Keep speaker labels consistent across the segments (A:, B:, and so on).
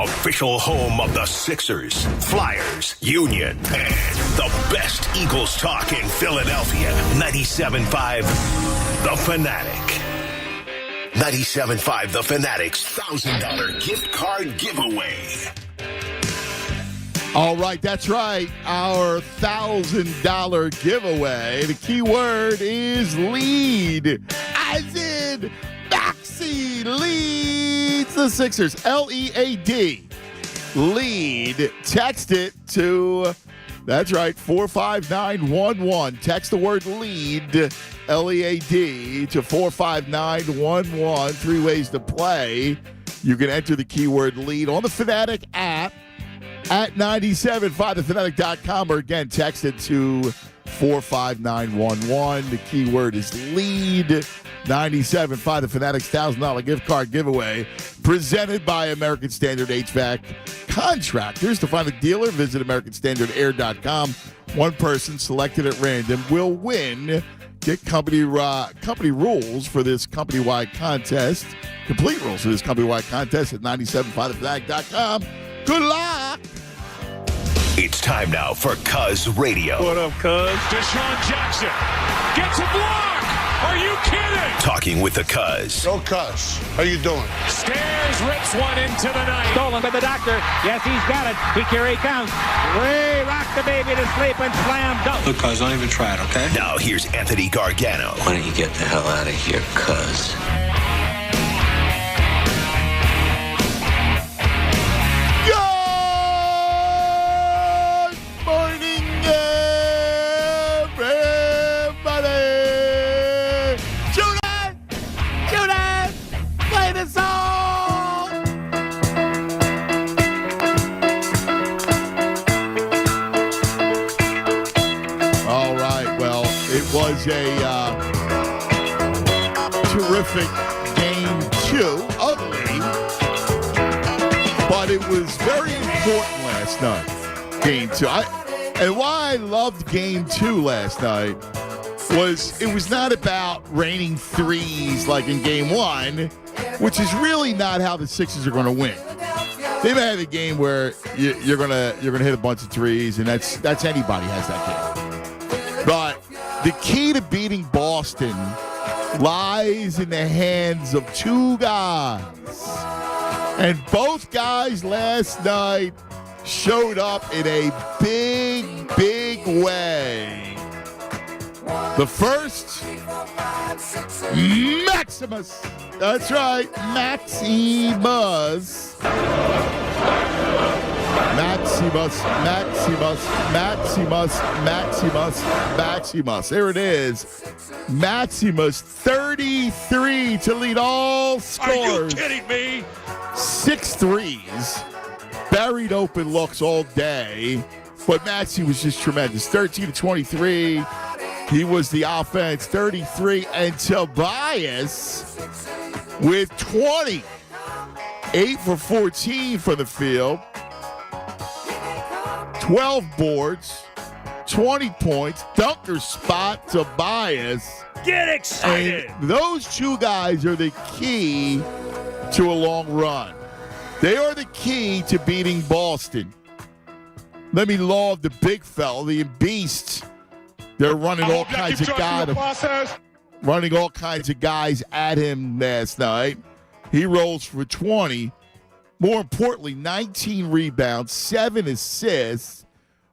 A: official home of the Sixers, Flyers, Union, and the best Eagles talk in Philadelphia. 97.5 The Fanatic. 97.5 The Fanatic's $1,000 gift card giveaway.
B: All right, that's right. Our $1,000 giveaway. The key word is lead. As in, Maxey leads the Sixers. L-E-A-D. Lead. Text it to, that's right, 45911. Text the word lead, L-E-A-D, to 45911. 3 ways to play. You can enter the keyword lead on the Fanatic app at 97.5thefanatic.com, or again, text it to 45911. The keyword is lead. 97.5 The Fanatic's $1,000 gift card giveaway, presented by American Standard HVAC Contractors. To find a dealer, visit AmericanStandardAir.com. One person selected at random will win. Get company rules for this company-wide contest. Complete rules for this company-wide contest at 97.5thefanatic.com. Good luck.
A: It's time now for Cuz Radio.
C: What up, Cuz?
D: Deshaun Jackson gets a block. Are you kidding?
A: Talking with the Cuz.
E: Go Cuz. How you doing?
D: Stairs rips one into the night.
F: Stolen by the doctor. Yes, he's got it. Here he comes. Way rock the baby to sleep and slam dunk.
G: Look, Cuz, don't even try it, okay?
A: Now here's Anthony Gargano.
G: Why don't you get the hell out of here, Cuz?
B: Was a terrific game 2, ugly, but it was very important last night, game 2. And why I loved game 2 last night was it was not about raining threes like in game 1, which is really not how the Sixers are going to win. They may have a game where you're gonna hit a bunch of threes, and that's anybody has that game. But the key to beating Boston lies in the hands of two guys. And both guys last night showed up in a big, big way. The first, Maximus. That's right, Maximus. Maximus. There it is. Maximus, 33 to lead all scores.
D: Are you kidding me?
B: 6 threes. Buried open looks all day. But Maxi was just tremendous. 13 to 23. He was the offense. 33. And Tobias with 20. 8 for 14 for the field. 12 boards, 20 points, dunker spot, Tobias.
D: Get excited.
B: And those two guys are the key to a long run. They are the key to beating Boston. Let me laud the big fella, the beast. They're running all kinds of guys at him last night. He rolls for 20. More importantly, 19 rebounds, 7 assists,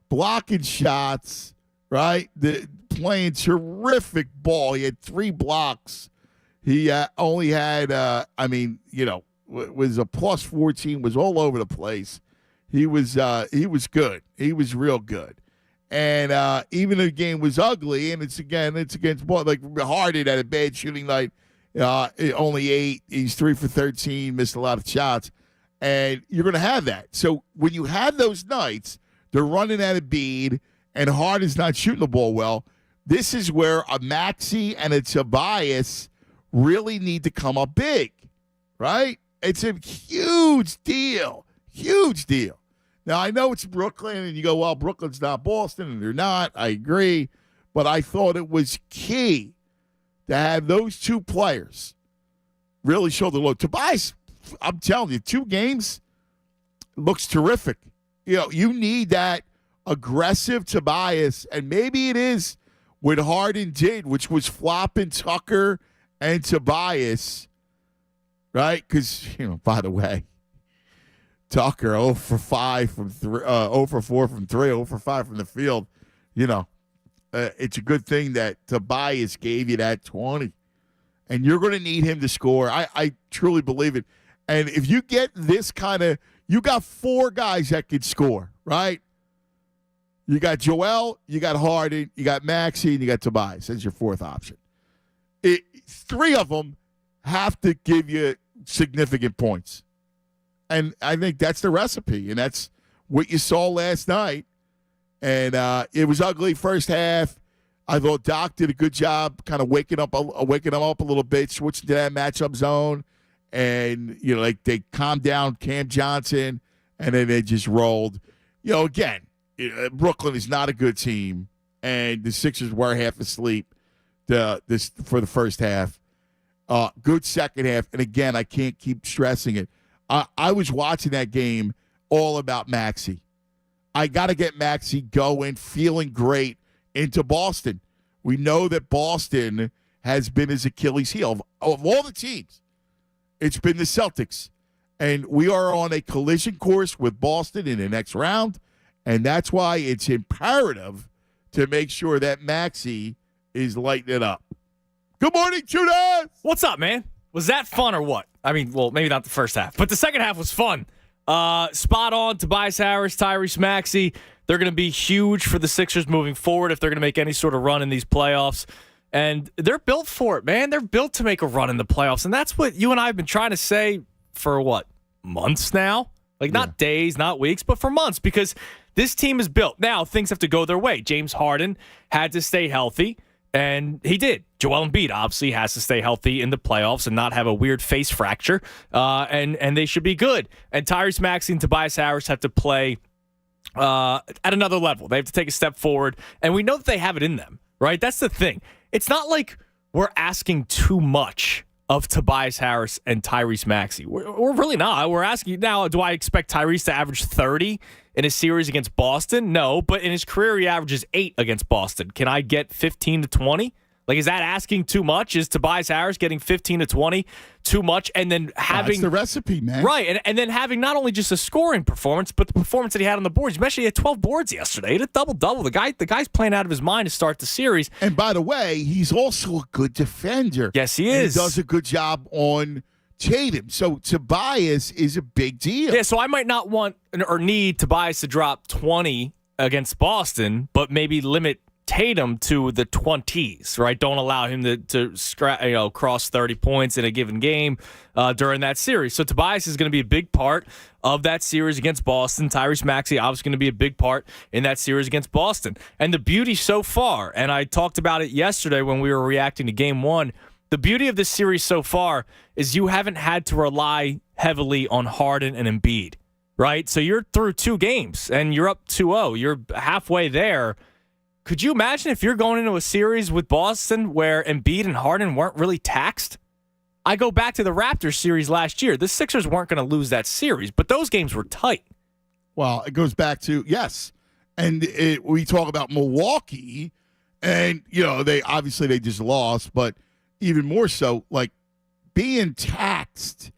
B: blocking shots, right? Playing terrific ball. He had 3 blocks. He only had, was a plus 14, was all over the place. He was good. He was real good. And even though the game was ugly, and it's against like Harden had a bad shooting night, only 8. He's 3 for 13, missed a lot of shots. And you're going to have that. So when you have those nights, they're running at a bead, and Harden's not shooting the ball well. This is where a Maxey and a Tobias really need to come up big, right? It's a huge deal. Huge deal. Now, I know it's Brooklyn, and you go, well, Brooklyn's not Boston, and they're not. I agree. But I thought it was key to have those two players really show the load. Tobias, I'm telling you, 2 games, looks terrific. You need that aggressive Tobias, and maybe it is what Harden did, which was flopping Tucker and Tobias, right? Because, by the way, Tucker 0 for 5 from 3, 0 for 4 from 3, 0 for 5 from the field. It's a good thing that Tobias gave you that 20. And you're going to need him to score. I truly believe it. And if you get this kind of – you got 4 guys that could score, right? You got Joel, you got Harden, you got Maxey, and you got Tobias. That's your 4th option. 3 of them have to give you significant points. And I think that's the recipe, and that's what you saw last night. And it was ugly first half. I thought Doc did a good job kind of waking them up a little bit, switching to that matchup zone. And, they calmed down Cam Johnson, and then they just rolled. Again, Brooklyn is not a good team, and the Sixers were half asleep for the first half. Good second half. And, again, I can't keep stressing it. I was watching that game all about Maxey. I got to get Maxey going, feeling great into Boston. We know that Boston has been his Achilles heel. Of all the teams, it's been the Celtics. And we are on a collision course with Boston in the next round, and that's why it's imperative to make sure that Maxey is lighting it up. Good morning, Judas!
C: What's up, man? Was that fun or what? I mean, well, maybe not the first half, but the second half was fun. Spot on, Tobias Harris, Tyrese Maxey. They're going to be huge for the Sixers moving forward if they're going to make any sort of run in these playoffs. And they're built for it, man. They're built to make a run in the playoffs. And that's what you and I have been trying to say for, months now? Not days, not weeks, but for months, because this team is built. Now, things have to go their way. James Harden had to stay healthy, and he did. Joel Embiid obviously has to stay healthy in the playoffs and not have a weird face fracture, and they should be good. And Tyrese Maxey and Tobias Harris have to play at another level. They have to take a step forward, and we know that they have it in them, right? That's the thing. It's not like we're asking too much of Tobias Harris and Tyrese Maxey. We're really not. We're asking now, do I expect Tyrese to average 30 in a series against Boston? No, but in his career, he averages 8 against Boston. Can I get 15 to 20? Is that asking too much? Is Tobias Harris getting 15 to 20 too much? And then having...
B: That's the recipe, man.
C: Right, and then having not only just a scoring performance, but the performance that he had on the boards. You mentioned he had 12 boards yesterday. He had a double-double. The guy's playing out of his mind to start the series.
B: And by the way, he's also a good defender.
C: Yes, he is.
B: He does a good job on Tatum. So Tobias is a big deal.
C: Yeah, so I might not want or need Tobias to drop 20 against Boston, but maybe limit Tatum to the 20s, right? Don't allow him to cross 30 points in a given game during that series. So Tobias is going to be a big part of that series against Boston. Tyrese Maxey obviously going to be a big part in that series against Boston. And the beauty so far, and I talked about it yesterday when we were reacting to Game 1, the beauty of this series so far is you haven't had to rely heavily on Harden and Embiid, right? So you're through 2 games, and you're up 2-0. You're halfway there. Could you imagine if you're going into a series with Boston where Embiid and Harden weren't really taxed? I go back to the Raptors series last year. The Sixers weren't going to lose that series, but those games were tight.
B: Well, it goes back to, yes. And we talk about Milwaukee, and, they just lost, but even more so, being taxed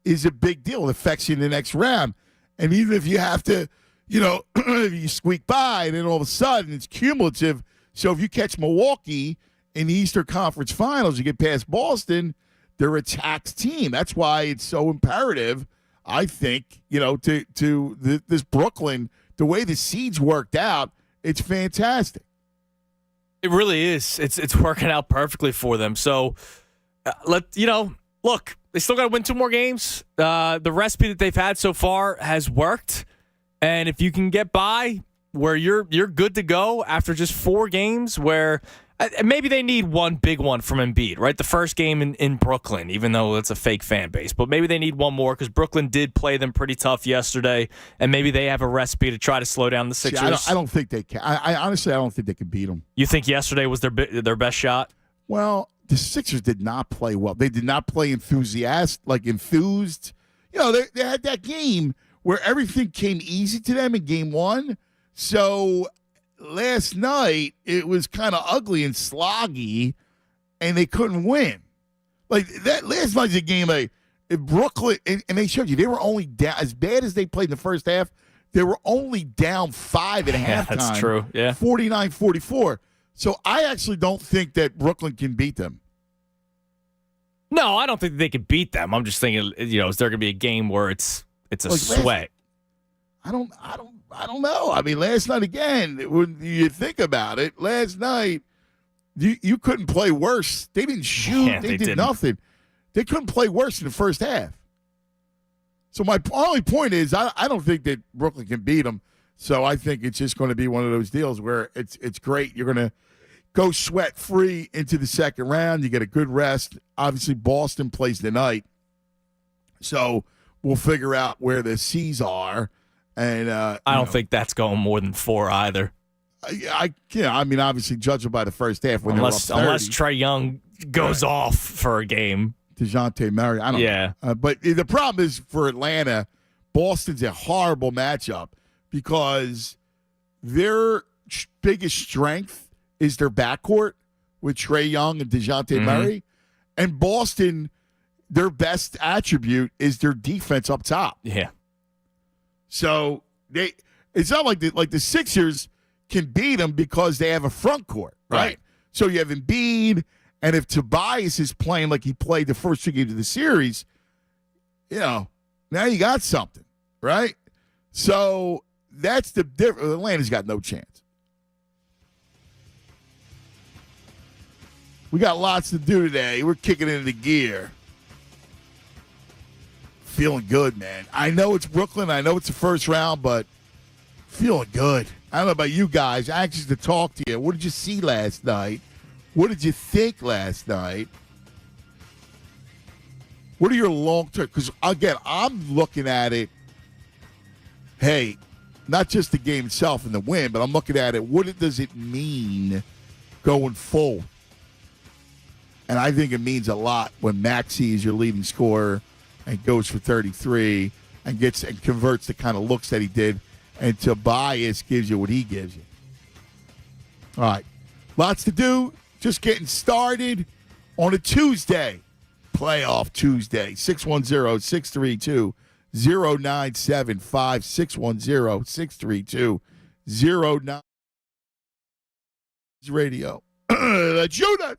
B: is a big deal. It affects you in the next round. And even if you have to, if you squeak by, and then all of a sudden it's cumulative. So if you catch Milwaukee in the Eastern Conference Finals, you get past Boston, they're a taxed team. That's why it's so imperative, I think, to this Brooklyn, the way the seeds worked out, it's fantastic.
C: It really is. It's working out perfectly for them. So, look, they still got to win 2 more games. The recipe that they've had so far has worked. And if you can get by where you're good to go after just 4 games, where maybe they need one big one from Embiid, right? The first game in Brooklyn, even though it's a fake fan base. But maybe they need one more because Brooklyn did play them pretty tough yesterday, and maybe they have a recipe to try to slow down the Sixers.
B: See, I don't think they can. I honestly don't think they can beat them.
C: You think yesterday was their best shot?
B: Well, the Sixers did not play well. They did not play enthused. They had that game where everything came easy to them in game one. So last night, it was kind of ugly and sloggy, and they couldn't win. Like, that last night's a game, like, Brooklyn, and they showed you, they were only down, as bad as they played in the first half, they were only down 5 at halftime.
C: That's true, yeah.
B: 49-44. So I actually don't think that Brooklyn can beat them.
C: No, I don't think they could beat them. I'm just thinking, is there going to be a game where it's a sweat?
B: I don't know. I mean, last night again, when you think about it, last night you couldn't play worse. They didn't shoot.
C: Yeah,
B: they did
C: didn't.
B: nothing. They couldn't play worse in the first half. So my only point is, I don't think that Brooklyn can beat them. So I think it's just going to be one of those deals where it's great. You're going to go sweat-free into the second round. You get a good rest. Obviously, Boston plays tonight. So we'll figure out where the C's are. And
C: I don't think that's going more than 4 either.
B: I mean, obviously, judging by the first half.
C: Unless Trae Young goes off for a game.
B: DeJounte Murray. I don't know. But the problem is for Atlanta, Boston's a horrible matchup because their biggest strength is their backcourt with Trae Young and DeJounte Murray. And Boston, their best attribute is their defense up top.
C: Yeah.
B: So it's not like the Sixers can beat them because they have a front court, right? So you have Embiid, and if Tobias is playing like he played the first 2 games of the series, now you got something, right? So that's the difference. Atlanta's got no chance. We got lots to do today. We're kicking into gear. Feeling good, man. I know it's Brooklyn. I know it's the first round, but feeling good. I don't know about you guys. Anxious to talk to you. What did you see last night? What did you think last night? What are your long-term? Because, again, I'm looking at it, hey, not just the game itself and the win, but I'm looking at it, does it mean going forward? And I think it means a lot when Maxey is your leading scorer and goes for 33 and converts the kind of looks that he did, and Tobias gives you what he gives you. All right. Lots to do. Just getting started on a Tuesday. Playoff Tuesday. 610-632-0975. 610-632-0975. Radio. That's you, that.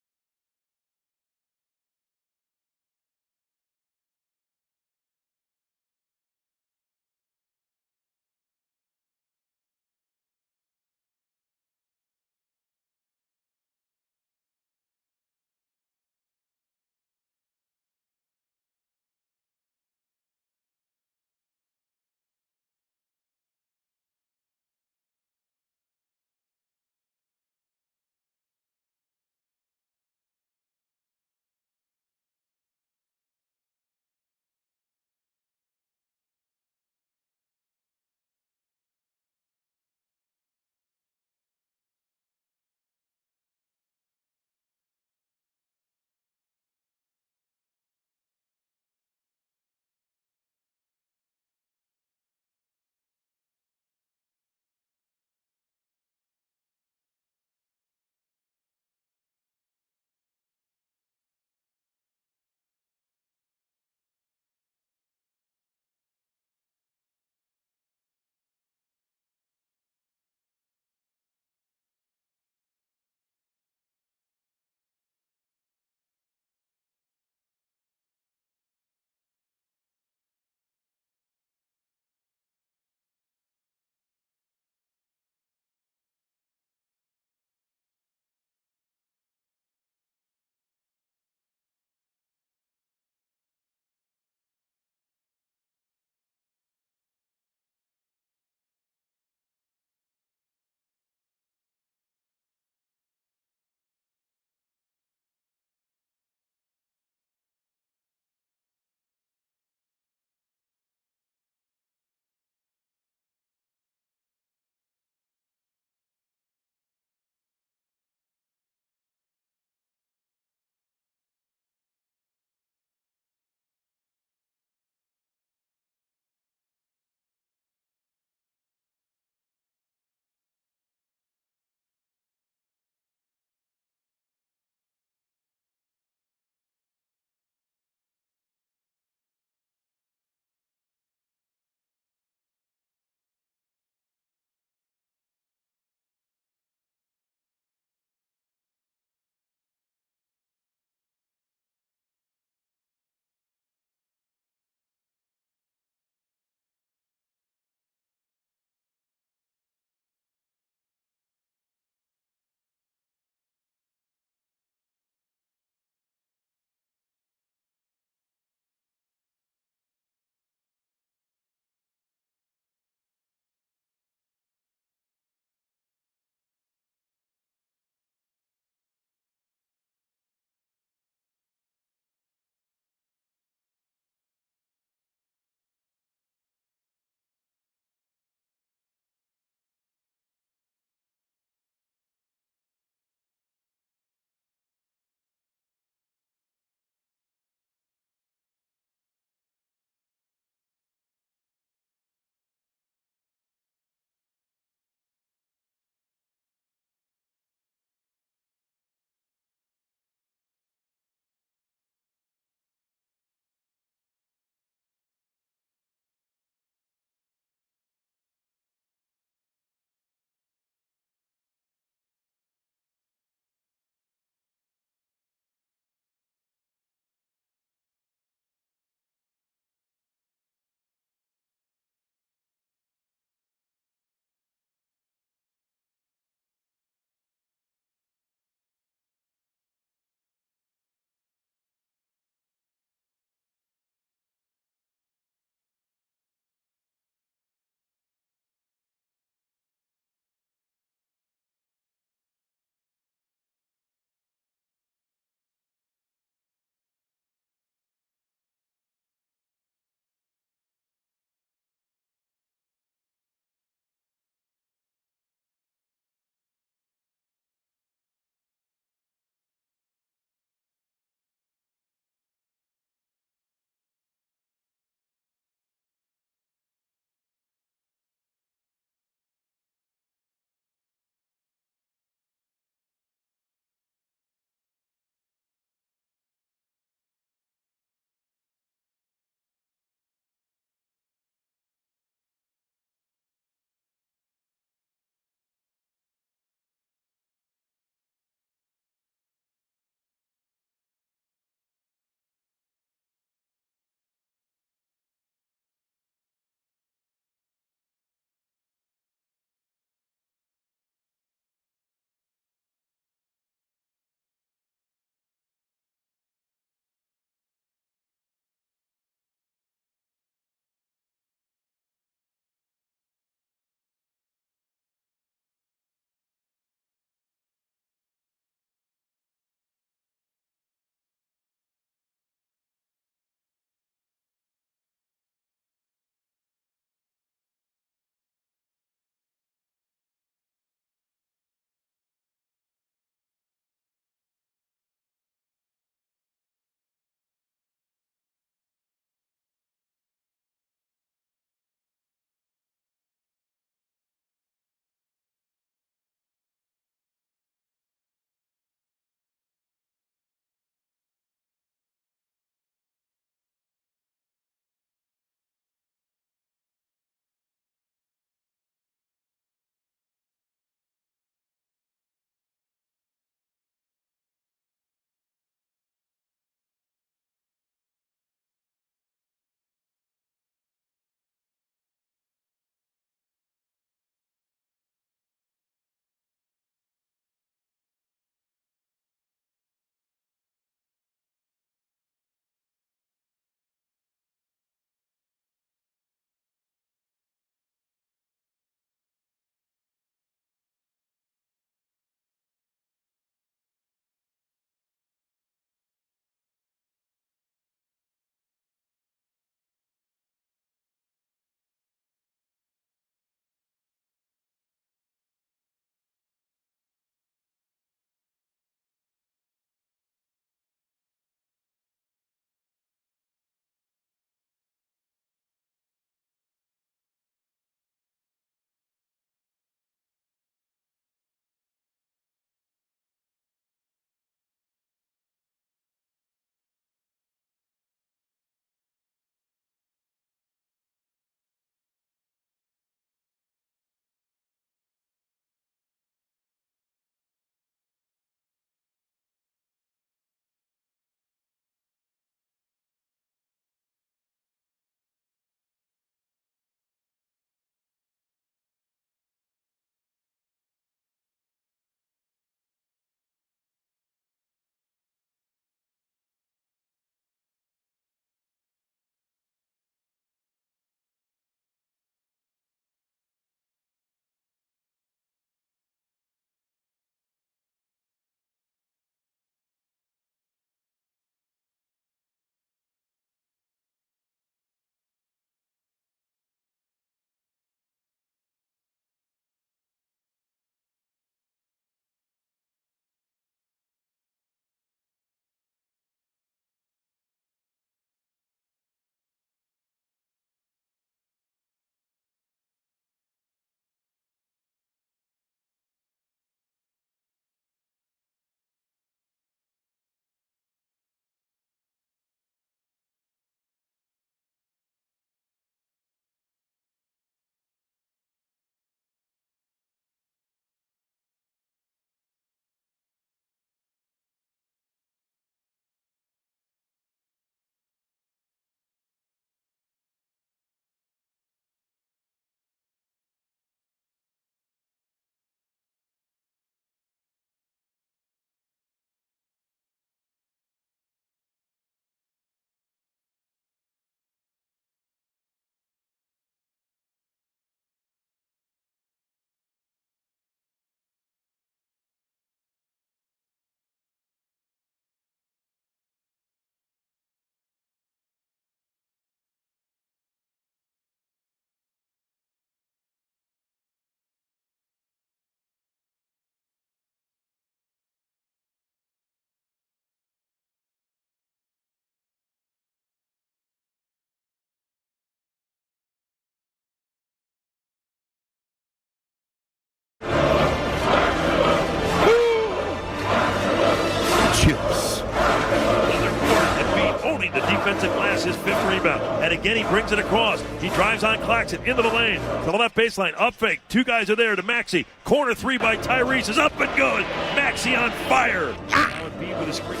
E: Again, he brings it across. He drives on Claxton into the lane. To the left baseline. Up fake. Two guys are there to Maxey. Corner three by Tyrese is up and good. Maxey on fire. Now Embiid with a screen.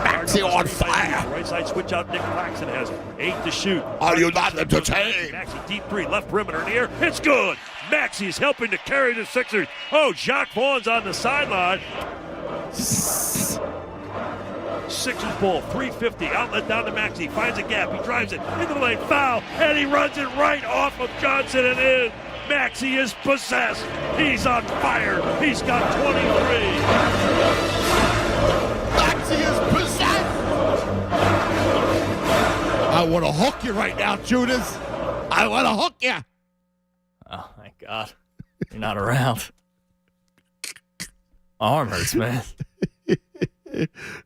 B: Maxey on fire.
E: Right side switch out. Nick Claxton has 8 to shoot.
B: Are you not entertained?
E: Maxey deep three. Left perimeter in the air. It's good. Maxey is helping to carry the Sixers. Oh, Jacques Vaughn's on the sideline. Sixers ball, 350, outlet down to Maxey, finds a gap, he drives it into the lane, foul, and he runs it right off of Johnson and in. Maxey is possessed. He's on fire. He's got 23.
B: Maxey is possessed. I want to hook you right now, Judas. I want to hook you.
C: Oh, my God. You're not around. My arm hurts, man.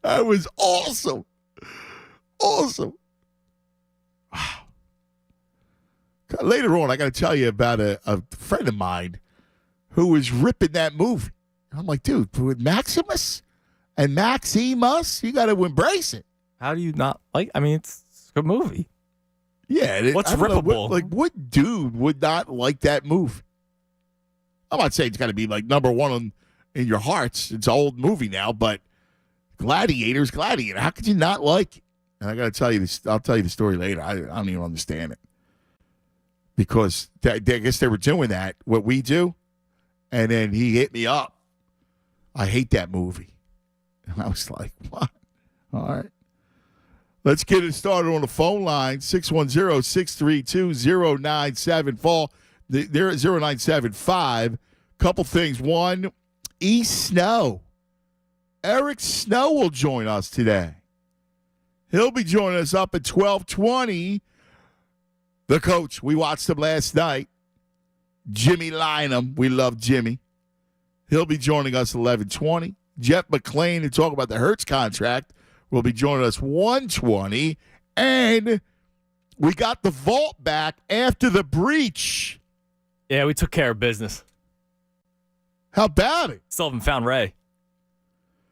B: That was awesome. Awesome. Wow. Later on, I got to tell you about a friend of mine who was ripping that movie. I'm like, dude, with Maximus and Maximus, you got to embrace it.
C: How do you not like? I mean, it's a good movie.
B: Yeah.
C: What's rippable?
B: What dude would not like that movie? I'm not saying it's got to be like number one in your hearts. It's an old movie now, but Gladiator's Gladiator. How could you not like it? And I got to tell you this. I'll tell you the story later. I don't even understand it. Because I guess they were doing that, what we do, and then he hit me up. I hate that movie. And I was like, what? All right. Let's get it started on the phone line, 610-632-0974. They're at 0975. Couple things. One, Snow. Eric Snow will join us today. He'll be joining us up at 12:20. The coach, we watched him last night. Jimmy Lynam, we love Jimmy. He'll be joining us 11:20. Jeff McClain to talk about the Hurts contract will be joining us 1:20. And we got the vault back after the breach.
C: Yeah, we took care of business.
B: How about it?
C: Still haven't found Ray.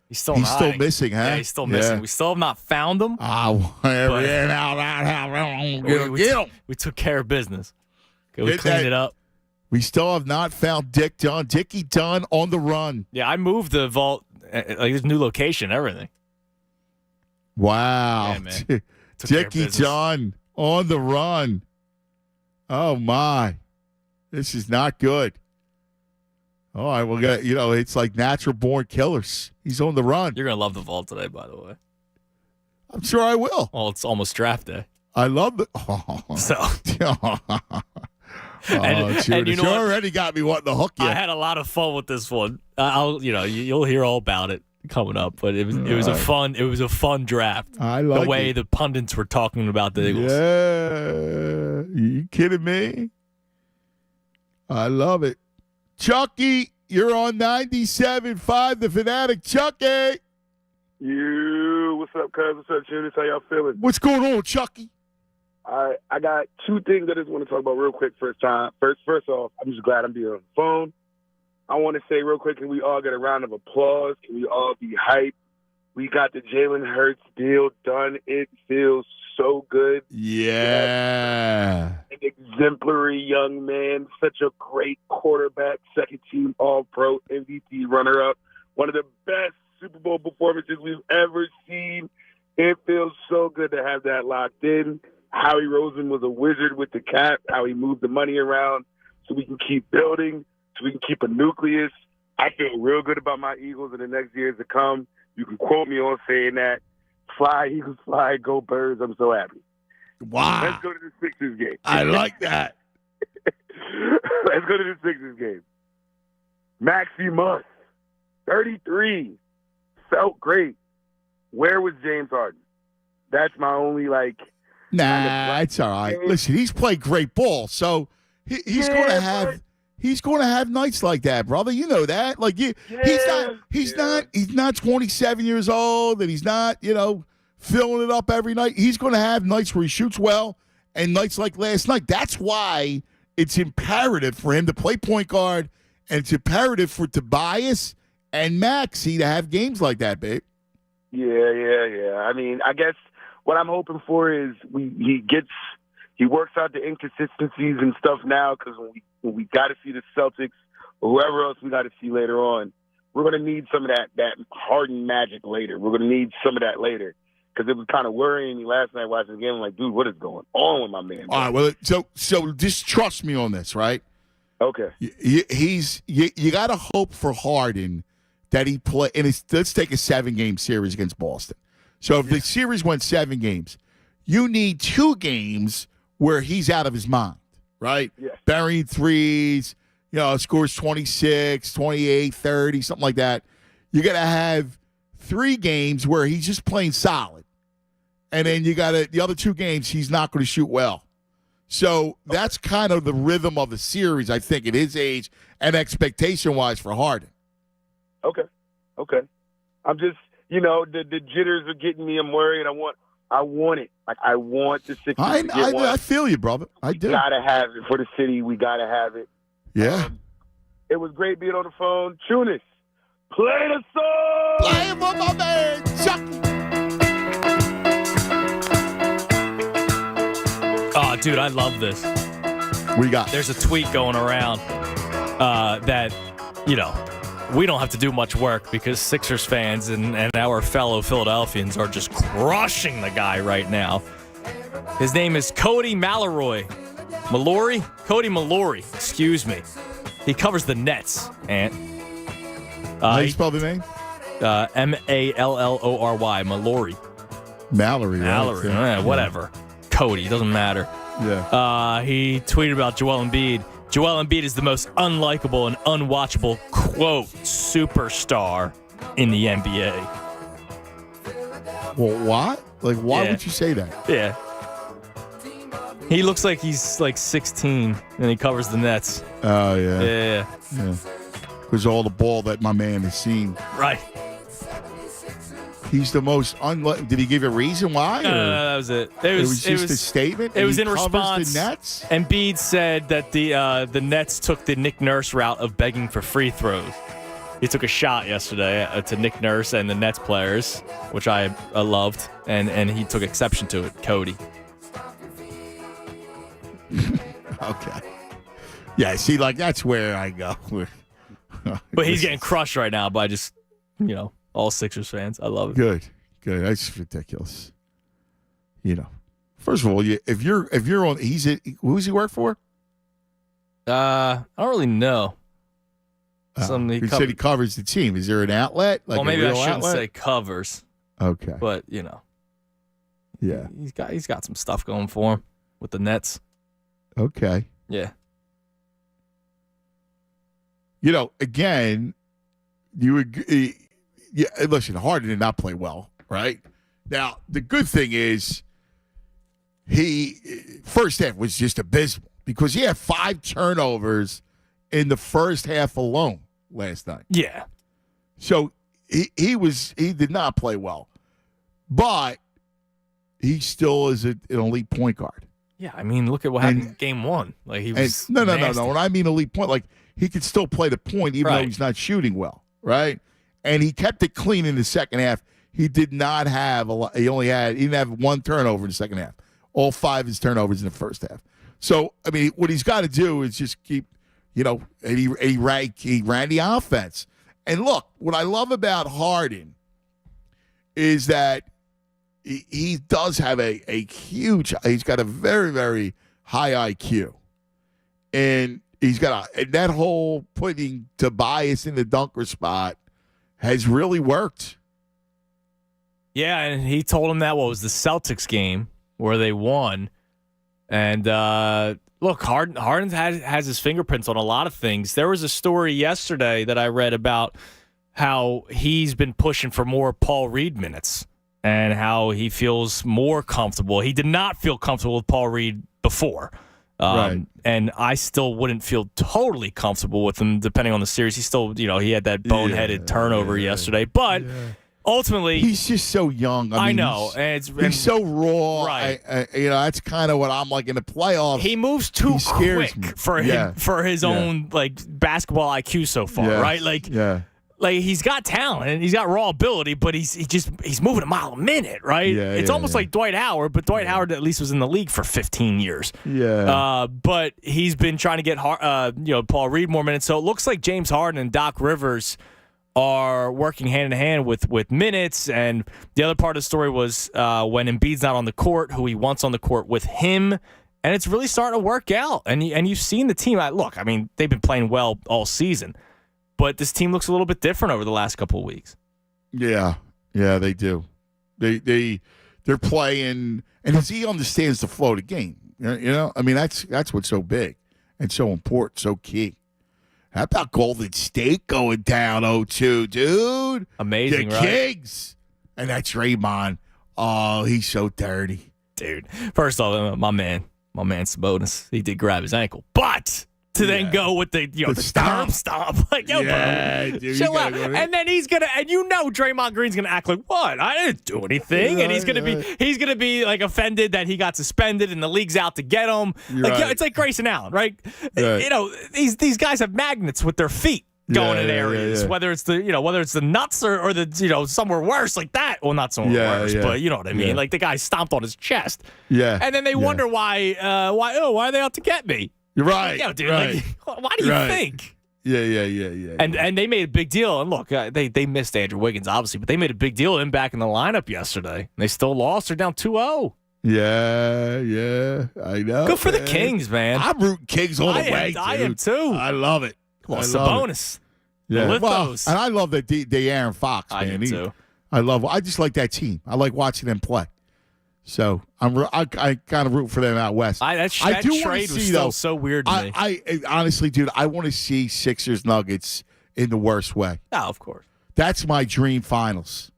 C: He's still
B: missing, huh?
C: Yeah, he's still missing.
B: Yeah.
C: We still have not found him. We took care of business. Okay, we cleaned it up.
B: We still have not found Dick Dunn. Dickie Dunn on the run.
C: Yeah, I moved the vault, like his new location, everything.
B: Wow.
C: Yeah, man.
B: Dickie Dunn on the run. Oh, my. This is not good. All right, well, it's like natural born killers. He's on the run.
C: You're going to love the vault today, by the way.
B: I'm sure I will.
C: Well, it's almost draft day.
B: I love it. Oh.
C: So.
B: And you already got me wanting to hook you.
C: I had a lot of fun with this one. You'll hear all about it coming up, but it was a fun draft.
B: I like
C: the way
B: it.
C: the pundits were talking about the Eagles.
B: Yeah. You kidding me? I love it. Chucky, you're on 97.5 The Fanatic. Chucky.
H: What's up, cuz? What's up, Judas? How y'all feeling?
B: What's going on, Chucky?
H: I got two things I just want to talk about real quick. First off, I'm just glad I'm being on the phone. I want to say real quick, can we all get a round of applause? Can we all be hyped? We got the Jalen Hurts deal done. It feels so good.
B: Yeah.
H: An exemplary young man, such a great quarterback, second-team All-Pro, MVP runner-up, one of the best Super Bowl performances we've ever seen. It feels so good to have that locked in. Howie Roseman was a wizard with the cap, how he moved the money around so we can keep building, so we can keep a nucleus. I feel real good about my Eagles in the next years to come. You can quote me on saying that. Fly, Eagles, fly, go Birds. I'm so happy.
B: Wow.
H: Let's go to the Sixers game.
B: I like that.
H: Let's go to the Sixers game. Maximus, 33, felt great. Where was James Harden? That's my only,
B: Nah, it's all right. Listen, he's played great ball, so he's going to have nights like that, brother. You know that. He's not 27 years old, and he's not, filling it up every night. He's going to have nights where he shoots well and nights like last night. That's why it's imperative for him to play point guard, and it's imperative for Tobias and Maxey to have games like that, babe.
H: Yeah. I mean, I guess what I'm hoping for is he works out the inconsistencies and stuff now, because when we got to see the Celtics or whoever else we got to see later on, we're going to need some of that Harden magic later. We're going to need some of that later, because it was kind of worrying me last night watching the game. I'm like, dude, what is going on with my man?
B: All right, well, so just trust me on this, right?
H: Okay.
B: You got to hope for Harden that he play. And let's take a 7-game series against Boston. So if the series went 7 games, you need 2 games where he's out of his mind, right?
H: Yeah.
B: Burying threes, scores 26, 28, 30, something like that. You got to have 3 games where he's just playing solid. And then you got the other 2 games he's not going to shoot well. So that's kind of the rhythm of the series, I think, at his age and expectation-wise for Harden.
H: Okay. I'm just, the jitters are getting me. I'm worried. I want it. Like, I want the Sixers to get one.
B: I feel you, brother. I do.
H: We got to have it for the city. We got to have it.
B: Yeah.
H: It was great being on the phone. Tunis, play the song.
B: Play it for my man, Chucky.
C: Oh, dude, I love this. There's a tweet going around that, we don't have to do much work because Sixers fans and our fellow Philadelphians are just crushing the guy right now. His name is Cody Mallory. Cody Mallory, excuse me. He covers the Nets, Ant.
B: How do you spell the name?
C: Mallory. Mallory.
B: Mallory.
C: Right? Whatever. Cody, doesn't matter.
B: Yeah.
C: He tweeted about Joel Embiid. Joel Embiid is the most unlikable and unwatchable, quote, superstar in the NBA.
B: Well, what? Like, why would you say that?
C: Yeah. He looks like he's like 16 and he covers the Nets.
B: Oh, yeah.
C: Yeah.
B: Because all the ball that my man has seen.
C: Right.
B: He's the most Did he give a reason why?
C: No, that was it.
B: It was just a statement?
C: It was
B: he
C: in
B: covers
C: response.
B: The Nets?
C: Embiid said that the Nets took the Nick Nurse route of begging for free throws. He took a shot yesterday to Nick Nurse and the Nets players, which I loved, and he took exception to it, Cody.
B: Okay. Yeah, see, like, that's where I go.
C: But he's getting crushed right now by just, all Sixers fans. I love it.
B: Good. That's ridiculous. First of all, if you're on, who's he work for?
C: I don't really know.
B: He said he covers the team. Is there an outlet? Like,
C: well, maybe I shouldn't
B: outlet?
C: say covers.
B: Okay.
C: But
B: yeah,
C: he's got some stuff going for him with the Nets.
B: Okay.
C: Yeah.
B: Again, listen, Harden did not play well, right? Now, the good thing is first half was just abysmal because he had 5 turnovers in the first half alone last night.
C: Yeah.
B: So he did not play well, but he still is an elite point guard.
C: Yeah, I mean, look at what happened in Game 1. Like he was
B: no.
C: nasty.
B: When I mean elite point, like he could still play the point even though he's not shooting well, right? And he kept it clean in the second half. He did not have a lot. He didn't have 1 turnover in the second half. All 5 of his turnovers in the first half. So I mean, what he's got to do is just keep, and he ran the offense. And look, what I love about Harden is that he does have a huge. He's got a very, very high IQ, and he's got that whole putting Tobias in the dunker spot has really worked.
C: Yeah, and he told him that was the Celtics game where they won. And look, Harden has his fingerprints on a lot of things. There was a story yesterday that I read about how he's been pushing for more Paul Reed minutes and how he feels more comfortable. He did not feel comfortable with Paul Reed before.
B: Right.
C: And I still wouldn't feel totally comfortable with him depending on the series. He still, he had that boneheaded turnover yesterday. But ultimately,
B: he's just so young. I mean,
C: know.
B: He's so raw.
C: Right.
B: That's kind of what I'm like in the playoffs.
C: He moves too quick for his own basketball IQ so far, right? like he's got talent and he's got raw ability, but he's moving a mile a minute, right?
B: Yeah,
C: it's almost like Dwight Howard, but Dwight Howard at least was in the league for 15 years.
B: Yeah.
C: But he's been trying to get Paul Reed more minutes. So it looks like James Harden and Doc Rivers are working hand in hand with minutes. And the other part of the story was when Embiid's not on the court, who he wants on the court with him. And it's really starting to work out. And you've seen the team. Look, I mean, they've been playing well all season. But this team looks a little bit different over the last couple of weeks.
B: Yeah, they do. They're playing, and he understands the flow of the game. You know, I mean that's what's so big and so important, so key. How about Golden State going down 0-2, dude?
C: Amazing,
B: the
C: right?
B: Kings, and that's Draymond. Oh, he's so dirty,
C: dude. First off, my man Sabonis, he did grab his ankle, but. To then go with the stomp. Like, yo, bro,
B: dude,
C: chill out. And then he's gonna, and Draymond Green's gonna act like, what? I didn't do anything. And he's gonna be like offended that he got suspended and the league's out to get him. It's like Grayson Allen, right? You know, these guys have magnets with their feet going in areas, whether it's the nuts or the somewhere worse like that. Well, not somewhere worse, but you know what I mean.
B: Yeah.
C: Like the guy stomped on his chest.
B: Yeah.
C: And then they wonder why are they out to get me?
B: You're right.
C: Yo, dude,
B: right.
C: Like, why do you think?
B: Yeah.
C: And they made a big deal. And look, they missed Andrew Wiggins, obviously, but they made a big deal of him back in the lineup yesterday. They still lost. They're down 2-0.
B: Yeah. I know.
C: Good for the Kings, man.
B: I'm rooting Kings all the way, dude.
C: I am, too.
B: I love it.
C: Come on, Sabonis.
B: Yeah.
C: Lithos.
B: And I love that Aaron Fox, man.
C: I do, too.
B: I just like that team. I like watching them play. So I kind of root for them out west.
C: That trade was still so weird to me.
B: I honestly, dude, I want to see Sixers Nuggets in the worst way.
C: Oh, of course.
B: That's my dream finals.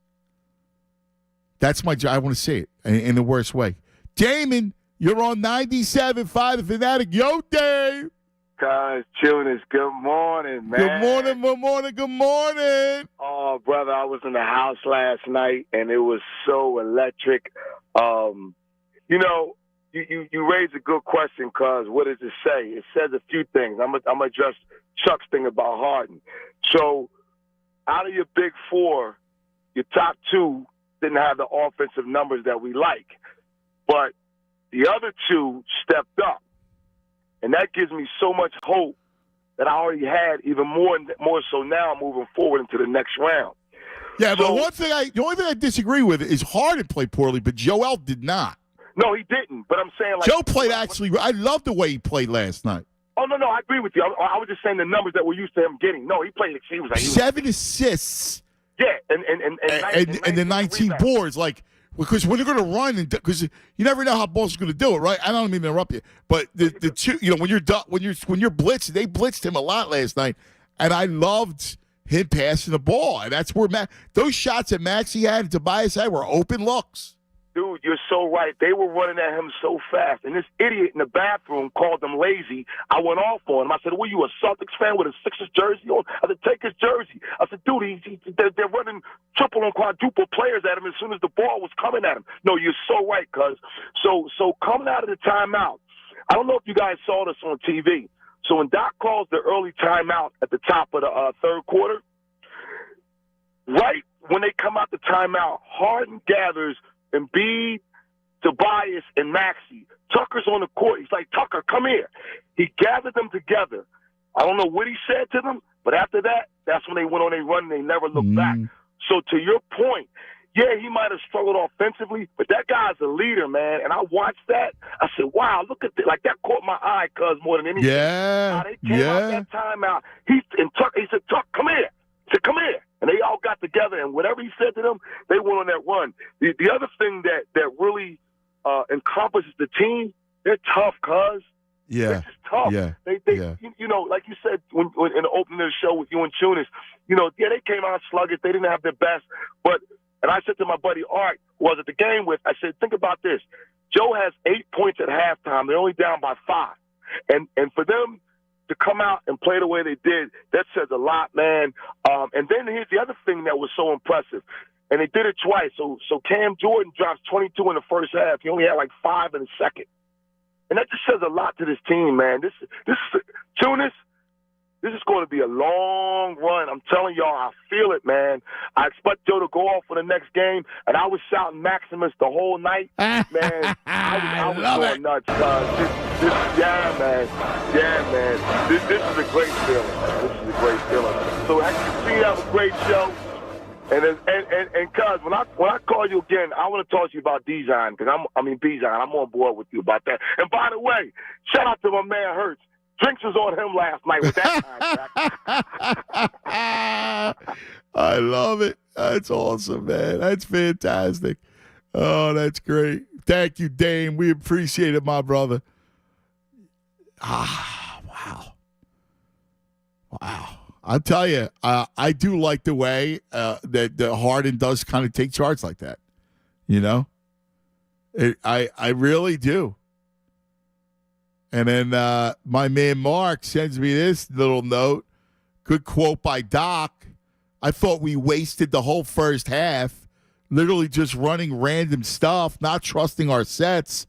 B: I want to see it in the worst way. Damon, you're on 97.5 The Fanatic. Yo, Dave.
H: Guys, Tunis, good morning, man.
B: Good morning.
H: Oh, brother, I was in the house last night, and it was so electric. You raised a good question, cuz what does it say? It says a few things. I'm gonna address Chuck's thing about Harden. So, out of your big four, your top two didn't have the offensive numbers that we like, but the other two stepped up, and that gives me so much hope that I already had even more so now moving forward into the next round.
B: Yeah, but the only thing I disagree with is Harden played poorly, but Joel did not.
H: No, he didn't. But I'm saying, like,
B: Joe played actually. I love the way he played last night.
H: Oh no, I agree with you. I was just saying the numbers that we're used to him getting. No, he played. He was like
B: 7 assists.
H: Yeah, and
B: the 19 boards. Like, because when you're going to run, because you never know how Boston's going to do it, right? I don't mean to interrupt you, but the two, when you're blitzed, they blitzed him a lot last night, and I loved him passing the ball, and that's where those shots that Maxey had and Tobias had were open looks.
H: Dude, you're so right. They were running at him so fast. And this idiot in the bathroom called them lazy. I went off on him. I said, "Were you a Celtics fan with a Sixers jersey on?" I said, "Take his jersey." I said, "Dude, they're running triple and quadruple players at him as soon as the ball was coming at him." No, you're so right, cuz. So coming out of the timeout, I don't know if you guys saw this on TV. So when Doc calls the early timeout at the top of the third quarter, right when they come out the timeout, Harden gathers Embiid, Tobias, and Maxey. Tucker's on the court. He's like, "Tucker, come here." He gathered them together. I don't know what he said to them, but after that, that's when they went on a run and they never looked back. So to your point, yeah, he might have struggled offensively, but that guy's a leader, man. And I watched that. I said, wow, look at that. Like, that caught my eye, cuz, more than anything.
B: Yeah.
H: How they came out that timeout. He said, "Tuck, come here." He said, "Come here." And they all got together, and whatever he said to them, they went on that run. The other thing that really encompasses the team, they're tough, cuz.
B: Yeah.
H: They're just tough.
B: Yeah.
H: They you know, like you said when in the opening of the show with you and Tunis, they came out sluggish. They didn't have their best. And I said to my buddy Art, who I was at the game with, I said, think about this. Joe has 8 points at halftime. They're only down by 5. And for them to come out and play the way they did, that says a lot, man. And then here's the other thing that was so impressive. And they did it twice. So Cam Jordan drops 22 in the first half. He only had like 5 in the second. And that just says a lot to this team, man. This Tunis, This is going to be a long run. I'm telling y'all, I feel it, man. I expect Joe to go off for the next game, and I was shouting Maximus the whole night. Man, I was going nuts. Yeah, man. This is a great feeling. This is a great feeling. So as you can see, have a great show. And cuz when I call you again, I want to talk to you about Bijan because Bijan. I'm on board with you about that. And by the way, shout out to my man Hurts. Drinks was on him last night with that contract.
B: I love it. That's awesome, man. That's fantastic. Oh, that's great. Thank you, Dame. We appreciate it, my brother. Wow. I'll tell you, I do like the way that Harden does kind of take charge like that. You know? I really do. And then my man Mark sends me this little note. Good quote by Doc. I thought we wasted the whole first half, literally just running random stuff, not trusting our sets.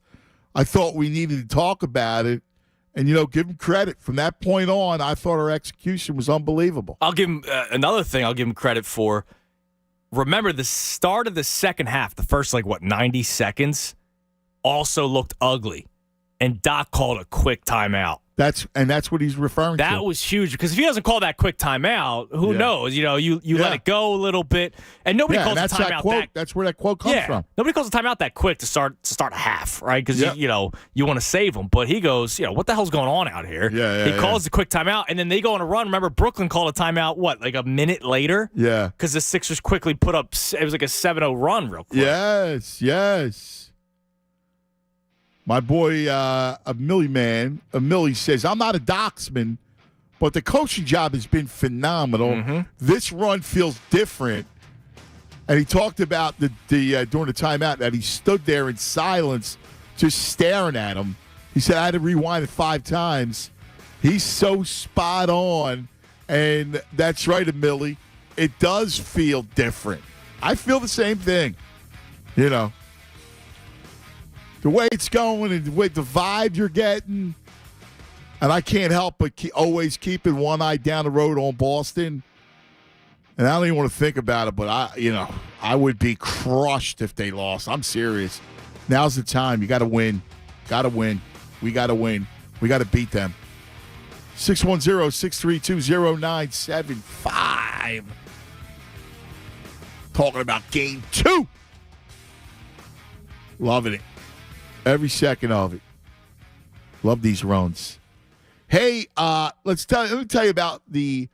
B: I thought we needed to talk about it. And, give him credit. From that point on, I thought our execution was unbelievable.
C: I'll give him another thing I'll give him credit for. Remember, the start of the second half, the first, 90 seconds, also looked ugly. And Doc called a quick timeout.
B: That's what he's referring to.
C: That was huge because if he doesn't call that quick timeout, who knows? You let it go a little bit, and nobody calls a timeout.
B: That's where that quote comes from.
C: Nobody calls a timeout that quick to start a half, right? Because you want to save them. But he goes, what the hell's going on out here? He calls the quick timeout, and then they go on a run. Remember, Brooklyn called a timeout. What, a minute later?
B: Yeah,
C: because the Sixers quickly put up. It was like a 7-0 run, real quick.
B: Yes. My boy, Millie says, I'm not a docksman, but the coaching job has been phenomenal.
C: Mm-hmm.
B: This run feels different. And he talked about the during the timeout that he stood there in silence, just staring at him. He said, I had to rewind it 5 times. He's so spot on. And that's right, Millie. It does feel different. I feel the same thing, The way it's going and the way the vibe you're getting. And I can't help but always keeping one eye down the road on Boston. And I don't even want to think about it, but I would be crushed if they lost. I'm serious. Now's the time. You got to win. Got to win. We got to win. We got to beat them. 610-632-0975. Talking about game 2. Loving it. Every second of it. Love these runs. Hey, let me tell you about the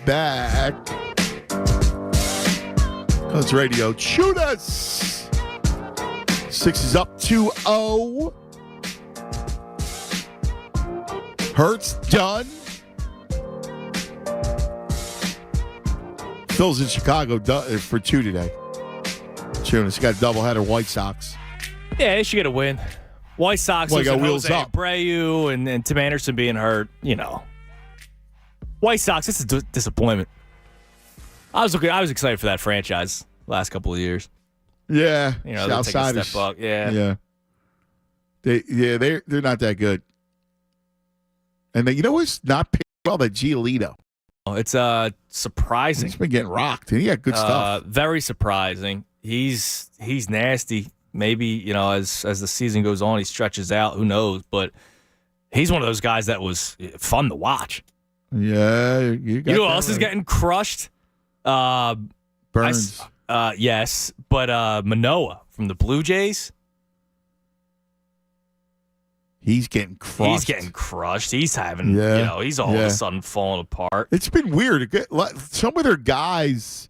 B: back. That's radio. Shoot us. Six is up 2-0. Hurts done. Phil's in Chicago for 2 today. He's got a doubleheader. White Sox.
C: Yeah, they should get a win. White Sox
B: Well, got
C: Jose
B: wheels up.
C: Abreu and Tim Anderson being hurt. White Sox. It's a disappointment. I was excited for that franchise last couple of years.
B: Yeah,
C: they'll take a step up. Yeah.
B: They're not that good. And then, who's not pitching well? That Giolito.
C: It's surprising.
B: He's been getting rocked. He got good stuff.
C: Very surprising. He's nasty. Maybe as the season goes on, he stretches out. Who knows? But he's one of those guys that was fun to watch.
B: Yeah,
C: you know who else is getting crushed?
B: Burns.
C: Yes, but Manoah from the Blue Jays.
B: He's getting crushed.
C: He's having, he's all of a sudden falling apart.
B: It's been weird. Some of their guys,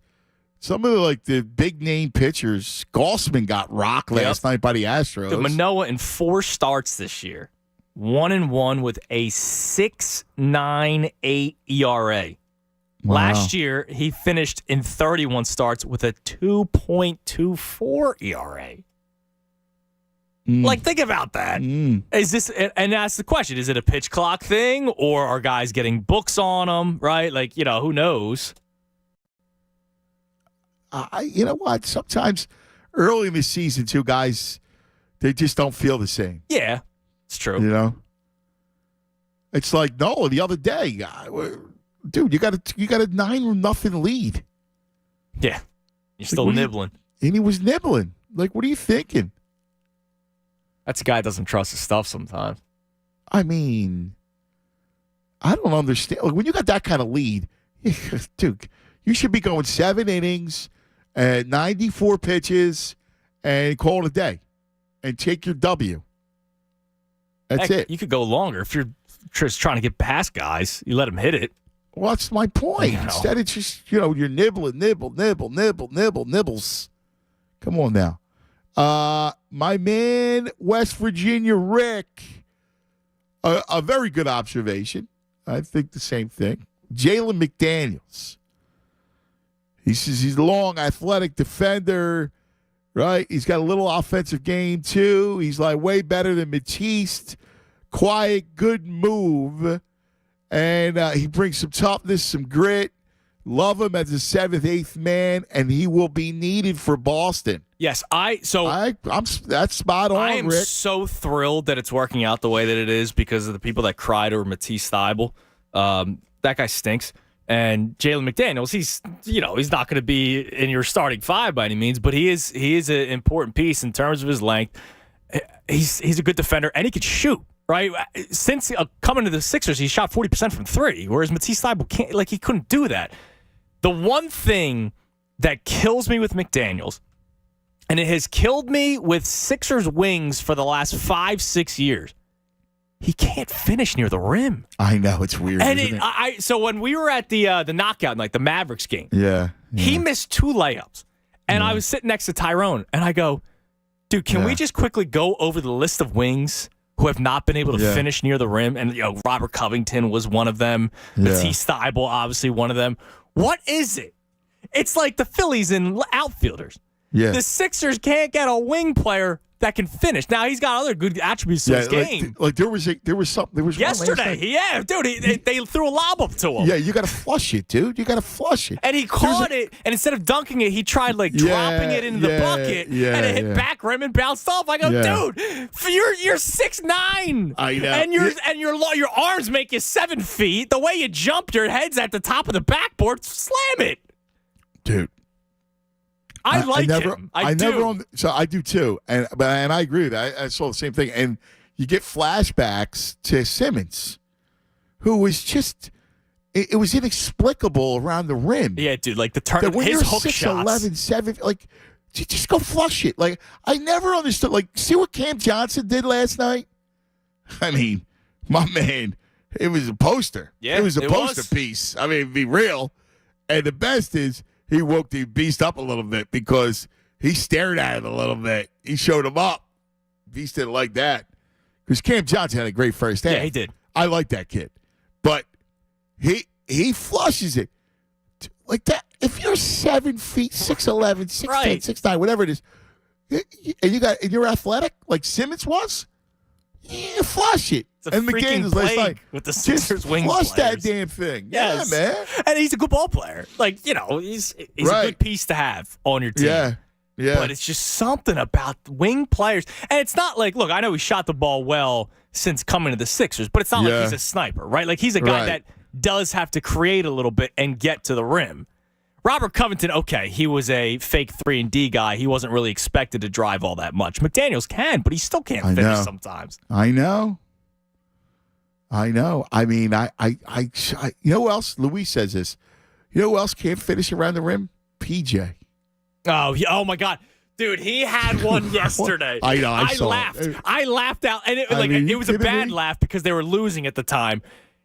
B: some of the big name pitchers, Gossman got rocked last night by the Astros.
C: Dude, Manoah in 4 starts this year, 1-1 with a 6.98 ERA.
B: Wow.
C: Last year, he finished in 31 starts with a 2.24 ERA. Think about that. Is this, and that's the question, is it a pitch clock thing or are guys getting books on them, right? Who knows?
B: You know what? Sometimes early in the season, too, guys, they just don't feel the same.
C: Yeah, it's true.
B: It's like, no, the other day, dude, you got a 9-0 lead.
C: Yeah, you're still nibbling.
B: And he was nibbling. What are you thinking?
C: That's a guy that doesn't trust his stuff sometimes.
B: I mean, I don't understand. When you got that kind of lead, dude, you should be going 7 innings and 94 pitches and call it a day and take your W. That's it.
C: You could go longer if you're just trying to get past guys. You let them hit it.
B: Well, that's my point. Instead, it's just, you're nibbling, nibbles. Come on now. My man, West Virginia Rick, a very good observation. I think the same thing. Jalen McDaniels. He says he's a long, athletic defender, right? He's got a little offensive game, too. He's way better than Matisse. Quiet, good move. And he brings some toughness, some grit. Love him as a 7th, 8th man, and he will be needed for Boston.
C: Yes,
B: I'm that's spot on,
C: I am
B: Rick.
C: so thrilled that it's working out the way that it is because of the people that cried over Matisse Thybulle. That guy stinks. And Jalen McDaniels, he's not going to be in your starting 5 by any means, but he is an important piece in terms of his length. He's a good defender, and he can shoot. Right, since coming to the Sixers, he shot 40% from 3, whereas Matisse Thybulle can't. He couldn't do that. The one thing that kills me with McDaniels, and it has killed me with Sixers wings for the last 5-6 years, he can't finish near the rim.
B: I know, it's weird.
C: And so when we were at the knockout, the Mavericks game, he missed 2 layups, and I was sitting next to Tyrone, and I go, dude, can we just quickly go over the list of wings who have not been able to finish near the rim? And Robert Covington was one of them. Matisse Thybulle, obviously one of them. What is it? It's like the Phillies and outfielders. Yeah. The Sixers can't get a wing player that can finish. Now he's got other good attributes to his game.
B: There was
C: yesterday. Yeah, dude, they threw a lob up to him.
B: Yeah, you got to flush it, dude. You got to flush it.
C: And he caught it, and instead of dunking it, he tried dropping it into the bucket, and it hit back rim and bounced off. I go, dude, you're 6'9".
B: I know.
C: And your arms make you 7 feet. The way you jump, your head's at the top of the backboard. Slam it,
B: dude.
C: I like him. I do.
B: So I do too, and I agree with that. I saw the same thing, and you get flashbacks to Simmons, who was just it was inexplicable around the rim.
C: Yeah, dude, the turn, his hook
B: 6'11", 7, just go flush it. I never understood. See what Cam Johnson did last night? I mean, my man, it was a poster.
C: Yeah,
B: it was a poster piece. I mean, be real. And the best is he woke the beast up a little bit because he stared at it a little bit. He showed him up. Beast didn't like that. Because Cam Johnson had a great first half.
C: Yeah, he did.
B: I like that kid. But he flushes it. Like that. If you're 7 feet, 6'11", 6'10",
C: Right.
B: 6'9", whatever it is, and you're athletic like Simmons was, you flush it.
C: It's a
B: And
C: freaking
B: McDaniels last
C: plague
B: night,
C: with the Sixers wing
B: flush
C: players.
B: that damn thing.
C: Yes.
B: Yeah, man.
C: And he's a good ball player. Like, he's a
B: Right.
C: good piece to have on your team.
B: Yeah. Yeah.
C: But it's just something about wing players. And it's not like, look, I know he shot the ball well since coming to the Sixers, but it's not like
B: Yeah.
C: he's a sniper, right? Like, he's a guy
B: Right.
C: that does have to create a little bit and get to the rim. Robert Covington, okay, he was a fake 3-and-D guy. He wasn't really expected to drive all that much. McDaniels can, but he still can't
B: I
C: finish
B: know.
C: sometimes.
B: I know. I mean, I you know who else? Luis says this. You know who else can't finish around the rim? PJ.
C: Oh my God. Dude, he had one yesterday.
B: I know, I saw
C: laughed.
B: it.
C: I laughed out. And it
B: mean,
C: was a
B: kidding
C: bad
B: me?
C: laugh because they were losing at the time.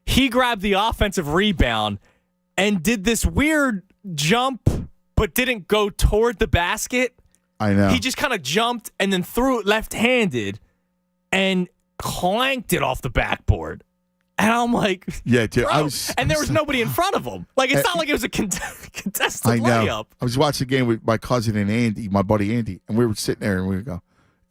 C: He grabbed the offensive rebound and did this weird jump, but didn't go toward the basket.
B: I know.
C: He just kind of jumped and then threw it left-handed and clanked it off the backboard. And I'm like,
B: Yeah, dude.
C: bro. And there was nobody in front of him. Like, it's not like it was a contested
B: I know.
C: layup.
B: I was watching the game with my cousin and Andy, my buddy Andy, and we were sitting there and we would go,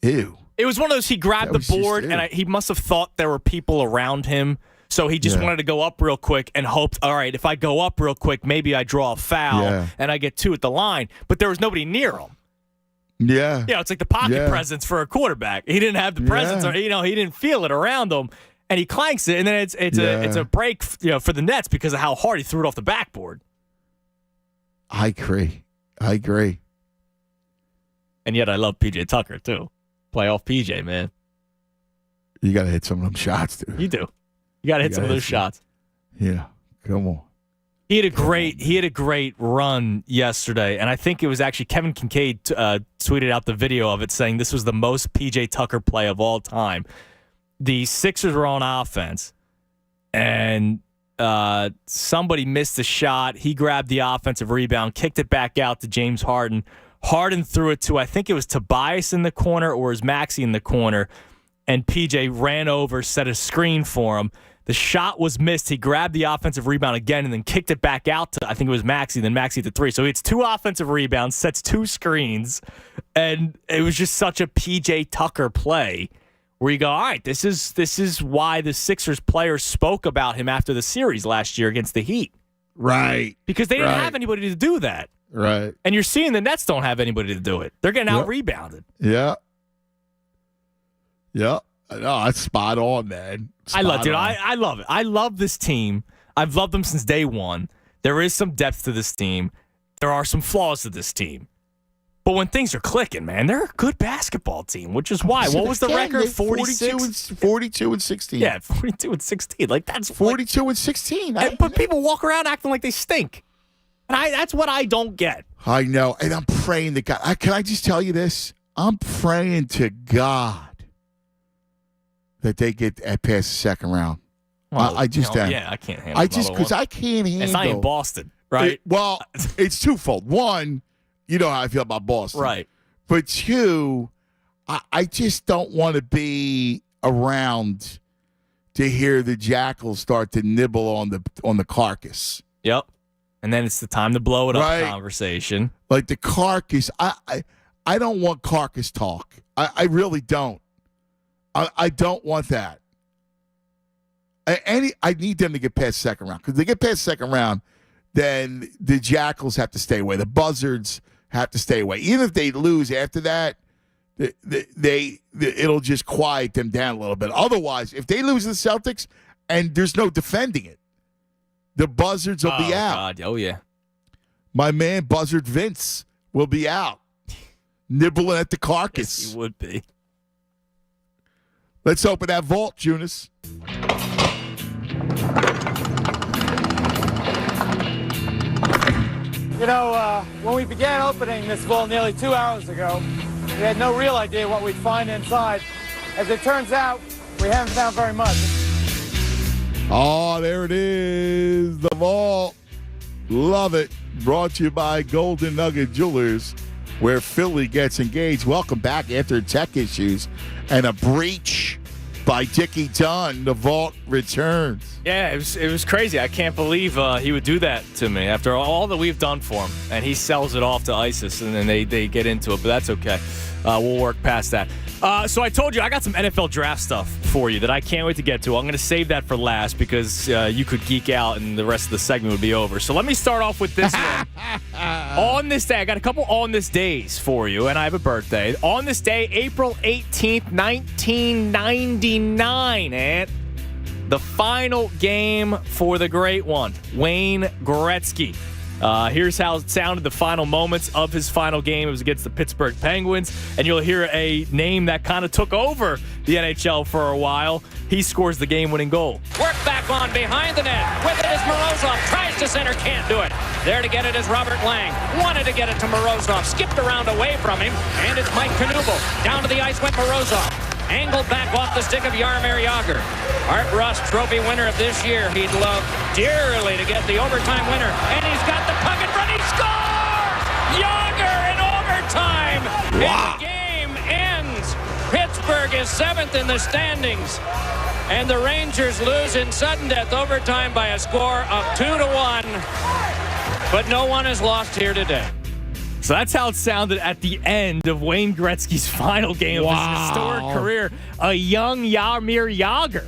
B: ew.
C: It was one of those, he grabbed
B: That
C: the
B: was just
C: board,
B: it.
C: and he must have thought there were people around him. So he just
B: Yeah.
C: wanted to go up real quick and hoped, all right, if I go up real quick, maybe I draw a foul
B: Yeah.
C: and I get 2 at the line. But there was nobody near him.
B: Yeah.
C: It's like the pocket
B: Yeah.
C: presence for a quarterback. He didn't have the presence, or he didn't feel it around him, and he clanks it, and then it's a break, for the Nets because of how hard he threw it off the backboard.
B: I agree.
C: And yet I love PJ Tucker too, playoff PJ, man.
B: You got to hit some of them shots, dude.
C: You do. You got to hit some of
B: gotta
C: those
B: hit some.
C: shots.
B: Yeah. Come on.
C: He had a great run yesterday, and I think it was actually Kevin Kincaid tweeted out the video of it saying this was the most PJ Tucker play of all time. The Sixers were on offense, and somebody missed a shot. He grabbed the offensive rebound, kicked it back out to James Harden. Harden threw it to, I think it was Tobias in the corner or was Maxey in the corner, and PJ ran over, set a screen for him. The shot was missed. He grabbed the offensive rebound again and then kicked it back out to, I think it was Maxey, then Maxey to 3. So it's 2 offensive rebounds, sets 2 screens, and it was just such a PJ Tucker play where you go, all right, this is why the Sixers players spoke about him after the series last year against the Heat.
B: Right.
C: Because they didn't
B: Right.
C: have anybody to do that.
B: Right.
C: And you're seeing the Nets don't have anybody to do it. They're getting out-rebounded.
B: Yeah. Yeah. No, that's spot on, man.
C: I love it.
B: on.
C: I love it. I love this team. I've loved them since day one. There is some depth to this team. There are some flaws to this team. But when things are clicking, man, they're a good basketball team, which is why. What was the record?
B: 42 and 16.
C: Yeah, 42 and 16. Like, that's
B: 42 and 16.
C: but people walk around acting like they stink. And that's what I don't get.
B: I know. And I'm praying to God. Can I just tell you this? I'm praying to God that they get past the second round.
C: Well,
B: I just am.
C: Yeah, I can't handle it.
B: Because I can't handle.
C: It's not in Boston, right?
B: It's twofold. One, you know how I feel about Boston.
C: Right.
B: But 2, I just don't want to be around to hear the Jackals start to nibble on the carcass.
C: Yep. And then it's the time to blow it up
B: Right.
C: conversation.
B: Like the carcass. I don't want carcass talk. I really don't. I don't want that. I need them to get past second round. Because they get past second round, then the Jackals have to stay away. The Buzzards have to stay away. Even if they lose after that, it'll just quiet them down a little bit. Otherwise, if they lose to the Celtics and there's no defending it, the Buzzards will be out.
C: God. Oh, yeah.
B: My man Buzzard Vince will be out, nibbling at the carcass.
C: Yes, he would be.
B: Let's open that vault, Jonas.
I: When we began opening this vault nearly 2 hours ago, we had no real idea what we'd find inside. As it turns out, we haven't found very much.
B: Oh, there it is. The vault. Love it. brought to you by Golden Nugget Jewelers, where Philly gets engaged. Welcome back after tech issues and a breach by Dickie Dunn. The vault returns.
C: Yeah, it was crazy. I can't believe he would do that to me after all that we've done for him. And he sells it off to ISIS, and then they get into it. But that's okay. We'll work past that. So I told you I got some NFL draft stuff for you that I can't wait to get to. I'm going to save that for last because you could geek out and the rest of the segment would be over. So let me start off with this one. On this day, I got a couple on this days for you, and I have a birthday. On this day, April 18th, 1999, and the final game for the great one, Wayne Gretzky. Here's how it sounded, the final moments of his final game. It was against the Pittsburgh Penguins, and you'll hear a name that kind of took over the NHL for a while. He scores the game-winning goal.
J: Work back on behind the net. With it is Morozov. Tries to center, can't do it. There to get it is Robert Lang. Wanted to get it to Morozov. Skipped around away from him, and it's Mike Knuble. Down to the ice went Morozov. Angled back off the stick of Jaromir Jagr. Art Ross Trophy winner of this year. He'd love dearly to get the overtime winner. And he's got the puck in front. He scores! Jagr in overtime!
B: Wow.
J: And the game ends. Pittsburgh is 7th in the standings. And the Rangers lose in sudden death overtime by a score of 2-1. But no one has lost here today.
C: So that's how it sounded at the end of Wayne Gretzky's final game of his historic career. A young Jaromir Jagr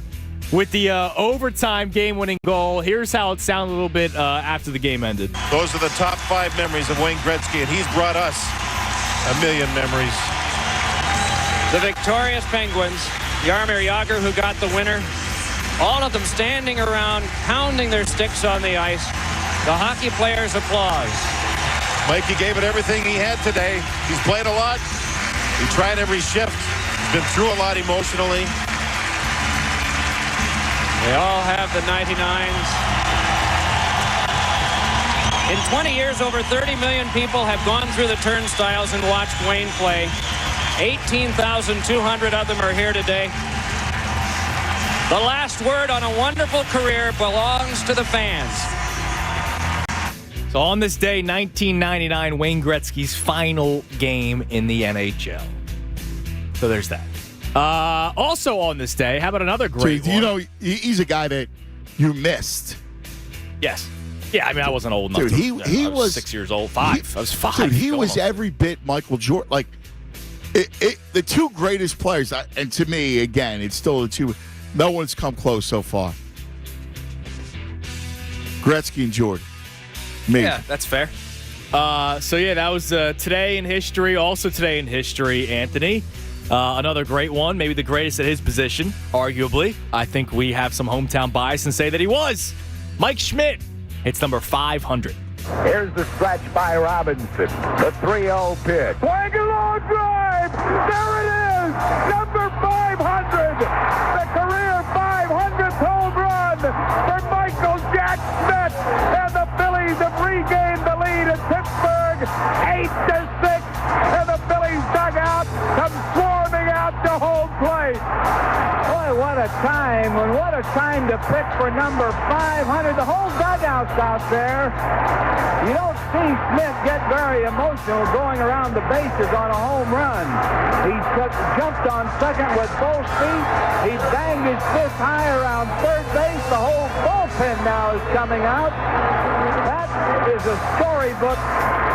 C: with the overtime game-winning goal. Here's how it sounded a little bit after the game ended.
K: Those are the top 5 memories of Wayne Gretzky, and he's brought us a million memories.
J: The victorious Penguins, Jaromir Jagr, who got the winner, all of them standing around, pounding their sticks on the ice. The hockey players' applause.
K: Mikey gave it everything he had today. He's played a lot. He tried every shift. He's been through a lot emotionally.
J: They all have the 99s. In 20 years, over 30 million people have gone through the turnstiles and watched Wayne play. 18,200 of them are here today. The last word on a wonderful career belongs to the fans.
C: So on this day, 1999, Wayne Gretzky's final game in the NHL. So there's that. Also on this day, how about another great one?
B: You know, he's a guy that you missed.
C: Yes. Yeah, I mean, I wasn't old enough.
B: Dude,
C: I was 6 years old. 5. I was 5.
B: Dude, he was every bit Michael Jordan. Like, the two greatest players, and to me, again, it's still the two. No one's come close so far. Gretzky and Jordan. Me.
C: Yeah, that's fair. So, yeah, that was today in history. Also today in history, Anthony. Another great one, maybe the greatest at his position, arguably. I think we have some hometown bias and say that he was. Mike Schmidt hits number 500.
L: Here's the stretch by Robinson. The 3-0 pitch. Swing a long drive. There it is. Number 500. The career 500th home run for Michael Jack Schmidt. And the Phillies have regained the lead at Pittsburgh. 8-6. And the Phillies dugout comes swarming out to home plate. Boy, what a time. And what a time to pick for number 500. The whole dugout's out there. You don't see Smith get very emotional going around the bases on a home run. He jumped on second with both feet. He banged his fist high around third base. The whole bullpen now is coming out. That is a storybook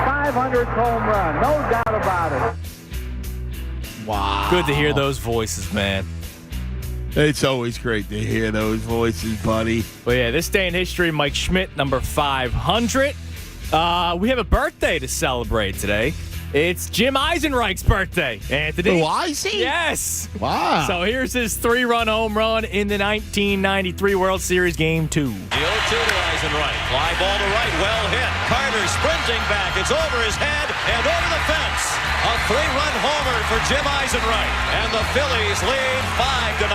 L: 500th home run. No doubt about it.
B: Wow.
C: Good to hear those voices, man.
B: It's always great to hear those voices, buddy.
C: But yeah, this day in history, Mike Schmidt, number 500. We have a birthday to celebrate today. It's Jim Eisenreich's birthday, Anthony.
B: Oh, I see.
C: Yes.
B: Wow.
C: So here's his 3-run home run in the 1993 World Series Game 2.
M: The 0-2 to Eisenreich. Fly ball to right, well hit. Carter sprinting back. It's over his head and over the fence. A 3-run homer for Jim Eisenreich. And the Phillies lead 5-0.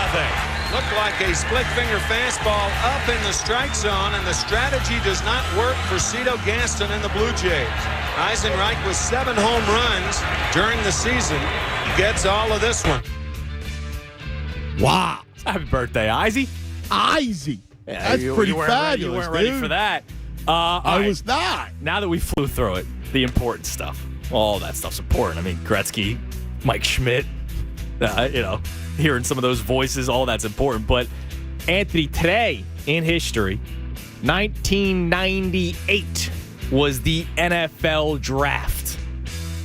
N: Looked like a split-finger fastball up in the strike zone, and the strategy does not work for Cito Gaston and the Blue Jays. Eisenreich with 7 home runs during the season gets all of this one.
C: Wow. Happy birthday, Izzy.
B: Izzy.
C: Yeah,
B: That's pretty fabulous,
C: You weren't ready for that.
B: I was not.
C: Now that we flew through it, the important stuff. All that stuff's important. I mean, Gretzky, Mike Schmidt, hearing some of those voices, all that's important. But Anthony, today in history, 1998 was the NFL draft.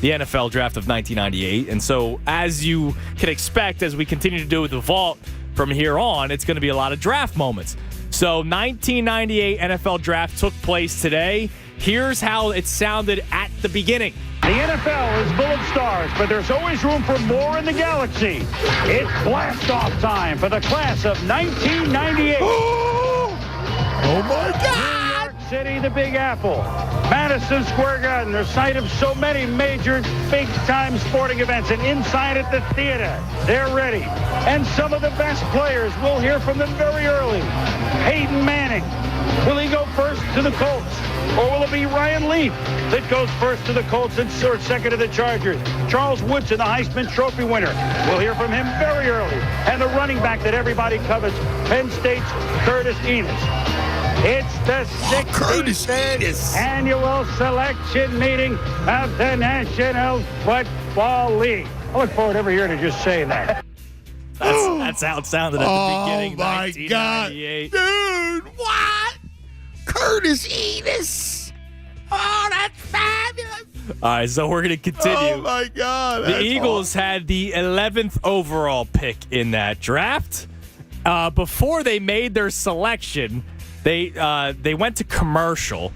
C: The NFL draft of 1998. And so, as you can expect, as we continue to do with the Vault from here on, it's going to be a lot of draft moments. So, 1998 NFL draft took place today. Here's how it sounded at the beginning.
O: The NFL is full of stars, but there's always room for more in the galaxy. It's blast-off time for the class of 1998.
B: Oh, my God!
O: New York City, the Big Apple. Madison Square Garden, the site of so many major big-time sporting events, and inside at the theater, they're ready. And some of the best players, we'll hear from them very early. Peyton Manning. Will he go first to the Colts? Or will it be Ryan Leaf that goes first to the Colts and second to the Chargers? Charles Woodson, the Heisman Trophy winner. We'll hear from him very early. And the running back that everybody covets, Penn State's Curtis Enis. It's the 65th annual selection meeting of the National Football League. I look forward every year to just saying that.
C: That's how it sounded at the beginning.
B: Oh, my
C: 1998.
B: God. Dude, what? Curtis Enis. Oh, that's fabulous.
C: All right, so we're going to continue.
B: Oh, my God.
C: The Eagles had the 11th overall pick in that draft. Before they made their selection, they went to commercial,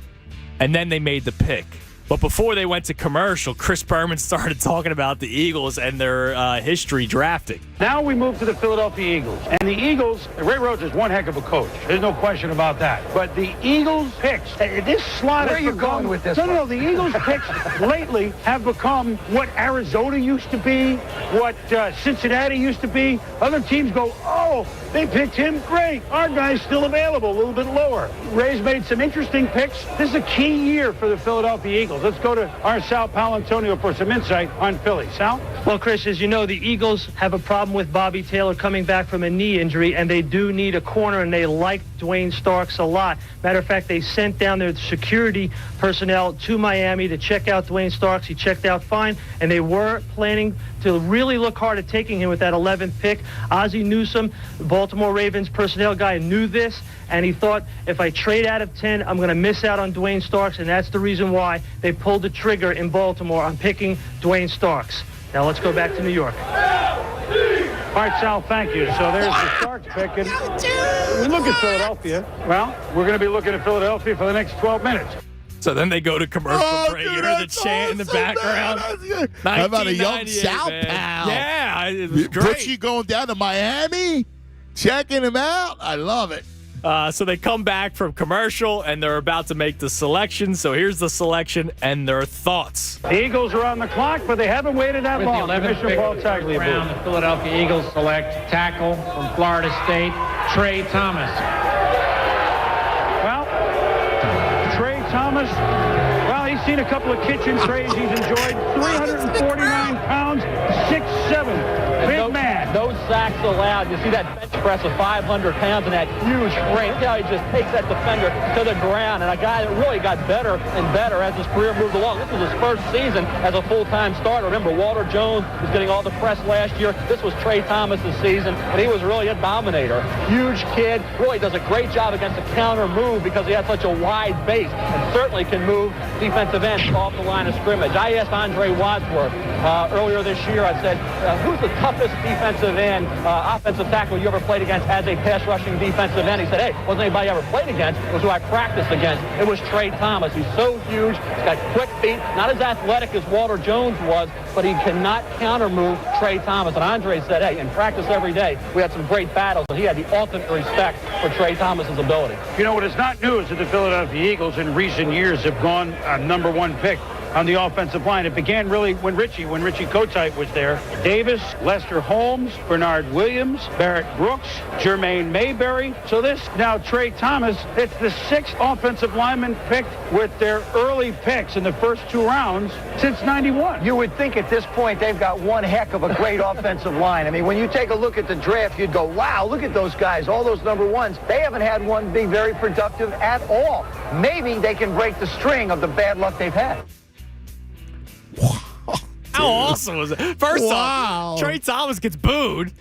C: and then they made the pick. But before they went to commercial, Chris Berman started talking about the Eagles and their history drafting.
O: Now we move to the Philadelphia Eagles. And the Eagles, Ray Rhodes is one heck of a coach. There's no question about that. But the Eagles picks, this slot
P: Where are you going with this?
O: No, the Eagles picks lately have become what Arizona used to be, what Cincinnati used to be. Other teams go, oh, they picked him, great. Our guy's still available, a little bit lower. Ray's made some interesting picks. This is a key year for the Philadelphia Eagles. Let's go to our Sal Palantonio for some insight on Philly. Sal?
Q: Well, Chris, as you know, the Eagles have a problem with Bobby Taylor coming back from a knee injury, and they do need a corner, and they like Dwayne Starks a lot. Matter of fact, they sent down their security personnel to Miami to check out Dwayne Starks. He checked out fine, and they were planning to really look hard at taking him with that 11th pick. Ozzie Newsome, the Baltimore Ravens personnel guy, knew this, and he thought, if I trade out of 10, I'm going to miss out on Dwayne Starks, and that's the reason why they pulled the trigger in Baltimore on picking Dwayne Starks. Now let's go back to New York.
O: All right, Sal, thank you. So there's the Starks pick. And we look at Philadelphia. Well, we're going to be looking at Philadelphia for the next 12 minutes.
C: So then they go to commercial break. You hear the chant in the background.
B: How about a young Sal pal?
C: Yeah, it was great.
B: Butchie going down to Miami, checking him out. I love it.
C: So they come back from commercial, and they're about to make the selection. So here's the selection and their thoughts.
O: The Eagles are on the clock, but they haven't waited that long.
R: With the 11th pick of the round, the Philadelphia Eagles select tackle from Florida State, Trey Thomas.
O: Well, Trey Thomas, well, he's seen a couple of kitchen trays he's enjoyed. 349 pounds, 6'7". Big man.
S: No sacks allowed. You see that bench press of 500 pounds and that huge frame. Look how he just takes that defender to the ground. And a guy that really got better and better as his career moved along. This was his first season as a full-time starter. Remember, Walter Jones was getting all the press last year. This was Trey Thomas's season, and he was really a dominator. Huge kid. Really does a great job against the counter move because he has such a wide base and certainly can move defensive ends off the line of scrimmage. I asked Andre Wadsworth earlier this year, I said, who's the toughest defensive end, offensive tackle you ever played against as a pass rushing defensive end? He said, hey, wasn't anybody I ever played against. It was who I practiced against. It was Trey Thomas. He's so huge. He's got quick feet. Not as athletic as Walter Jones was, but he cannot counter move Trey Thomas. And Andre said, hey, in practice every day, we had some great battles, and he had the ultimate respect for Trey Thomas's ability.
O: You know, what is not new is that the Philadelphia Eagles in recent years have gone a number one pick. on the offensive line. It began really when Richie Kotite was there. Davis, Lester Holmes, Bernard Williams, Barrett Brooks, Jermaine Mayberry. So this now Trey Thomas, it's the 6th offensive lineman picked with their early picks in the first 2 rounds since 91.
P: You would think at this point they've got one heck of a great offensive line. I mean, when you take a look at the draft, you'd go, wow, look at those guys, all those number ones. They haven't had one be very productive at all. Maybe they can break the string of the bad luck they've had.
C: How awesome was it? First off, Trey Thomas gets booed,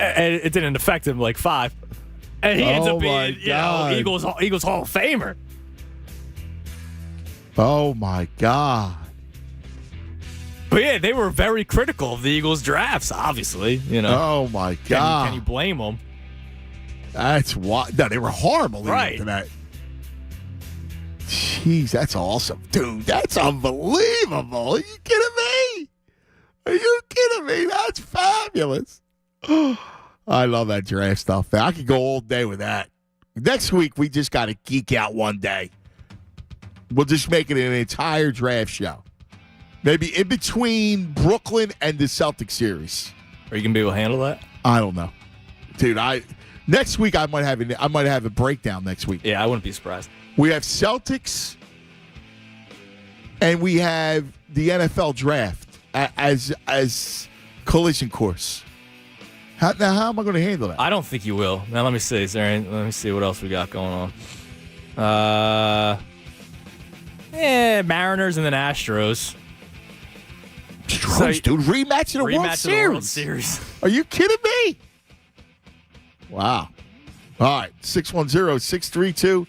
C: and it didn't affect him like 5. And he ends up being, Eagles Hall of Famer.
B: Oh, my God.
C: But, yeah, they were very critical of the Eagles' drafts, obviously.
B: Oh, my God.
C: Can you blame them?
B: That's why. No, they were horrible
C: right.
B: To that. Jeez, that's awesome. Dude, that's unbelievable. Are you kidding me? Are you kidding me? That's fabulous. I love that draft stuff. I could go all day with that. Next week, we just got to geek out one day. We'll just make it an entire draft show. Maybe in between Brooklyn and the Celtics series.
C: Are you going to be able to handle that?
B: I don't know. Dude, next week I might have a breakdown next week.
C: Yeah, I wouldn't be surprised.
B: We have Celtics, and we have the NFL draft as collision course. How am I going to handle that?
C: I don't think you will. Now let me see. Let me see what else we got going on. Mariners and then Astros.
B: Dude, rematch of the World Series. Are you kidding me? Wow. All right, 610-632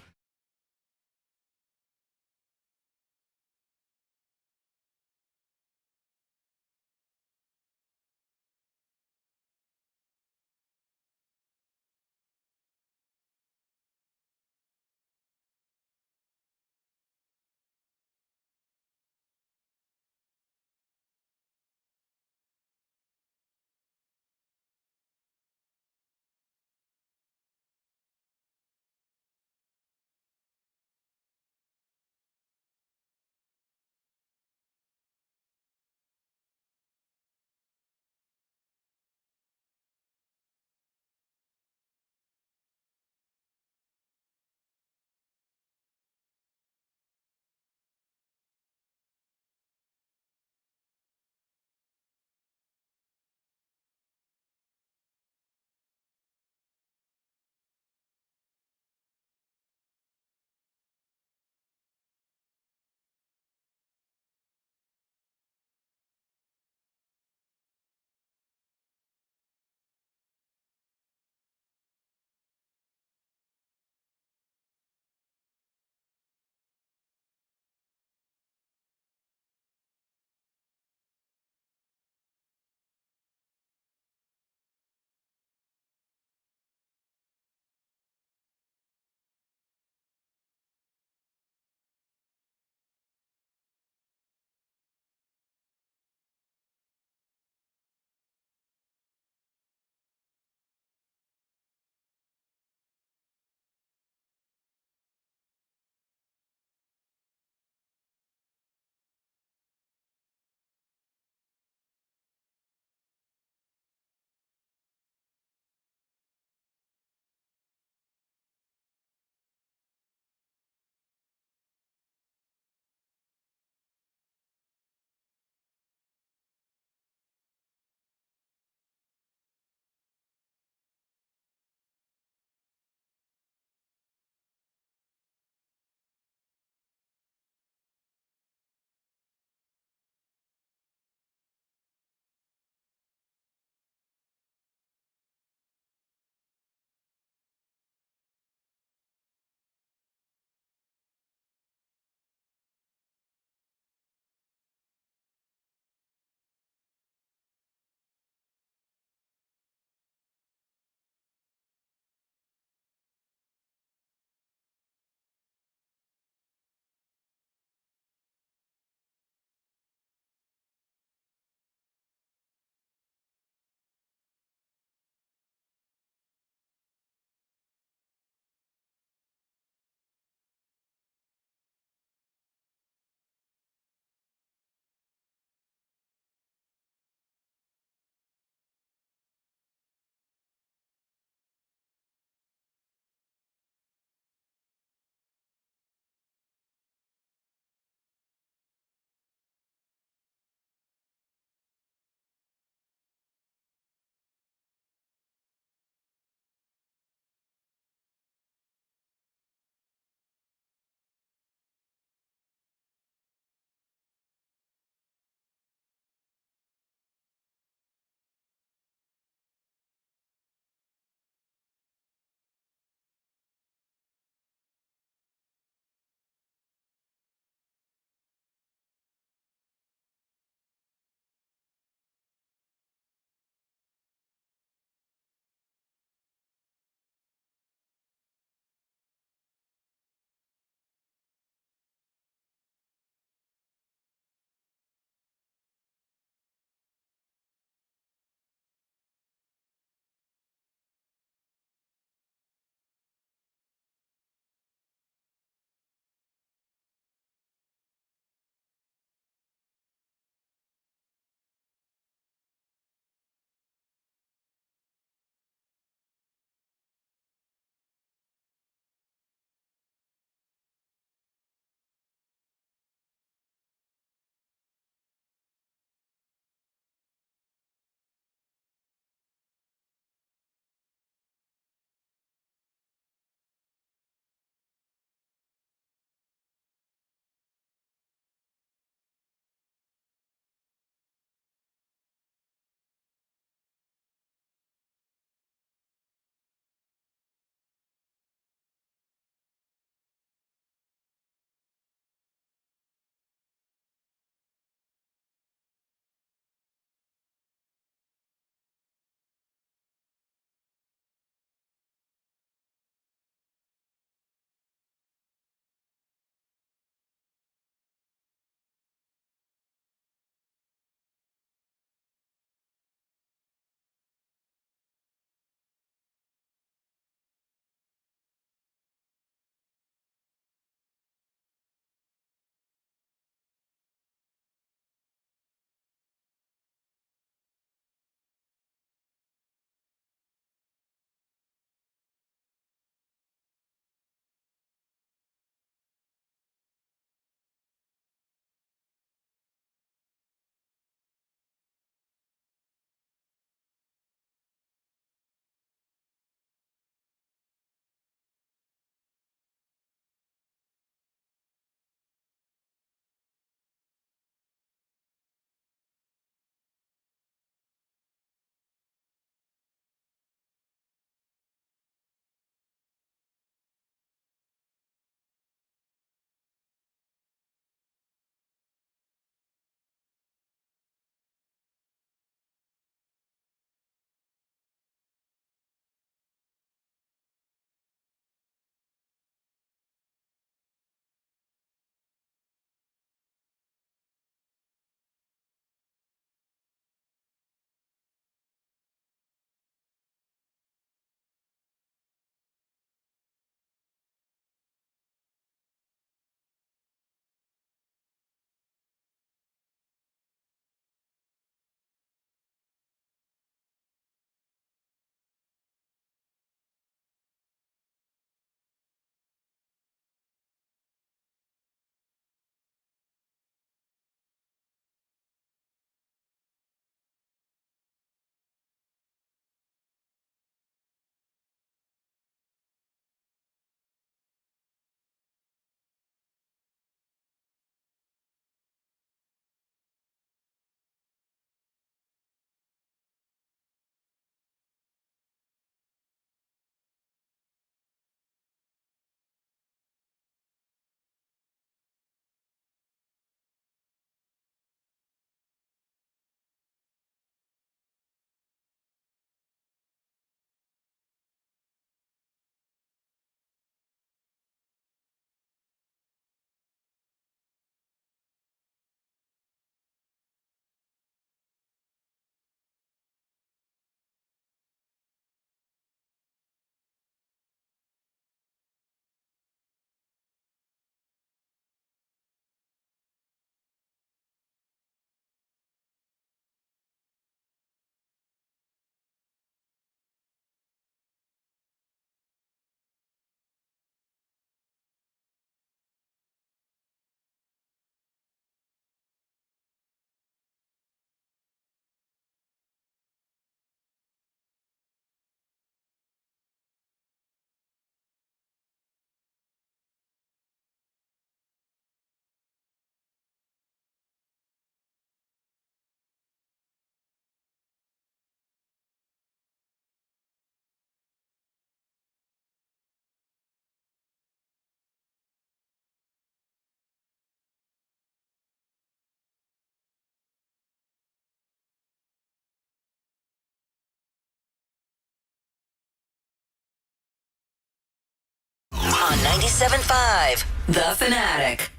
T: 97.5 The Fanatic.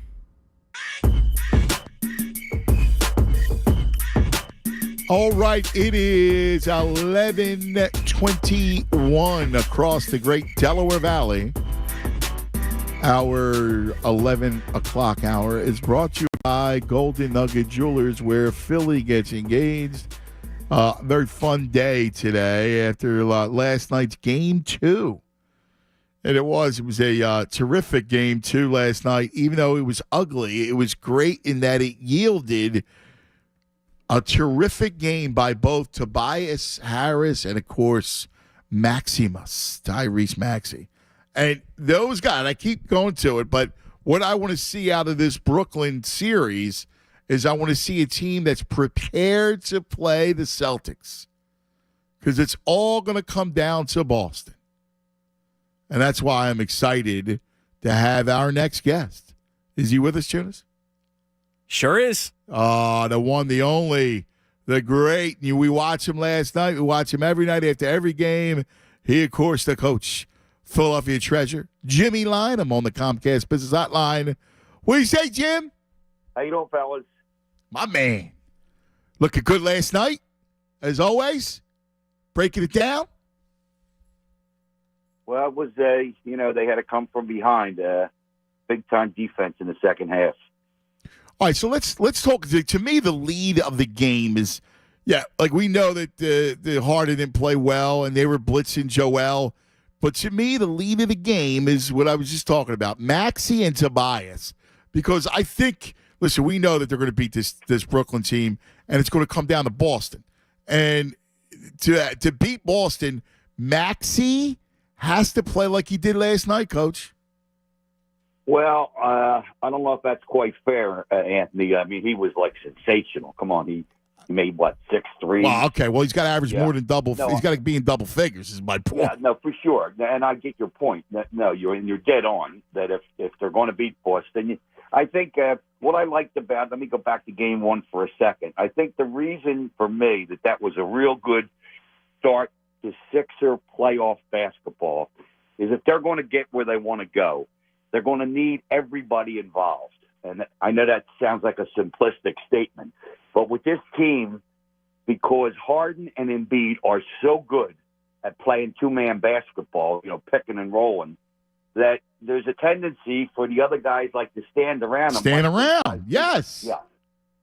B: All right, it is 11:21 across the great Delaware Valley. Our 11 o'clock hour is brought to you by Golden Nugget Jewelers, where Philly gets engaged. Very fun day today after last night's Game 2. And it was a terrific Game 2 last night. Even though it was ugly, it was great in that it yielded a terrific game by both Tobias Harris and, of course, Maximus, Tyrese Maxey. And those guys, I keep going to it, but what I want to see out of this Brooklyn series is I want to see a team that's prepared to play the Celtics, because it's all going to come down to Boston. And that's why I'm excited to have our next guest. Is he with us, Jonas?
C: Sure is.
B: The one, the only, the great. We watched him last night. We watch him every night after every game. He, of course, the coach, Philadelphia Treasure, Jimmy Lynam on the Comcast Business Hotline. What do you say, Jim?
U: How you doing, fellas?
B: My man. Looking good last night, as always. Breaking it down.
U: Well, it was, they had to come from behind. Big-time defense in the second half.
B: All right, so let's talk. To me, the lead of the game is, like we know that the Harden didn't play well and they were blitzing Joel. But to me, the lead of the game is what I was just talking about, Maxey and Tobias. Because I think, listen, we know that they're going to beat this Brooklyn team, and it's going to come down to Boston. And to beat Boston, Maxey has to play like he did last night, Coach.
U: Well, I don't know if that's quite fair, Anthony. I mean, he was, sensational. Come on, he made, 6 threes?
B: Well, okay. Well, he's got to average more than double.
U: No,
B: he's got to be in double figures is my point.
U: Yeah, no, for sure. And I get your point. No, you're dead on that if they're going to beat Boston. I think what I liked about, let me go back to Game 1 for a second. I think the reason for me that was a real good start to Sixer playoff basketball is if they're going to get where they want to go, they're going to need everybody involved. And I know that sounds like a simplistic statement, but with this team, because Harden and Embiid are so good at playing two-man basketball, picking and rolling, that there's a tendency for the other guys to stand around.
B: Yes.
U: Yeah.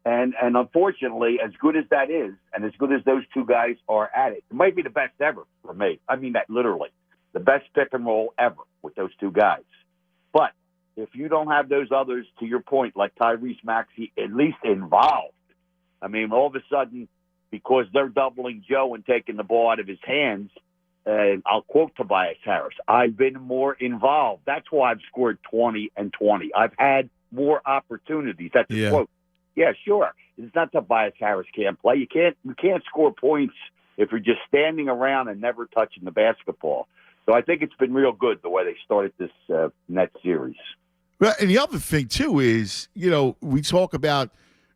U: And unfortunately, as good as that is, and as good as those two guys are at it might be the best ever for me. I mean that literally. The best pick and roll ever with those two guys. But if you don't have those others, to your point, like Tyrese Maxey, at least involved, I mean, all of a sudden, because they're doubling Joe and taking the ball out of his hands, I'll quote Tobias Harris, I've been more involved. That's why I've scored 20 and 20. I've had more opportunities. That's a quote. Yeah, sure. It's not Tobias Harris can't play. You can't score points if you're just standing around and never touching the basketball. So I think it's been real good the way they started this Nets series.
B: Well, and the other thing too is, we talk about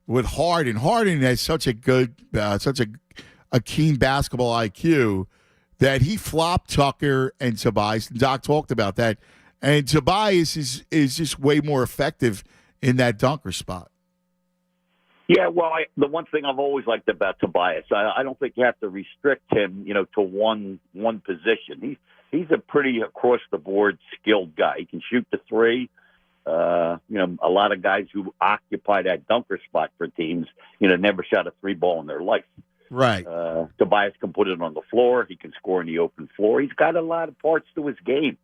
B: with Harden. Harden has such a good, such a keen basketball IQ that he flopped Tucker and Tobias. Doc talked about that, and Tobias is just way more effective in that dunker spot.
U: Yeah, well, the one thing I've always liked about Tobias, I don't think you have to restrict him, to one position. He's a pretty across the board skilled guy. He can shoot the three. A lot of guys who occupy that dunker spot for teams, never shot a three ball in their life.
B: Right.
U: Tobias can put it on the floor. He can score in the open floor. He's got a lot of parts to his game,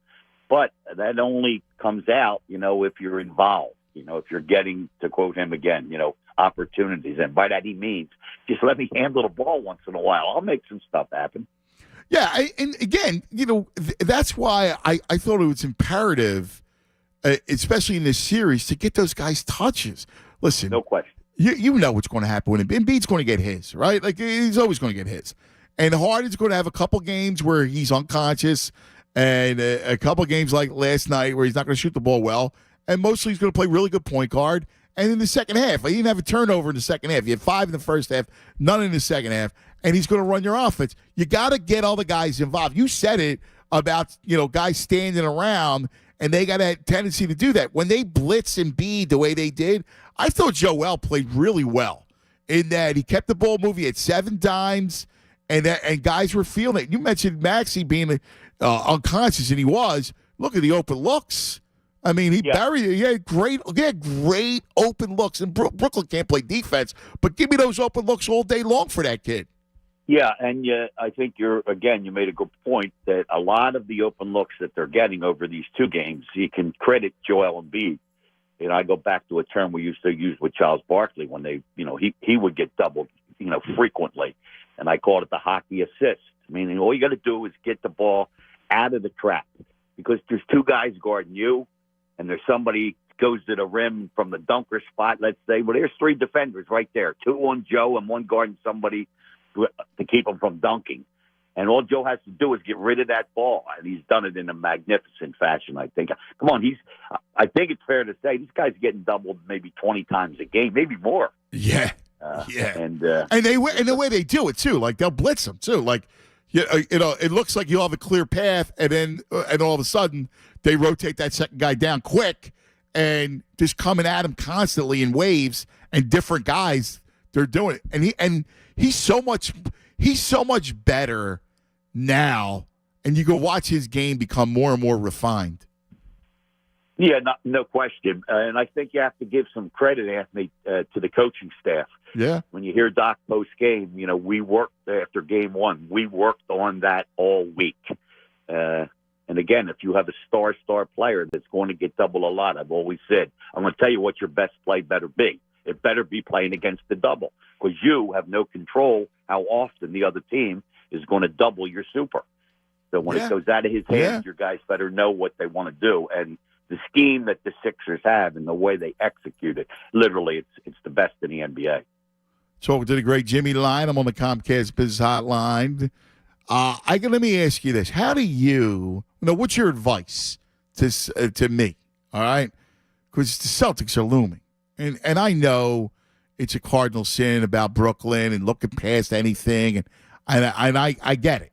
U: but that only comes out, if you're involved. If you're getting, to quote him again, opportunities. And by that he means, just let me handle the ball once in a while. I'll make some stuff happen.
B: Yeah, and again, that's why I thought it was imperative, especially in this series, to get those guys touches. Listen.
U: No question.
B: You know what's going to happen when Embiid's going to get his, right? He's always going to get his. And Harden's going to have a couple games where he's unconscious and a couple games like last night where he's not going to shoot the ball well. And mostly he's going to play really good point guard. And in the second half, he didn't have a turnover in the second half. He had 5 in the first half, none in the second half. And he's going to run your offense. You got to get all the guys involved. You said it about, guys standing around and they got a tendency to do that. When they blitz Embiid the way they did, I thought Joel played really well in that he kept the ball moving at 7 times, and guys were feeling it. You mentioned Maxey being unconscious, and he was. Look at the open looks. I mean, he buried it. He had great open looks. And Brooklyn can't play defense, but give me those open looks all day long for that kid.
U: Yeah, and I think you made a good point that a lot of the open looks that they're getting over these 2 games, you can credit Joel Embiid. I go back to a term we used to use with Charles Barkley when he would get doubled, frequently, and I called it the hockey assist. Meaning all you got to do is get the ball out of the trap because there's 2 guys guarding you, and there's somebody goes to the rim from the dunker spot. Let's say, well, there's 3 defenders right there, 2 on Joe and 1 guarding somebody to keep him from dunking. And all Joe has to do is get rid of that ball, and he's done it in a magnificent fashion, I think. Come on, I think it's fair to say this guy's getting doubled maybe 20 times a game, maybe more.
B: Yeah. And the way they do it, too, like they'll blitz him, too. Like, it looks like you'll have a clear path, and all of a sudden they rotate that second guy down quick and just coming at him constantly in waves, and different guys, they're doing it. And he's so much better now, and you go watch his game become more and more refined.
U: Yeah, no question. And I think you have to give some credit, Anthony, to the coaching staff.
B: Yeah.
U: When you hear Doc post-game, we worked after game 1. We worked on that all week. And again, if you have a star player that's going to get double a lot, I've always said, I'm going to tell you what your best play better be. It better be playing against the double because you have no control how often the other team is going to double your super. So when it goes out of his hands, your guys better know what they want to do. And the scheme that the Sixers have and the way they execute it, literally, it's the best in the NBA.
B: Talking to the great Jimmy Lynam on the Comcast Business Hotline. Let me ask you this. How do you what's your advice to me, all right? Because the Celtics are looming. And I know it's a cardinal sin about Brooklyn and looking past anything, and I get it.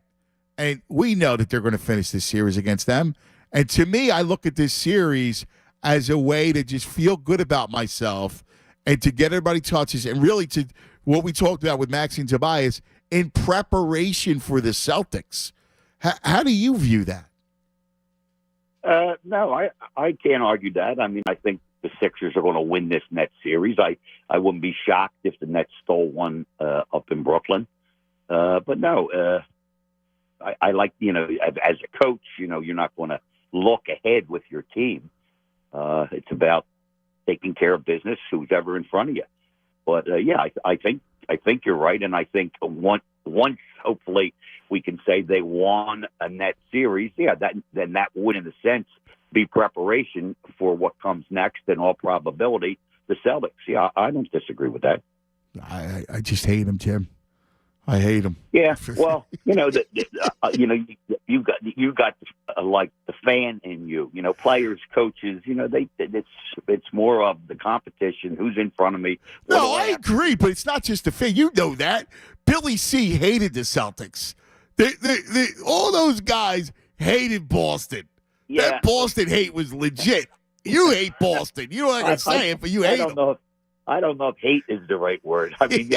B: And we know that they're going to finish this series against them. And to me, I look at this series as a way to just feel good about myself and to get everybody touches and really to what we talked about with Maxey and Tobias in preparation for the Celtics. How do you view that?
U: No, I can't argue that. I mean, I think the Sixers are going to win this Nets series. I wouldn't be shocked if the Nets stole one up in Brooklyn. But no, I like, as a coach, you're not going to look ahead with your team. It's about taking care of business, who's ever in front of you. But I think you're right, and I think once hopefully we can say they won a net series, then that would in a sense be preparation for what comes next. In all probability, the Celtics. Yeah, I don't disagree with that.
B: I just hate them, Jim. I hate them.
U: Yeah, well, you got like the fan in you. Players, coaches. It's more of the competition. Who's in front of me?
B: No, I agree, but it's not just the fan. You know that Billy C hated the Celtics. All those guys hated Boston.
U: Yeah.
B: That Boston hate was legit. You hate Boston. You know what I'm saying, but you hate them.
U: I don't know if hate is the right word. I mean,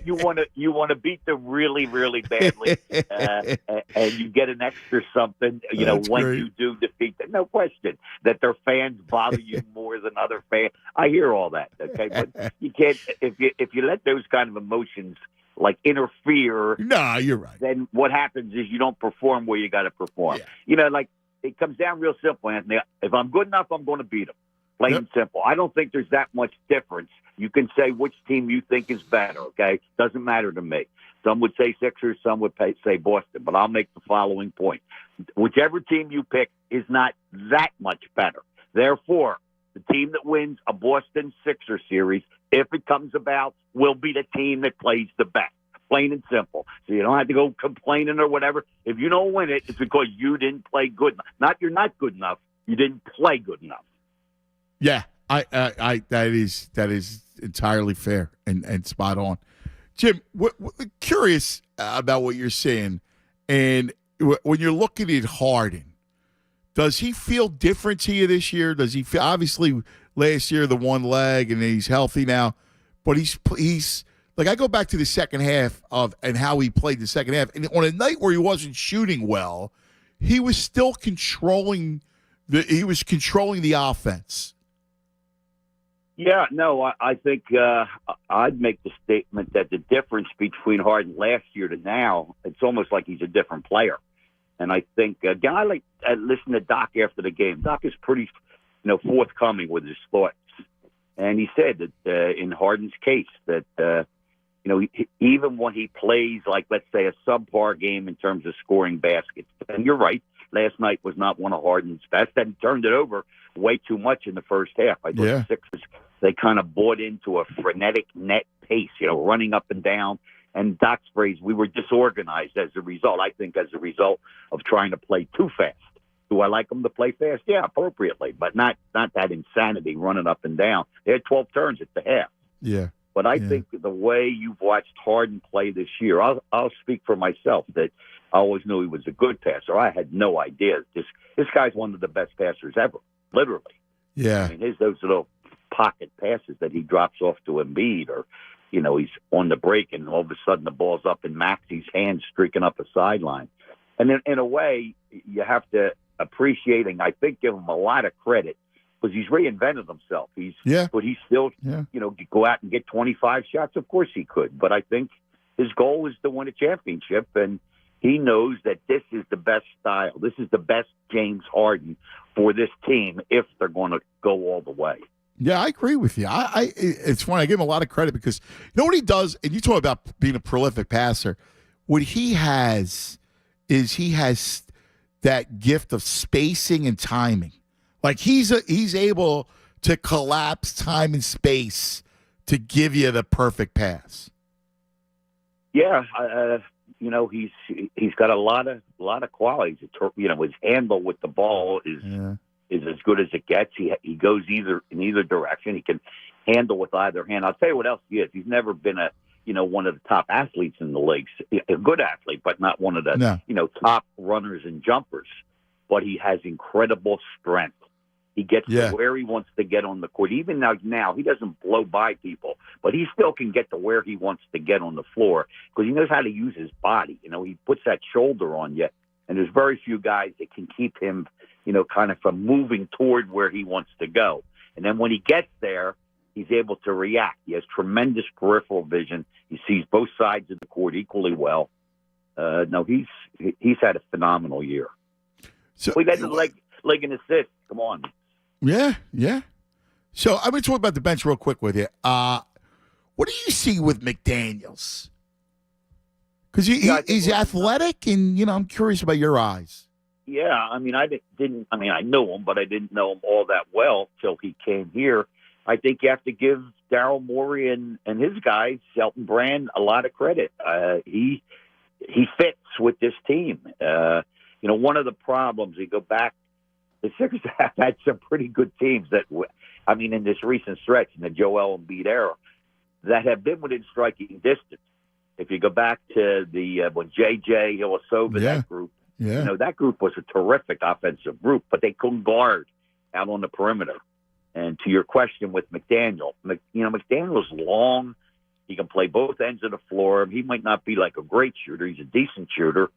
U: you want to beat them really, really badly, and you get an extra something. When you do defeat them, no question that their fans bother you more than other fans. I hear all that. Okay, but you can't if you let those kind of emotions like interfere.
B: No, you're right.
U: Then what happens is you don't perform where you got to perform.
B: Yeah.
U: Like it comes down real simple, Anthony. If I'm good enough, I'm going to beat them. Plain and simple. I don't think there's that much difference. You can say which team you think is better, okay? Doesn't matter to me. Some would say Sixers, some would say Boston, but I'll make the following point. Whichever team you pick is not that much better. Therefore, the team that wins a Boston Sixers series, if it comes about, will be the team that plays the best. Plain and simple. So you don't have to go complaining or whatever. If you don't win it, it's because you didn't play good enough. You're not good enough. You didn't play good enough.
B: Yeah, I that is entirely fair and spot on. Jim, curious about what you're saying, and when you're looking at Harden, Does he feel different to you this year? Does he feel, obviously last year the one leg and he's healthy now, but he's like, I go back to the second half and how he played the second half, and on a night where he wasn't shooting well, he was still controlling the offense.
U: Yeah, no, I think I'd make the statement that the difference between Harden last year to now, it's almost like he's a different player. And I think I like listen to Doc after the game. Doc is pretty, forthcoming with his thoughts, and he said that in Harden's case that even when he plays like, let's say, a subpar game in terms of scoring baskets, and you're right, last night was not one of Harden's best, and he turned it over way too much in the first half. I thought the Sixers, they kind of bought into a frenetic net pace, running up and down. And Doc's phrase, we were disorganized as a result. I think as a result of trying to play too fast. Do I like them to play fast? Yeah, appropriately, but not that insanity running up and down. They had 12 turns at the half.
B: Yeah.
U: But I think the way you've watched Harden play this year, I'll speak for myself that I always knew he was a good passer. I had no idea. This guy's one of the best passers ever, literally.
B: Yeah.
U: I mean, those little pocket passes that he drops off to Embiid, or he's on the break and all of a sudden the ball's up in Maxi's hands streaking up a sideline. And then in a way, you have to appreciate, and I think give him a lot of credit, because he's reinvented himself. But he still, go out and get 25 shots. Of course he could. But I think his goal is to win a championship, and he knows that this is the best style. This is the best James Harden for this team if they're going to go all the way.
B: Yeah, I agree with you. It's funny. I give him a lot of credit because you know what he does, and you talk about being a prolific passer. What he has is that gift of spacing and timing. Like he's able to collapse time and space to give you the perfect pass.
U: Yeah, he's got a lot of qualities. His handle with the ball is as good as it gets. He goes in either direction. He can handle with either hand. I'll tell you what else he is. He's never been one of the top athletes in the league. A good athlete, but not one of the top runners and jumpers. But he has incredible strength. He gets to where he wants to get on the court. Even now, he doesn't blow by people, but he still can get to where he wants to get on the floor because he knows how to use his body. He puts that shoulder on you, and there's very few guys that can keep him, kind of from moving toward where he wants to go. And then when he gets there, he's able to react. He has tremendous peripheral vision. He sees both sides of the court equally well. He's had a phenomenal year.
B: So
U: we got the leg and assist. Come on.
B: Yeah. So I'm going to talk about the bench real quick with you. What do you see with McDaniels? Because he's athletic, and I'm curious about your eyes.
U: Yeah, I know him, but I didn't know him all that well till he came here. I think you have to give Daryl Morey and his guys, Shelton Brand, a lot of credit. He fits with this team. One of the problems, you go back, the Sixers have had some pretty good teams in this recent stretch, in the Joel Embiid era, that have been within striking distance. If you go back to when J.J. Ilyasova, that group, that group was a terrific offensive group, but they couldn't guard out on the perimeter. And to your question with McDaniel, McDaniel's long. He can play both ends of the floor. He might not be like a great shooter. He's a decent shooter.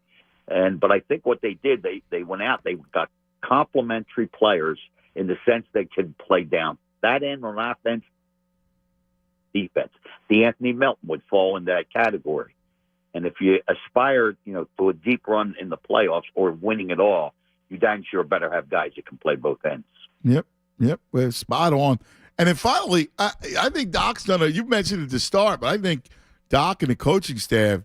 U: But I think what they did, they went out, they got complementary players in the sense they can play down that end on offense, defense. D'Anthony Melton would fall in that category. And if you aspire, to a deep run in the playoffs or winning it all, you dang sure better have guys that can play both ends.
B: Yep. Well, spot on. And then finally, I think Doc's done you mentioned it at the start, but I think Doc and the coaching staff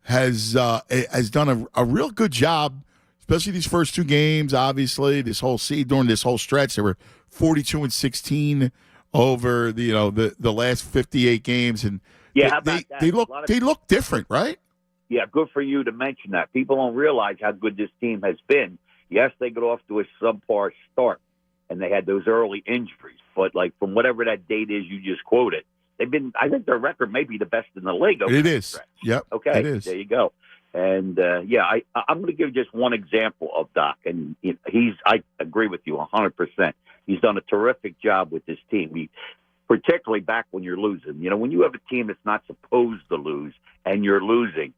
B: has done a real good job, especially these first two games. Obviously, during this whole stretch, they were 42-16 over the last 58 games, and they look different, right?
U: Yeah, good for you to mention that. People don't realize how good this team has been. Yes, they got off to a subpar start, and they had those early injuries. But from whatever that date is you just quoted, they've been. I think their record may be the best in the league.
B: It is. Yep.
U: Okay.
B: It is.
U: There you go. And I'm going to give just one example of Doc, and I agree with you 100%. He's done a terrific job with this team. Particularly back when you're losing. When you have a team that's not supposed to lose and you're losing,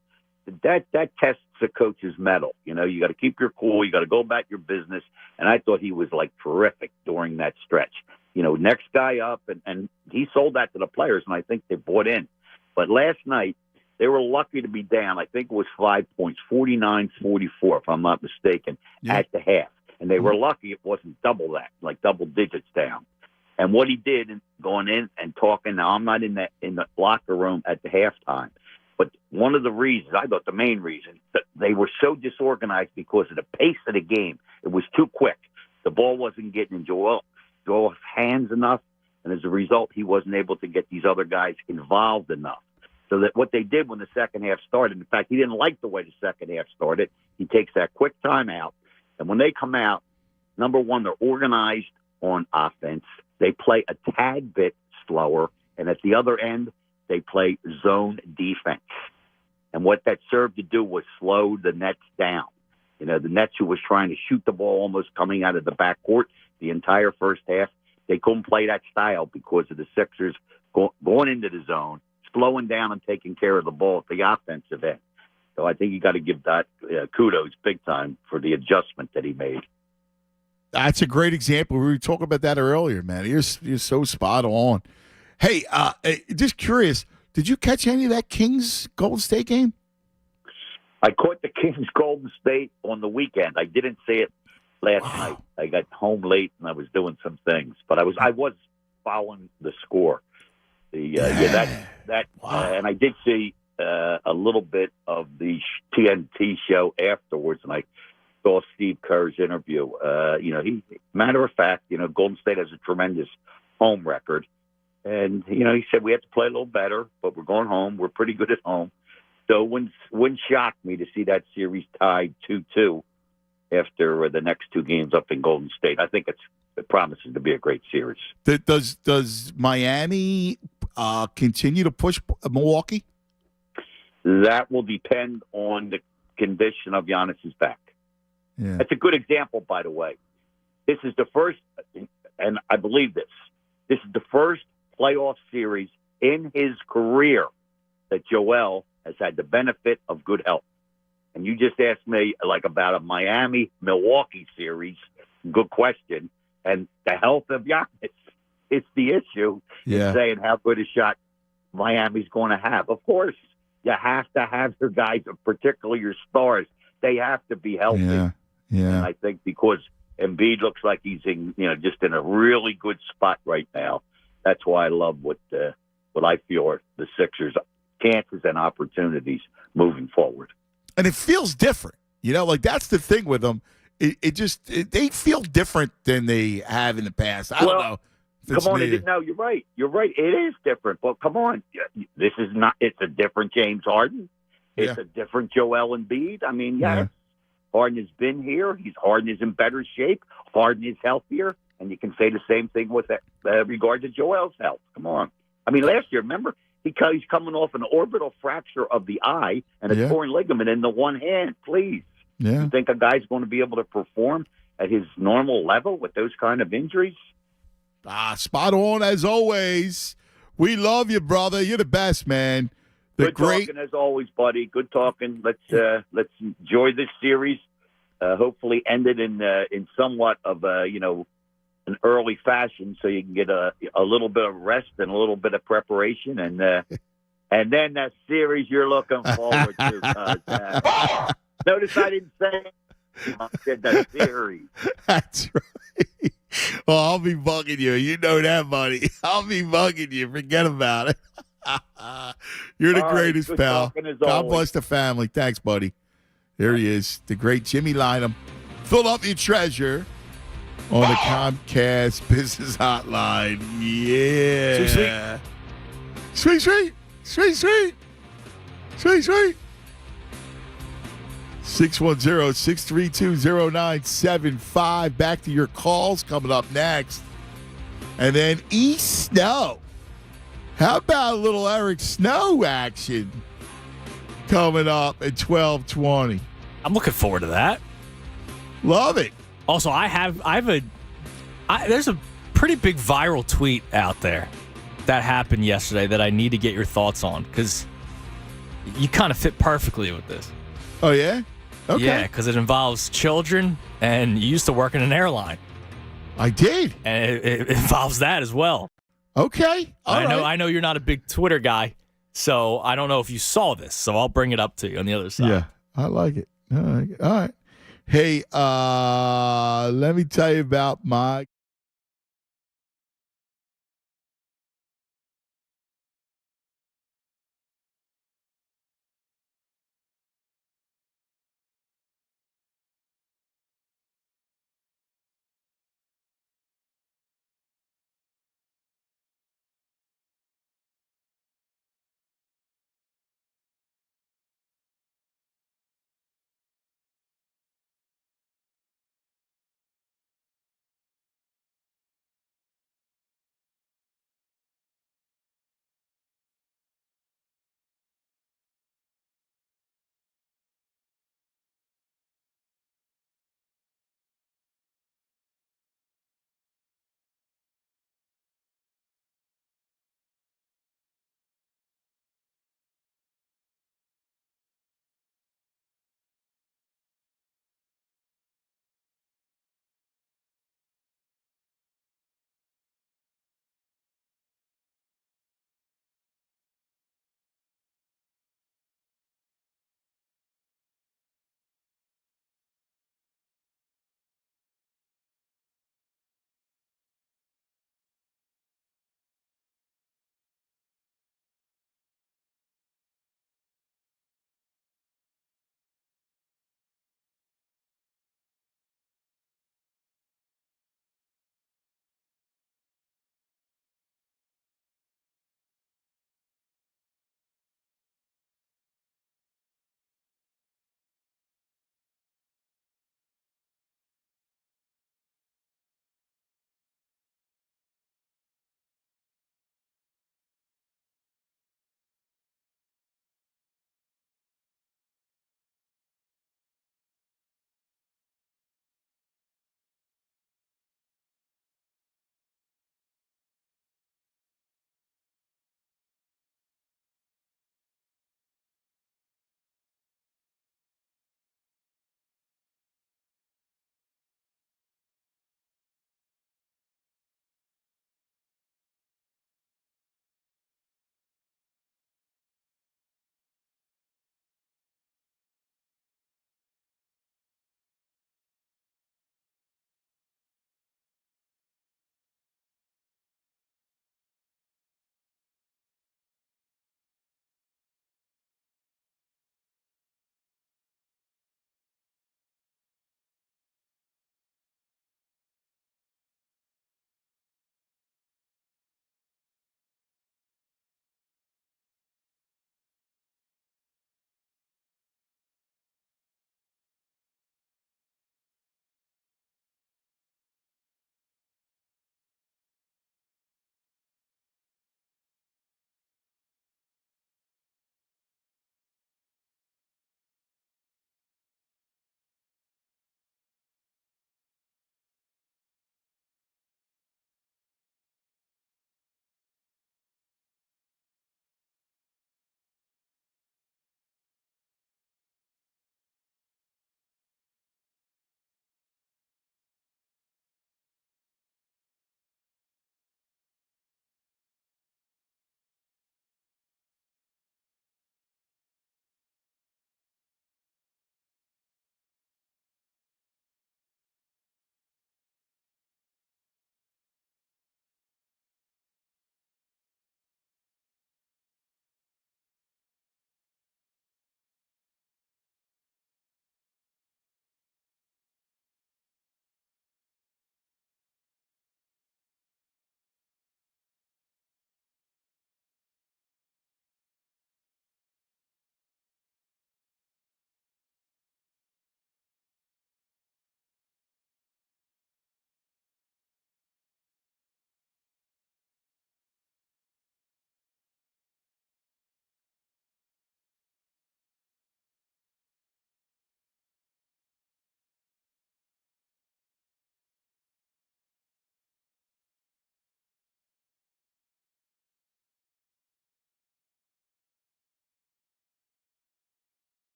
U: that tests the coach's mettle. You got to keep your cool. You got to go about your business. And I thought he was terrific during that stretch. Next guy up, and he sold that to the players, and I think they bought in. But last night, they were lucky to be down. I think it was 5 points, 49-44, if I'm not mistaken, at the half. And they were lucky it wasn't double that, double digits down. And what he did, going in and talking, now I'm not in the locker room at the halftime, but one of the reasons, I thought the main reason, that they were so disorganized because of the pace of the game. It was too quick. The ball wasn't getting in Joel's hands enough, and as a result, he wasn't able to get these other guys involved enough. So that what they did when the second half started, in fact, he didn't like the way the second half started. He takes that quick timeout, and when they come out, number one, they're organized on offense. They play a tad bit slower, and at the other end, they play zone defense. And what that served to do was slow the Nets down. The Nets, who was trying to shoot the ball almost coming out of the backcourt the entire first half, they couldn't play that style because of the Sixers going into the zone, slowing down and taking care of the ball at the offensive end. So I think you got to give that kudos big time for the adjustment that he made.
B: That's a great example. We were talking about that earlier, man. You're so spot on. Hey, just curious, did you catch any of that Kings Golden State game?
U: I caught the Kings Golden State on the weekend. I didn't see it last night. I got home late and I was doing some things, but I was following the score. And I did see a little bit of the TNT show afterwards, and I saw Steve Kerr's interview. Matter of fact, Golden State has a tremendous home record. And, he said we have to play a little better, but we're going home. We're pretty good at home. So it wouldn't shock me to see that series tied 2-2 after the next two games up in Golden State. I think it promises to be a great series.
B: Does Miami continue to push Milwaukee?
U: That will depend on the condition of Giannis's back.
B: Yeah.
U: That's a good example, by the way. This is the first, and I believe this is the first playoff series in his career that Joel has had the benefit of good health. And you just asked me about a Miami-Milwaukee series. Good question. And the health of Giannis, it's the issue in saying how good a shot Miami's going to have. Of course, you have to have your guys, particularly your stars. They have to be healthy.
B: Yeah.
U: And I think because Embiid looks like he's in a really good spot right now. That's why I love what I feel are the Sixers' chances and opportunities moving forward.
B: And it feels different. That's the thing with them. They feel different than they have in the past. I don't know.
U: Come on, no, you're right. You're right. It is different. But come on, this is not. It's a different James Harden. It's a different Joel Embiid. I mean, Harden has been here. Harden is in better shape. Harden is healthier, and you can say the same thing with regard to Joel's health. Come on. I mean, last year, remember, he's coming off an orbital fracture of the eye and a torn ligament in the one hand. Please, you think a guy's going to be able to perform at his normal level with those kind of injuries?
B: Spot on as always. We love you, brother. You're the best, man.
U: Good talking as always, buddy. Good talking. Let's enjoy this series. Hopefully, end it in somewhat of an early fashion, so you can get a little bit of rest and a little bit of preparation, and then that series you're looking forward to. Notice I didn't say I said that series.
B: That's right. Well, I'll be bugging you. You know that, buddy. I'll be bugging you. Forget about it. You're the greatest, pal. God bless the family. Thanks, buddy. There he is, the great Jimmy Lynam, Philadelphia Treasure on the Comcast Business Hotline. Yeah. Sweet. 610-632-0975. Back to your calls coming up next. And then East Snow. How about a little Eric Snow action coming up at 12:20.
C: I'm looking forward to that.
B: Love it.
C: Also, there's a pretty big viral tweet out there that happened yesterday that I need to get your thoughts on because you kind of fit perfectly with this.
B: Oh, yeah? Okay.
C: Yeah, because it involves children, and you used to work in an airline.
B: I did.
C: And it involves that as well.
B: Okay.
C: I know you're not a big Twitter guy, so I don't know if you saw this, so I'll bring it up to you on the other side.
B: Yeah, I like it. All right. Hey, let me tell you about my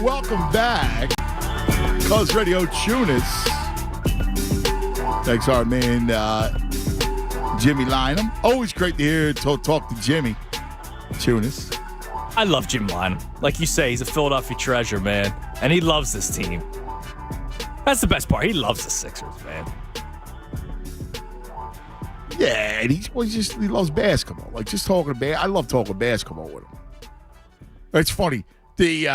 B: welcome back. Cuz Radio Tunis. Thanks, our man, Jimmy Lynam. Always great to hear talk to Jimmy Tunis.
C: I love Jim Lynam. Like you say, he's a Philadelphia treasure, man. And he loves this team. That's the best part. He loves the Sixers, man.
B: Yeah, and he loves basketball. Like, just talking about, I love talking basketball with him. It's funny. The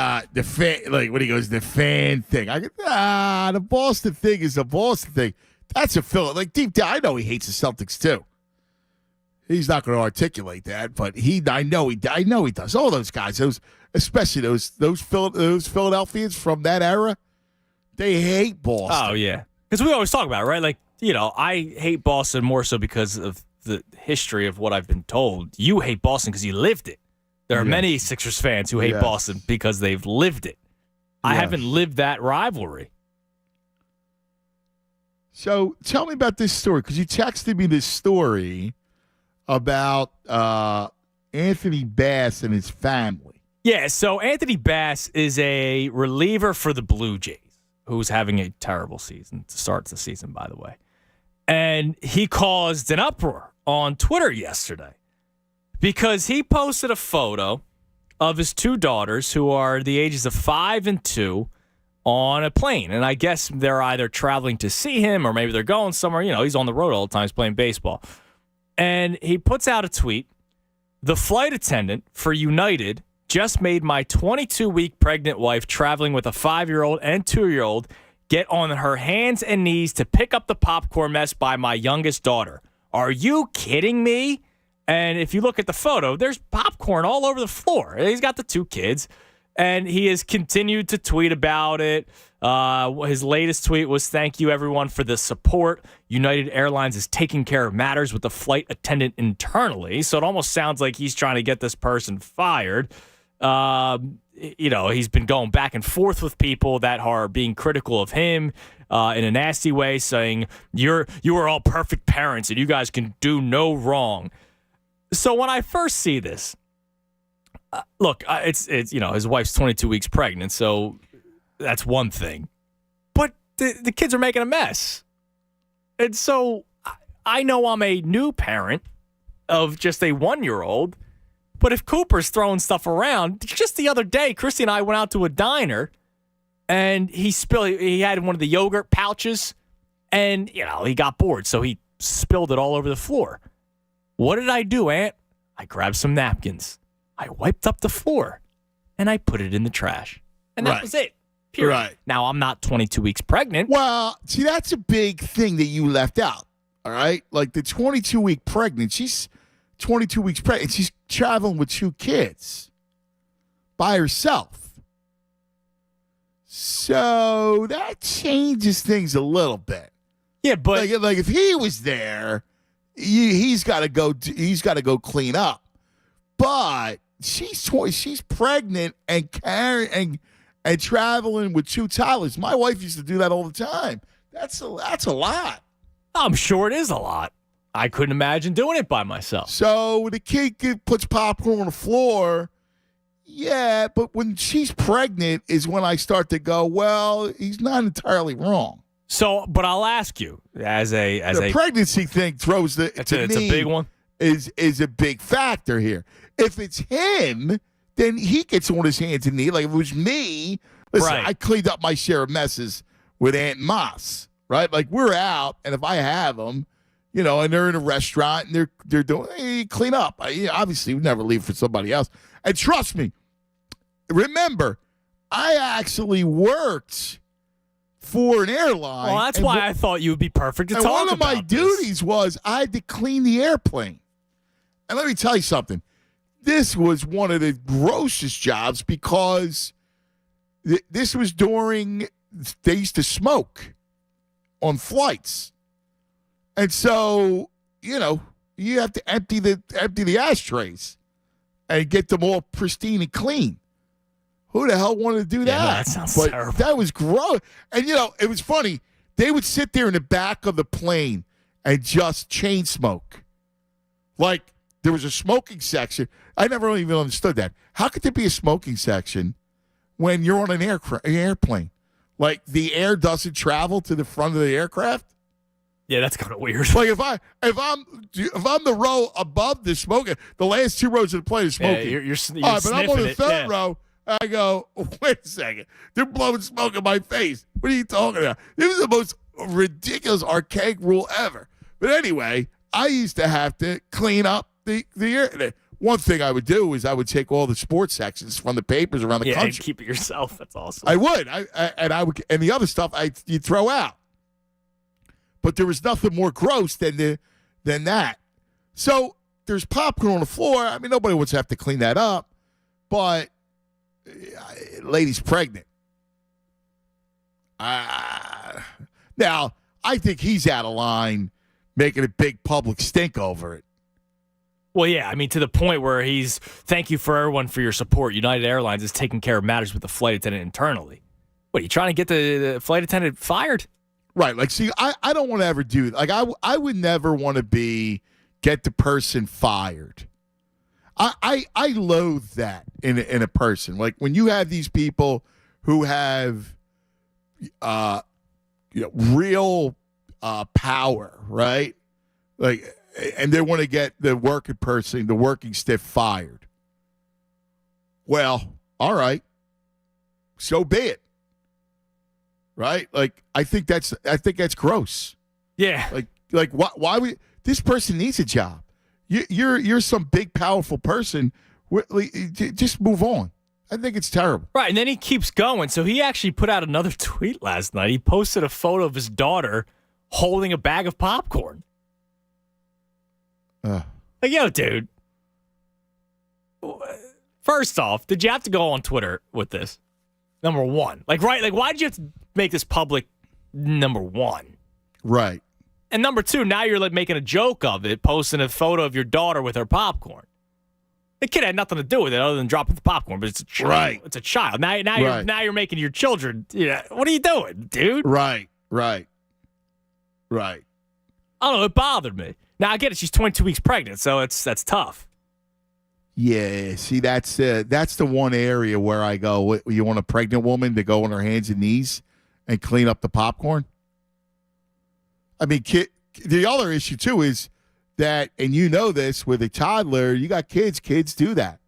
B: fan, like, when he goes, the fan thing. I go, the Boston thing is the Boston thing. That's a Philly. Like, deep down, I know he hates the Celtics, too. He's not going to articulate that, but I know he does. All those guys, especially those Philadelphians from that era, they hate Boston.
C: Oh, yeah. Because we always talk about it, right? Like, I hate Boston more so because of the history of what I've been told. You hate Boston because you lived it. There are many Sixers fans who hate Boston because they've lived it. I haven't lived that rivalry.
B: So tell me about this story, because you texted me this story about Anthony Bass and his family.
C: Yeah, so Anthony Bass is a reliever for the Blue Jays, who's having a terrible season to start the season, by the way. And he caused an uproar on Twitter yesterday because he posted a photo of his two daughters, who are the ages of 5 and 2, on a plane. And I guess they're either traveling to see him or maybe they're going somewhere. He's on the road all the time. He's playing baseball. And he puts out a tweet. The flight attendant for United just made my 22-week pregnant wife traveling with a 5-year-old and 2-year-old get on her hands and knees to pick up the popcorn mess by my youngest daughter. Are you kidding me? And if you look at the photo, there's popcorn all over the floor. He's got the two kids, and he has continued to tweet about it. His latest tweet was, "Thank you, everyone, for the support. United Airlines is taking care of matters with the flight attendant internally." So it almost sounds like he's trying to get this person fired. He's been going back and forth with people that are being critical of him in a nasty way, saying, you are all perfect parents and you guys can do no wrong. So when I first see this, look, it's his wife's 22 weeks pregnant, so that's one thing. But the kids are making a mess. And so I know I'm a new parent of just a 1-year-old, but if Cooper's throwing stuff around, just the other day, Christy and I went out to a diner, and he had one of the yogurt pouches, and, he got bored, so he spilled it all over the floor. What did I do, Aunt? I grabbed some napkins. I wiped up the floor, and I put it in the trash. And that was it. Period.
B: Right.
C: Now, I'm not 22 weeks pregnant.
B: Well, see, that's a big thing that you left out, all right? Like the 22-week pregnant, she's 22 weeks pregnant. She's traveling with 2 kids by herself. So that changes things a little bit.
C: Yeah, but
B: like if he was there, he's got to go. He's got to go clean up. But she's pregnant and carrying and traveling with 2 toddlers. My wife used to do that all the time. That's a lot.
C: I'm sure it is a lot. I couldn't imagine doing it by myself.
B: So the kid puts popcorn on the floor. Yeah, but when she's pregnant is when I start to go, well, he's not entirely wrong.
C: So, but I'll ask you, as
B: the pregnancy thing throws
C: it's a big one.
B: Is a big factor here. If it's him, then he gets on his hands and knees. Like if it was me, listen,
C: right.
B: I cleaned up my share of messes with Aunt Moss, right? Like we're out, and if I have them, and they're in a restaurant and they're doing, hey, clean up. Obviously, we never leave for somebody else. And trust me, remember, I actually worked for an airline.
C: Well, that's why I thought you would be perfect to talk about.
B: And one of my duties was I had to clean the airplane. And let me tell you something. This was one of the grossest jobs because this was during they used to smoke on flights. And so, you have to empty the ashtrays and get them all pristine and clean. Who the hell wanted to do that?
C: Yeah, that sounds terrible.
B: That was gross. And, it was funny. They would sit there in the back of the plane and just chain smoke. Like, there was a smoking section. I never even understood that. How could there be a smoking section when you're on an airplane. Like, the air doesn't travel to the front of the aircraft?
C: Yeah, that's kind of weird.
B: Like, if I'm the row above the smoking, the last 2 rows of the plane is smoking.
C: Yeah, you're
B: All right, but I'm on the third
C: yeah.
B: row. I go, wait a second. They're blowing smoke in my face. What are you talking about? This is the most ridiculous, archaic rule ever. But anyway, I used to have to clean up the air. One thing I would do is I would take all the sports sections from the papers around the country.
C: Yeah, keep it yourself. That's awesome.
B: I would. And the other stuff you throw out. But there was nothing more gross than that. So there's popcorn on the floor. I mean, nobody wants to have to clean that up. But lady's pregnant. Now, I think he's out of line making a big public stink over it.
C: Well, yeah, I mean, to the point where thank you for everyone for your support. United Airlines is taking care of matters with the flight attendant internally. What, are you trying to get the flight attendant fired?
B: Right. Like, see, I don't want to ever do that. Like, I would never want to get the person fired. I loathe that in a person. Like, when you have these people who have real power, right? Like, and they want to get the working stiff fired. Well, all right. So be it. Right? Like, I think that's gross.
C: Yeah.
B: Like why would this person needs a job? You're some big powerful person. Just move on. I think it's terrible.
C: Right, and then he keeps going. So he actually put out another tweet last night. He posted a photo of his daughter holding a bag of popcorn. Like, yo, dude. First off, did you have to go on Twitter with this? Number one. Like, why did you have to make this public? Number one.
B: Right.
C: And number two, now you're like making a joke of it, posting a photo of your daughter with her popcorn. The kid had nothing to do with it other than dropping the popcorn, but it's a child.
B: Right.
C: It's a child. Now you're making your children. Yeah. What are you doing, dude?
B: Right.
C: I don't know. It bothered me. Now I get it. She's 22 weeks pregnant, so that's tough.
B: Yeah. See, that's the one area where I go. You want a pregnant woman to go on her hands and knees and clean up the popcorn? I mean, the other issue too is that, and you know this, with a toddler, you got kids. Kids do that.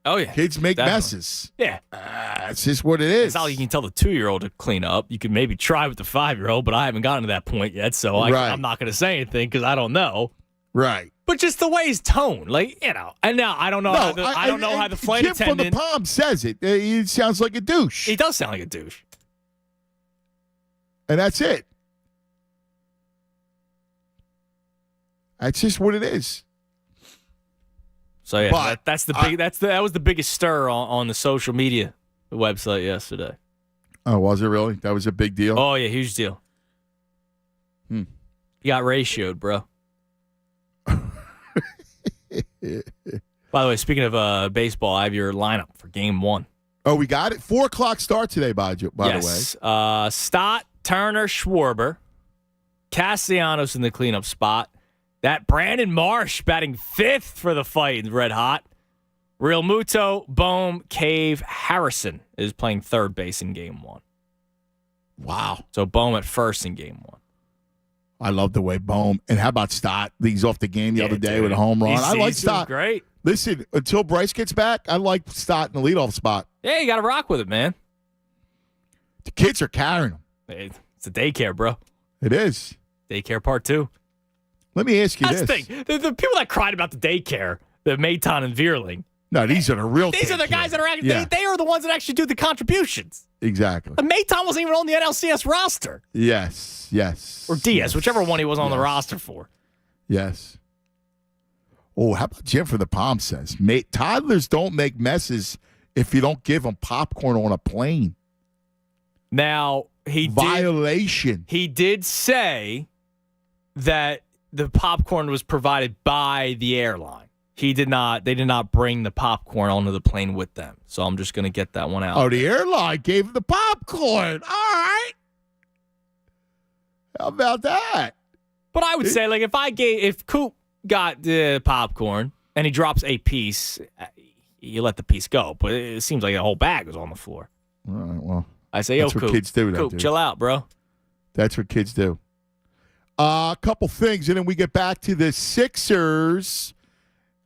C: Oh yeah,
B: kids make messes.
C: Yeah,
B: that's just what it is.
C: It's not like you can tell the 2-year-old to clean up. You can maybe try with the 5-year-old, but I haven't gotten to that point yet, so I'm not going to say anything because I don't know.
B: Right.
C: But just the way his tone, like, and now I don't know. I don't know how the flight
B: Jim
C: attendant
B: from the Palm says it. He sounds like a douche.
C: He does sound like a douche,
B: and that's it. That's just what it is.
C: So yeah,
B: but
C: that was the biggest stir on the social media website yesterday.
B: Oh, was it really? That was a big deal?
C: Oh yeah, huge deal. You got ratioed, bro. By the way, speaking of baseball, I have your lineup for Game 1.
B: Oh, we got it. 4:00 start today. By the way,
C: Stott, Turner, Schwarber, Castellanos in the cleanup spot. That Brandon Marsh batting 5th for the fight in Red Hot. Real Muto, Bohm, Cave, Harrison is playing third base in Game 1.
B: Wow.
C: So Bohm at first in Game 1.
B: I love the way Bohm. And how about Stott? He's off the game the other day with a home run. I like Stott.
C: Great.
B: Listen, until Bryce gets back, I like Stott in the leadoff spot.
C: Yeah, you got to rock with it, man.
B: The kids are carrying him.
C: It's a daycare, bro.
B: It is.
C: Daycare part 2.
B: Let me ask you
C: That's
B: this.
C: The thing. The people that cried about the daycare, the Maton and Vierling.
B: No, these are the real
C: These are the guys that are actually,
B: yeah.
C: they are the ones that actually do the contributions.
B: Exactly.
C: And Maton wasn't even on the NLCS roster.
B: Yes.
C: Or Diaz, whichever one he was on the roster for.
B: Yes. Oh, how about Jim from the Palm says, toddlers don't make messes if you don't give them popcorn on a plane.
C: Now,
B: Violation.
C: He did say that the popcorn was provided by the airline. They did not bring the popcorn onto the plane with them. So I'm just going to get that one out.
B: Oh, the airline gave the popcorn. All right. How about that?
C: But I would say, like, if Coop got the popcorn and he drops a piece, you let the piece go. But it seems like the whole bag was on the floor.
B: All right, well.
C: I say, yo,
B: that's what
C: Coop,
B: kids do,
C: Coop,
B: dude.
C: chill out, bro.
B: That's what kids do. A couple things, and then we get back to the Sixers.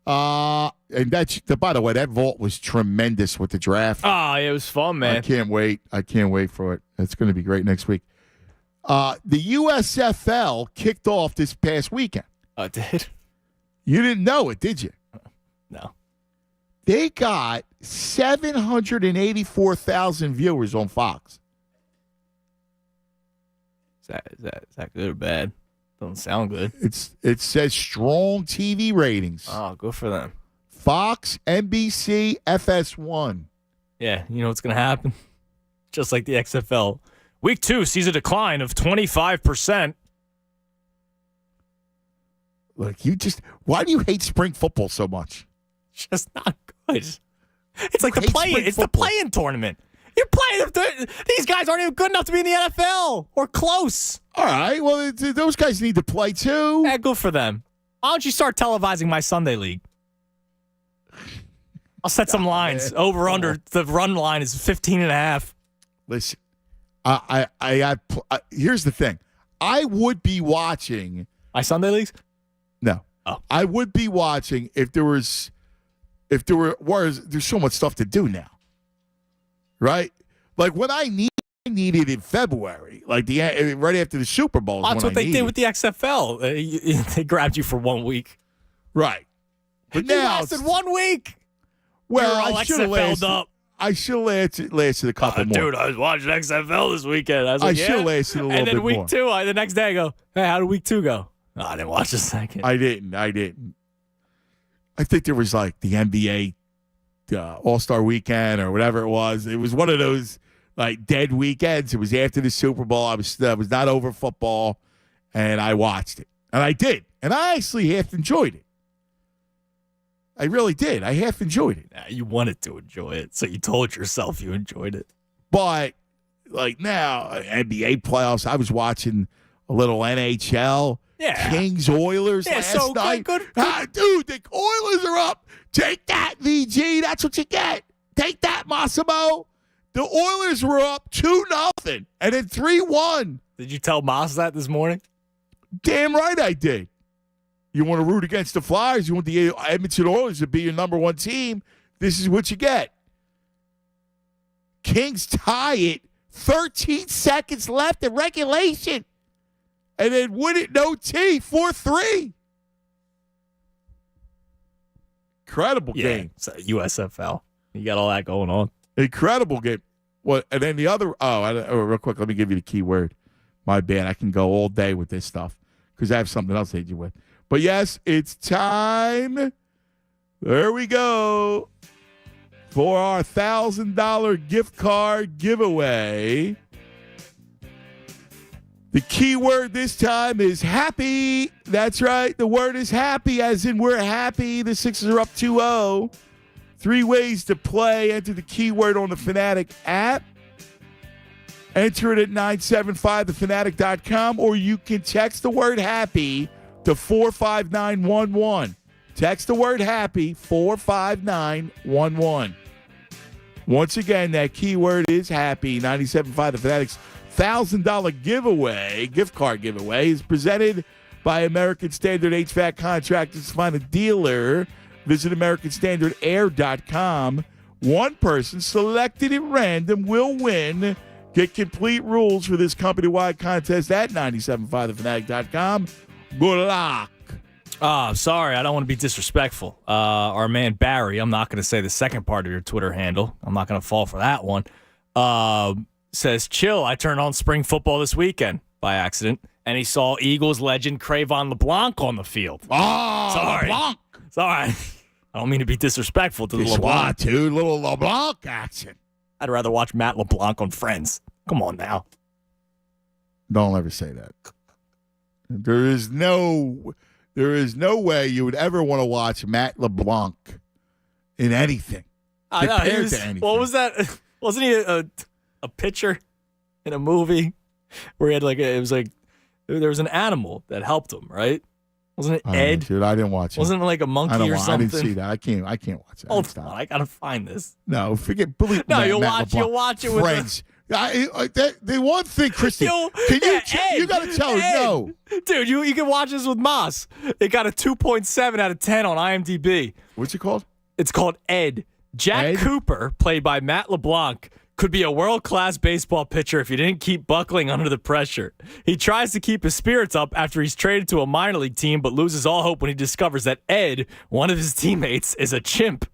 B: And that's, by the way, that vault was tremendous with the draft.
C: Oh, it was fun, man.
B: I can't wait. I can't wait for it. It's going to be great next week. The USFL kicked off this past weekend.
C: Oh, it did?
B: You didn't know it, did you?
C: No.
B: They got 784,000 viewers on Fox.
C: Is that good or bad? Doesn't sound good.
B: It says strong TV ratings.
C: Oh, good for them.
B: Fox, NBC, FS1.
C: Yeah, you know what's going to happen? Just like the XFL. Week 2 sees a decline of 25%.
B: Look, why do you hate spring football so much?
C: Just not good. It's like the play-in tournament. You're playing. These guys aren't even good enough to be in the NFL or close.
B: All right. Well, those guys need to play too.
C: Yeah, good for them. Why don't you start televising my Sunday league? I'll set some lines. Man. Over under the run line is 15.5.
B: Listen, here's the thing. I would be watching
C: my Sunday leagues.
B: No.
C: Oh.
B: I would be watching if there's so much stuff to do now. Right? Like when I needed in February, like right after the Super Bowl.
C: That's what they did with the XFL. They grabbed you for 1 week.
B: Right. But
C: you
B: now
C: lasted 1 week.
B: Well,
C: all
B: I should have lasted. I should have lasted a couple more.
C: Dude, I was watching XFL this weekend. I was like,
B: should have lasted a little bit more.
C: And then week 2, the next day I go, hey, how did week 2 go? Oh, I didn't watch a second.
B: I didn't. I think there was like the NBA All-Star Weekend or whatever it was. It was one of those like dead weekends. It was after the Super Bowl. I was not over football, and I watched it. And I did. And I actually half enjoyed it. I really did. I half enjoyed it.
C: You wanted to enjoy it, so you told yourself you enjoyed it.
B: But like now, NBA playoffs, I was watching a little NHL.
C: Yeah.
B: Kings Oilers last night.
C: Good.
B: Dude, the Oilers are up. Take that, VG. That's what you get. Take that, Massimo. The Oilers were up 2-0 and then 3-1.
C: Did you tell Moss that this morning?
B: Damn right I did. You want to root against the Flyers? You want the Edmonton Oilers to be your number one team? This is what you get. Kings tie it. 13 seconds left in regulation. And then win it in OT, 4-3. Incredible game.
C: It's USFL. You got all that going on.
B: Incredible game. What? And then the other, real quick, let me give you the key word. My bad. I can go all day with this stuff because I have something else to hit you with. But yes, it's time. There we go. For our $1,000 gift card giveaway. The key word this time is happy. That's right. The word is happy, as in we're happy. The Sixers are up 2-0. 3 ways to play. Enter the keyword on the Fanatic app. Enter it at 975thefanatic.com, or you can text the word happy to 45911. Text the word happy, 45911. Once again, that keyword is happy. 97.5 The Fanatic's $1,000 gift card giveaway is presented by American Standard HVAC Contractors. Find a dealer. Visit AmericanStandardAir.com. One person selected at random will win. Get complete rules for this company-wide contest at 975thefanatic.com. Good luck.
C: Sorry, I don't want to be disrespectful. Our man Barry, I'm not going to say the second part of your Twitter handle. I'm not going to fall for that one. Says, chill, I turned on spring football this weekend by accident, and he saw Eagles legend Cravon LeBlanc on the field.
B: Oh,
C: sorry.
B: LeBlanc.
C: Sorry. I don't mean to be disrespectful to the LeBlanc.
B: Dude, little LeBlanc action.
C: I'd rather watch Matt LeBlanc on Friends. Come on now.
B: Don't ever say that. There is no way you would ever want to watch Matt LeBlanc in anything.
C: I know. To anything. What was that? Wasn't he a pitcher in a movie where he had there was an animal that helped him, right? Wasn't it
B: I don't
C: Ed?
B: know, dude, I didn't watch it.
C: Wasn't it like a monkey
B: I
C: or something?
B: didn't see that. I can't watch that.
C: Hold on, I gotta find this.
B: No, forget.
C: No, you'll watch it with
B: Friends. The one thing, Christy, you got to tell her no.
C: Dude, you can watch this with Moss. It got a 2.7 out of 10 on IMDb.
B: What's it called?
C: It's called Ed. Jack Cooper, played by Matt LeBlanc, could be a world-class baseball pitcher if he didn't keep buckling under the pressure. He tries to keep his spirits up after he's traded to a minor league team, but loses all hope when he discovers that Ed, one of his teammates, is a chimp.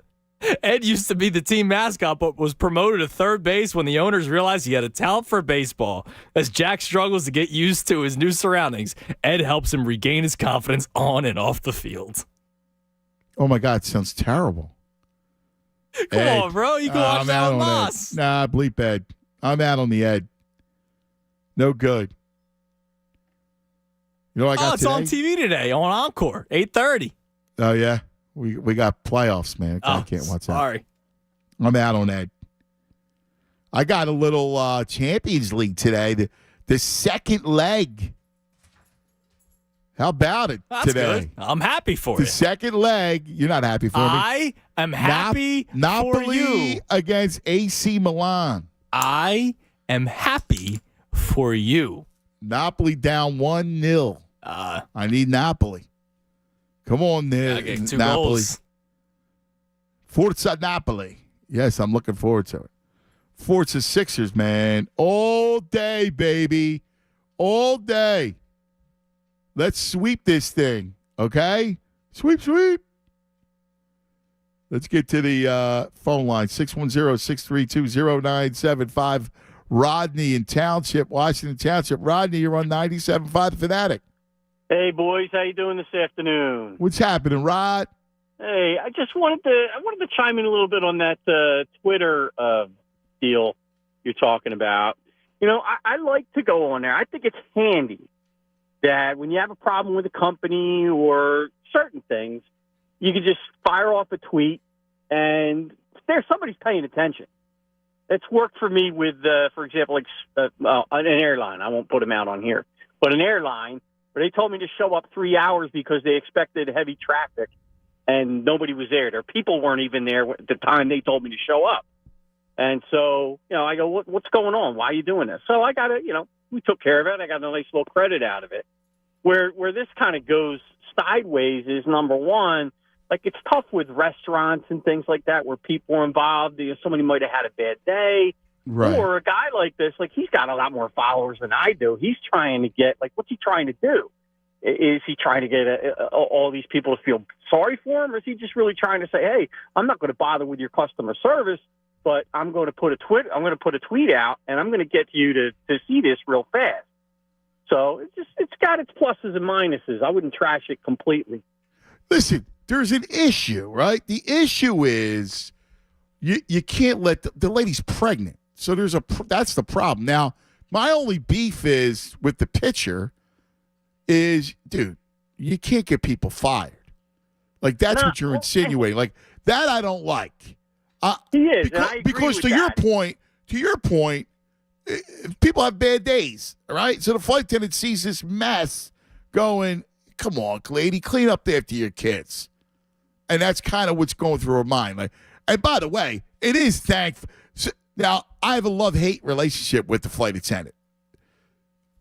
C: Ed used to be the team mascot, but was promoted to third base when the owners realized he had a talent for baseball. As Jack struggles to get used to his new surroundings, Ed helps him regain his confidence on and off the field.
B: Oh, my God. It sounds terrible.
C: Come on, bro. You can watch that with Moss.
B: Nah, bleep Ed. I'm out on the Ed. No good. You know what I got
C: it's
B: today?
C: on TV today on Encore, 8:30.
B: Oh, yeah? We got playoffs, man. I can't watch that.
C: Sorry.
B: I'm out on Ed. I got a little Champions League today, the second leg. How about it today?
C: Good. I'm happy for
B: the
C: you.
B: Second leg. You're not happy for me.
C: I am happy
B: Napoli
C: for you.
B: against AC Milan.
C: I am happy for you.
B: Napoli down 1-0. I need Napoli. Come on there,
C: two
B: Napoli.
C: goals.
B: Forza Napoli. Yes, I'm looking forward to it. Forza Sixers, man. All day, baby. All day. Let's sweep this thing, okay? Sweep. Let's get to the phone line, 610-632-0975. Rodney in Township, Washington Township. Rodney, you're on 97.5 The Fanatic.
T: Hey, boys. How you doing this afternoon?
B: What's happening, Rod?
T: Hey, I just wanted to chime in a little bit on that Twitter deal you're talking about. You know, I like to go on there. I think it's handy that when you have a problem with a company or certain things, you can just fire off a tweet and somebody's paying attention. It's worked for me with, for example, like an airline. I won't put them out on here, but an airline where they told me to show up 3 hours because they expected heavy traffic and nobody was there. Their people weren't even there at the time they told me to show up. And so, I go, what's going on? Why are you doing this? So I got to, we took care of it. I got a nice little credit out of it. Where this kind of goes sideways is, number one, like it's tough with restaurants and things like that where people are involved. Somebody might have had a bad day.
B: Right.
T: Or a guy like this, like he's got a lot more followers than I do. He's trying to get, like, what's he trying to do? Is he trying to get all these people to feel sorry for him? Or is he just really trying to say, hey, I'm not going to bother with your customer service, but I'm going to put a tweet out and I'm going to get you to see this real fast. So it's got its pluses and minuses. I wouldn't trash it completely.
B: Listen, there's an issue, right? The issue is you can't let the lady's pregnant. So that's the problem. Now, my only beef is with the pitcher is, dude, you can't get people fired. Like, that's what you're insinuating. Like, that I don't like.
T: He is.
B: Because to your point, people have bad days, all right? So the flight attendant sees this mess going, come on, lady, clean up after your kids. And that's kind of what's going through her mind. Like, and by the way, it is thankful. So, now, I have a love-hate relationship with the flight attendant.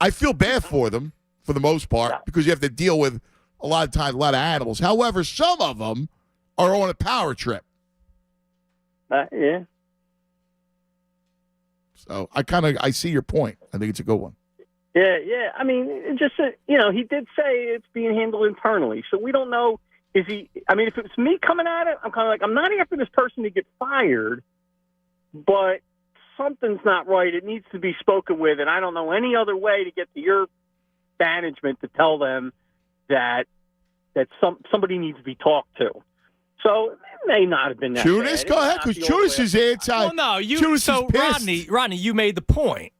B: I feel bad for them, for the most part, because you have to deal with a lot of times a lot of animals. However, some of them are on a power trip.
T: Yeah.
B: So I see your point. I think it's a good one.
T: Yeah. I mean, it just he did say it's being handled internally, so we don't know. If it's me coming at it, I'm kind of like, I'm not after this person to get fired, but something's not right. It needs to be spoken with, and I don't know any other way to get to your management to tell them that somebody needs to be talked to. So it may not have been that
B: Judas,
T: bad.
B: go ahead, because Judas is anti.
C: Well, no,
B: Judas is pissed.
C: Rodney, you made the point.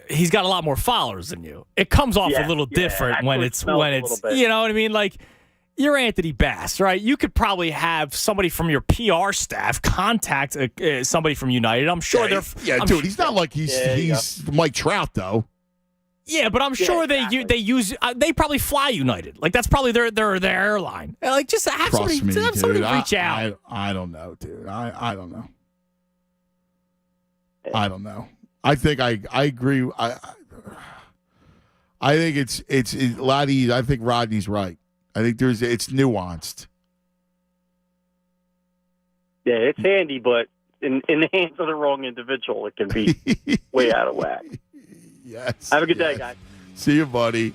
C: He's got a lot more followers than you. It comes off a little different when it's you know what I mean? Like, you're Anthony Bass, right? You could probably have somebody from your PR staff contact somebody from United. I'm sure
B: dude, he's not like he's Mike Trout, though.
C: Yeah, but I'm sure
T: exactly.
C: they use they probably fly United. Like that's probably their airline. Like just have
B: Trust
C: somebody
B: me,
C: have somebody
B: dude.
C: reach out.
B: I don't know, dude. I don't know. I don't know. I think I agree. I think it's a lot easier. I think Rodney's right. I think it's nuanced.
T: Yeah, it's handy, but in the hands of the wrong individual, it can be way out of whack.
B: Yes.
T: Have a good day, guys.
B: See you, buddy.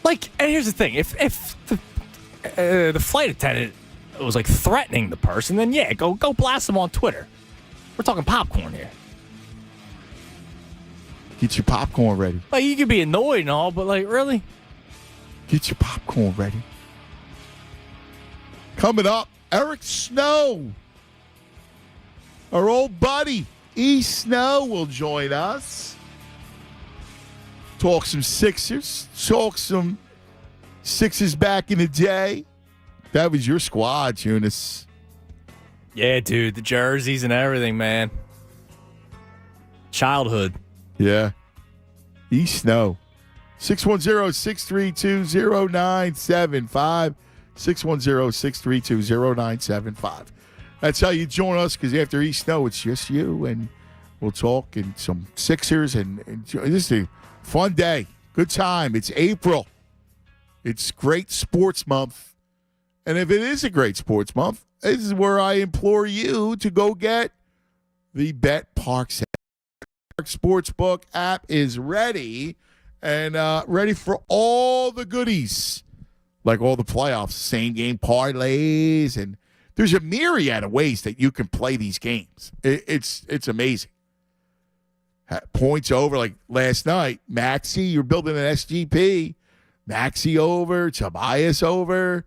C: Like, and here's the thing: if the flight attendant was like threatening the person, then yeah, go blast them on Twitter. We're talking popcorn here.
B: Get your popcorn ready.
C: Like you could be annoyed and all, but like really,
B: get your popcorn ready. Coming up, Eric Snow, our old buddy E. Snow, will join us. Talk some Sixers. Talk some Sixers back in the day. That was your squad, Eunice.
C: yeah, dude, the jerseys and everything, man. Childhood.
B: Yeah. E. Snow. 610-632-0975. 610-632-0975. That's how you join us, because after E. Snow, it's just you, and we'll talk and some Sixers. And this is a fun day. Good time. It's April. It's great sports month. And if it is a great sports month, this is where I implore you to go get the Bet Parks Sportsbook app is ready and ready for all the goodies, like all the playoffs, same game parlays, and there's a myriad of ways that you can play these games. It's amazing. Points over, like last night, Maxey, you're building an SGP, Maxey over, Tobias over.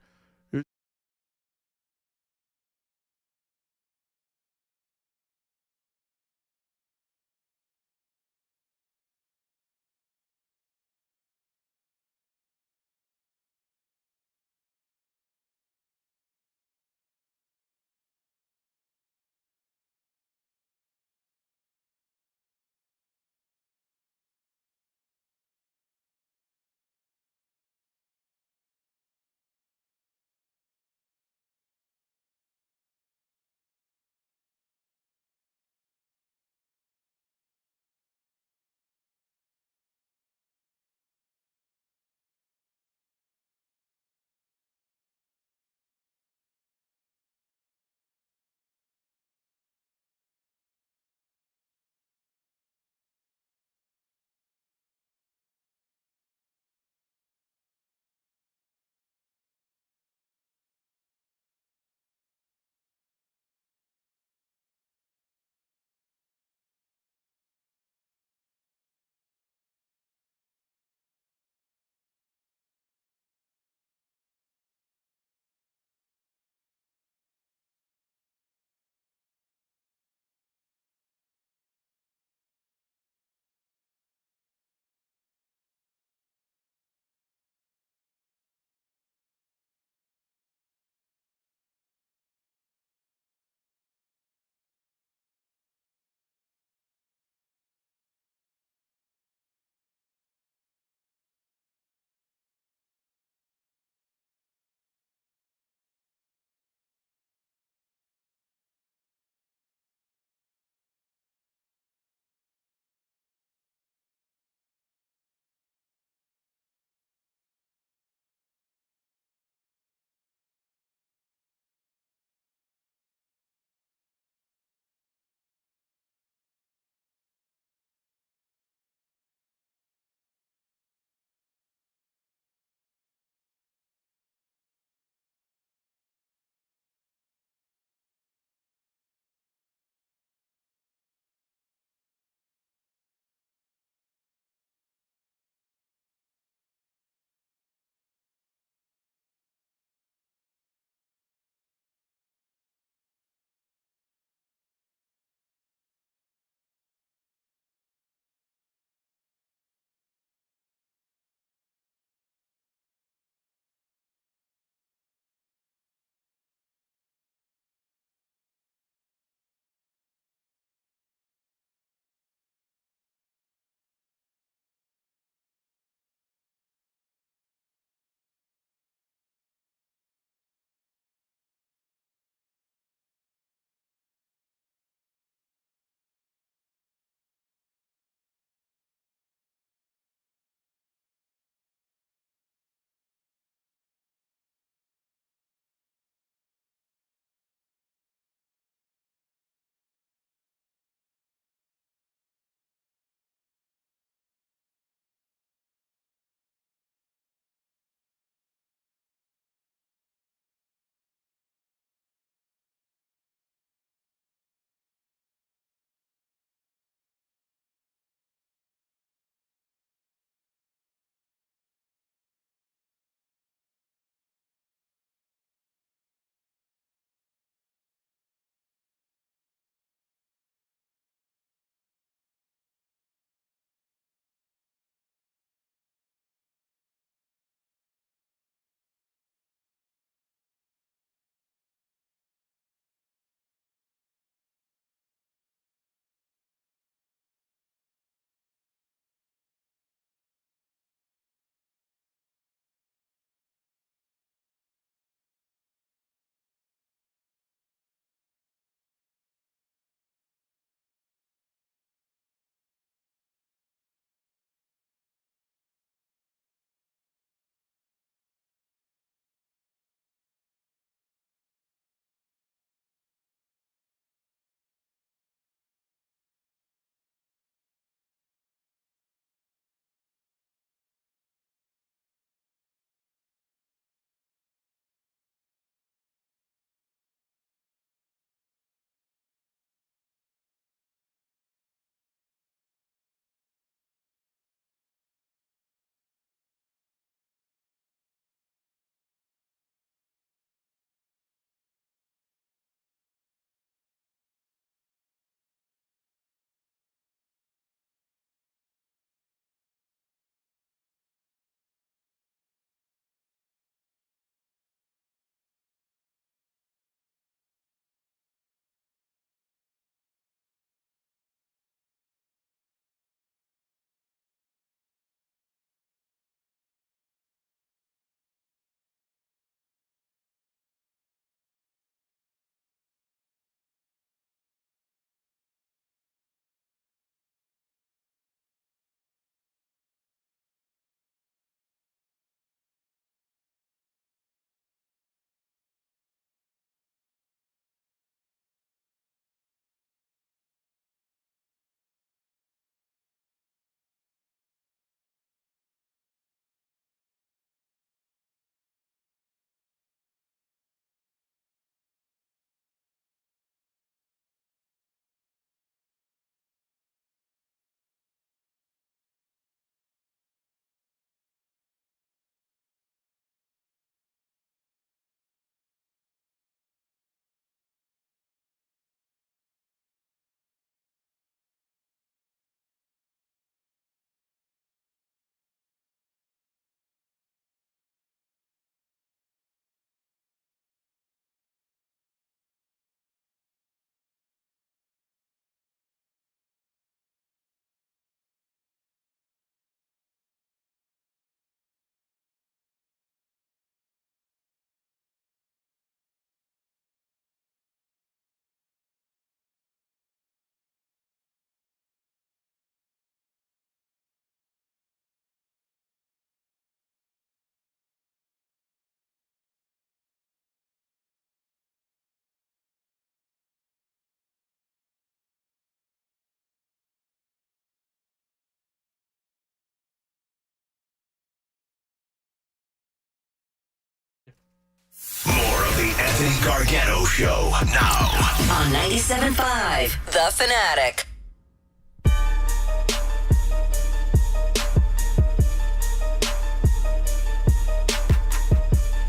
A: Anthony Gargano Show now
F: on 97.5 The Fanatic.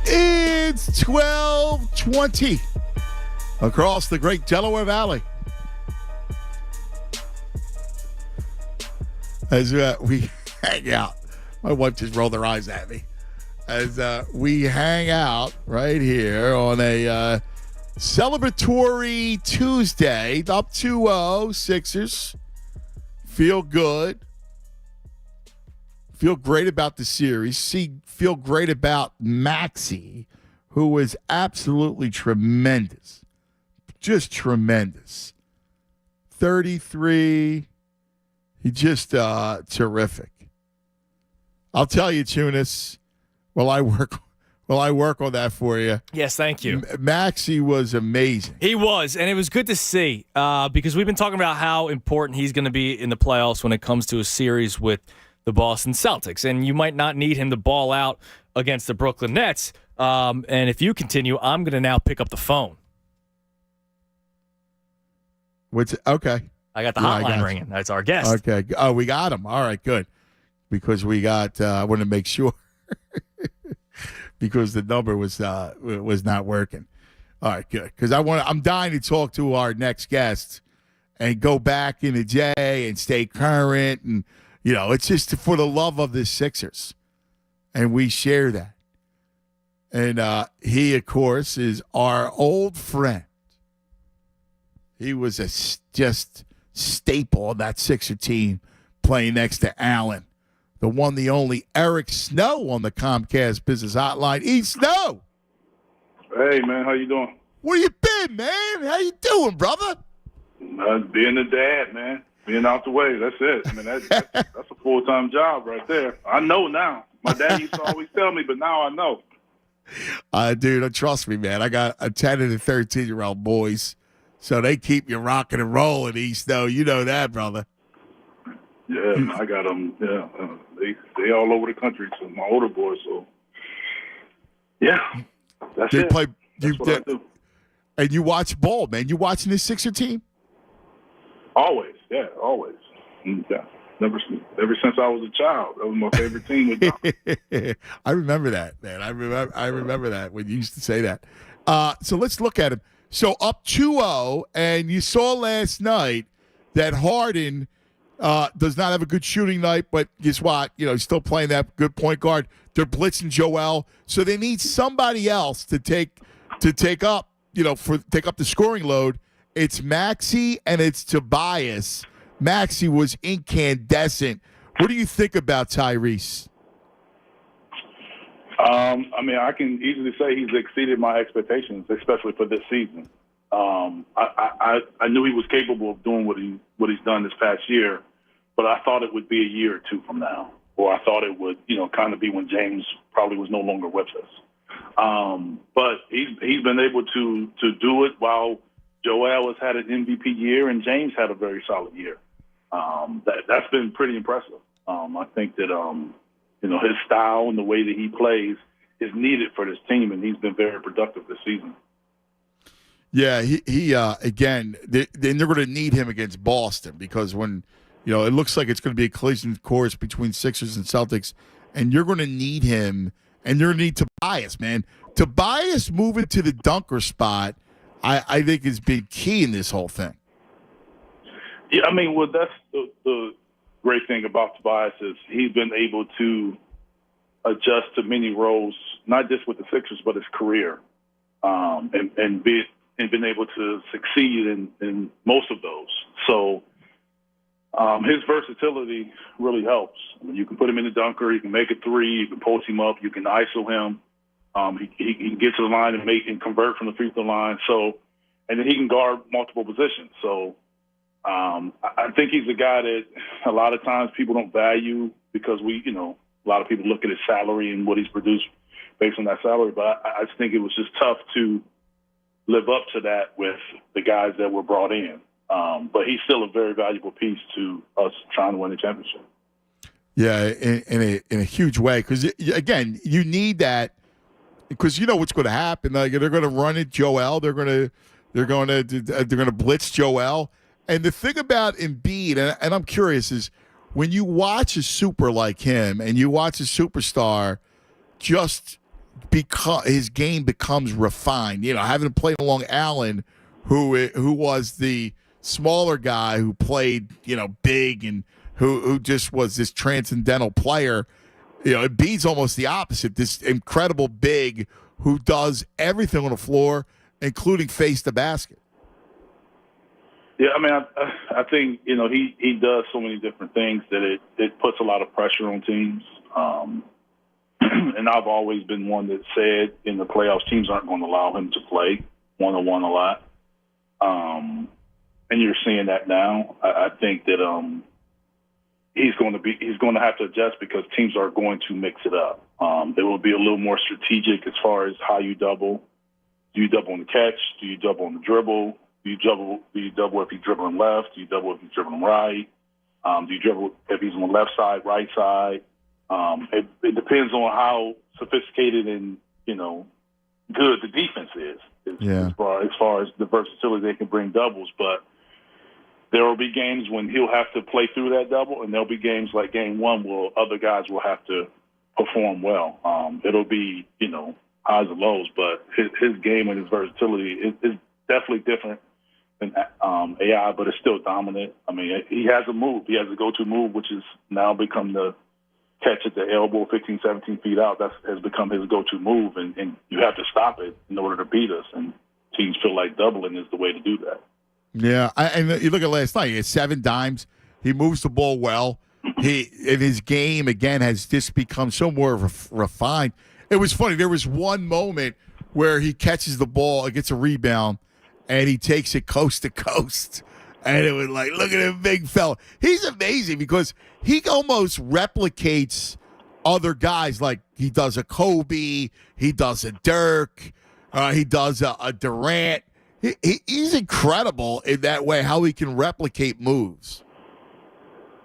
B: It's 12:20 across the great Delaware Valley. As we hang out, my wife just rolled her eyes at me. As we hang out right here on a celebratory Tuesday, up 2-0, Sixers. Feel good. Feel great about the series. Feel great about Maxey, who was absolutely tremendous. Just tremendous. 33. He just terrific. I'll tell you, Tunis, while I work on that for you.
C: Yes, thank you.
B: Maxey was amazing.
C: He was, and it was good to see because we've been talking about how important he's going to be in the playoffs when it comes to a series with the Boston Celtics, and you might not need him to ball out against the Brooklyn Nets. And if you continue, I'm going to now pick up the phone.
B: Okay.
C: I got the hotline ringing. That's our guest.
B: Okay. Oh, we got him. All right, good. Because we got, I want to make sure because the number was not working. All right, good. Because I'm dying to talk to our next guest and go back in the day and stay current, and it's just for the love of the Sixers, and we share that. And he, of course, is our old friend. He was just staple of that Sixer team, playing next to Allen. The one, the only Eric Snow on the Comcast Business Hotline. Snow.
V: Hey, man, how you doing?
B: Where you been, man? How you doing, brother?
V: Being a dad, man. Being out the way. That's it. I mean, that's a full-time job right there. I know now. My dad used to always tell me, but now I know.
B: Dude, trust me, man. I got a 10 and a 13-year-old boys, so they keep you rocking and rolling, Snow. You know that, brother.
V: Yeah, I got them. Yeah, they all over the country. So my older boys. So yeah, that's it. That's what I do.
B: And you watch ball, man. You watching this Sixer team?
V: Always, yeah, always. Yeah, ever since I was a child, that was my favorite team. With
B: I remember that, man. I remember that when you used to say that. So let's look at him. So up 2-0, and you saw last night that Harden does not have a good shooting night, but guess what? He's still playing that good point guard. They're blitzing Joel, so they need somebody else to take up the scoring load. It's Maxey and it's Tobias. Maxey was incandescent. What do you think about Tyrese?
V: I mean, I can easily say he's exceeded my expectations, especially for this season. I knew he was capable of doing what he's done this past year, but I thought it would be a year or two from now, or I thought it would, kind of be when James probably was no longer with us. But he's been able to do it while Joel has had an MVP year and James had a very solid year. That's been pretty impressive. I think that his style and the way that he plays is needed for this team, and he's been very productive this season.
B: Yeah, he again, they're going to need him against Boston because when, it looks like it's going to be a collision course between Sixers and Celtics, and you're going to need him, and you're going to need Tobias, man. Tobias moving to the dunker spot, I think has been key in this whole thing.
V: Yeah, I mean, well, that's the great thing about Tobias is he's been able to adjust to many roles, not just with the Sixers, but his career, and been able to succeed in most of those. So his versatility really helps. I mean, you can put him in the dunker, you can make a three, you can post him up, you can ISO him. He can get to the line and convert from the free throw line. So, and then he can guard multiple positions. So, I think he's a guy that a lot of times people don't value because a lot of people look at his salary and what he's produced based on that salary. But I just think it was just tough to live up to that with the guys that were brought in. But he's still a very valuable piece to us trying to win the championship.
B: Yeah, in a huge way because again, you need that because you know what's going to happen. Like, they're going to run it Joel. They're going to blitz Joel. And the thing about Embiid, and I'm curious, is when you watch a super like him and you watch a superstar, just because his game becomes refined. You know, having played along Allen, who was the smaller guy who played, you know, big and who just was this transcendental player. You know, Embiid's almost the opposite. This incredible big who does everything on the floor, including face the basket.
V: Yeah, I mean, I think, you know, he does so many different things that it puts a lot of pressure on teams. And I've always been one that said in the playoffs, teams aren't going to allow him to play one-on-one a lot. And you're seeing that now. I think that he's going to have to adjust because teams are going to mix it up. It will be a little more strategic as far as how you double. Do you double on the catch? Do you double on the dribble? Do you double if he's dribbling left? Do you double if he's dribbling right? Do you dribble if he's on the left side, right side? It depends on how sophisticated and, you know, good the defense is as far as the versatility they can bring doubles. But there will be games when he'll have to play through that double, and there'll be games like game one where other guys will have to perform well. It'll be, you know, highs and lows, but his game and his versatility is definitely different than AI, but it's still dominant. I mean, he has a move. He has a go-to move, which has now become the catch at the elbow 15, 17 feet out. That has become his go-to move, and you have to stop it in order to beat us. And teams feel like doubling is the way to do that.
B: Yeah, and you look at last night. He has 7 dimes. He moves the ball well. And his game, again, has just become so more refined. It was funny. There was one moment where he catches the ball, gets a rebound, and he takes it coast to coast. And it was like, look at him, big fella. He's amazing because he almost replicates other guys. Like he does a Kobe, he does a Dirk, he does a Durant. He's incredible in that way, how he can replicate moves.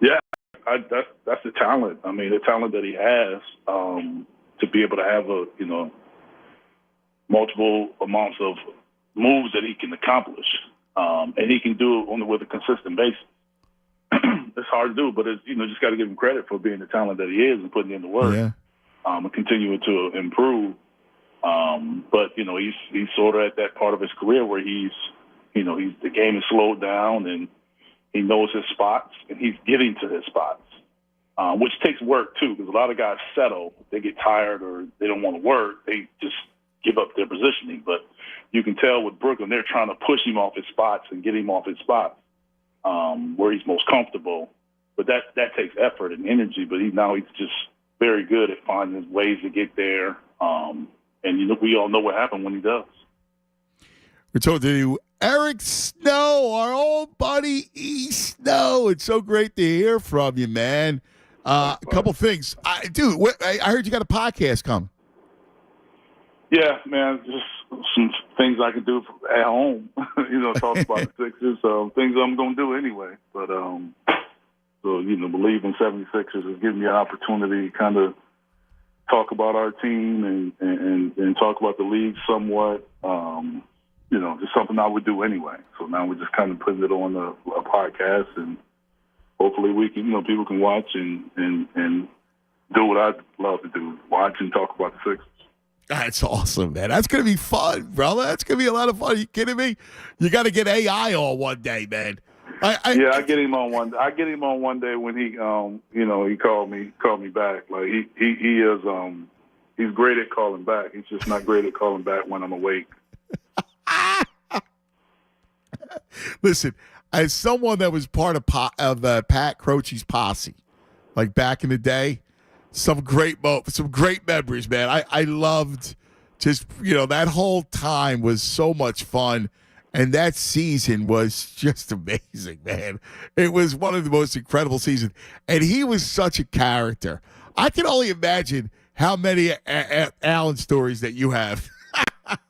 V: Yeah, that's the talent. I mean, the talent that he has to be able to have multiple amounts of moves that he can accomplish. And he can do it with a consistent basis. It's hard to do, but it's, just got to give him credit for being the talent that he is and putting in the work and continuing to improve. But he's sort of at that part of his career where the game is slowed down and he knows his spots and he's getting to his spots, which takes work too, because a lot of guys settle, they get tired or they don't want to work, they just give up their positioning. But you can tell with Brooklyn, they're trying to push him off his spots and get him off his spots where he's most comfortable. But that takes effort and energy. But he's just very good at finding his ways to get there. And we all know what happened when he does.
B: We're talking to Eric Snow, our old buddy E. Snow. It's so great to hear from you, man. A couple things. I heard you got a podcast coming. Yeah, man, just some things I can do at home, talk about the Sixers, things I'm going to do anyway. But, believe in 76ers has given me an opportunity to kind of talk about our team and talk about the league somewhat, just something I would do anyway. So now we're just kind of putting it on a podcast, and hopefully we can, people can watch and do what I'd love to do, watch and talk about the Sixers. That's awesome, man. That's going to be fun, brother. That's going to be a lot of fun. Are you kidding me? You got to get AI on one day, man. I get him on one. I get him on one day when he, he called me back. Like he is, he's great at calling back. He's just not great at calling back when I'm awake. Listen, as someone that was part of Pat Croce's posse, like back in the day. Some great memories, man. I loved just, that whole time was so much fun. And that season was just amazing, man. It was one of the most incredible seasons. And he was such a character. I can only imagine how many Allen stories that you have.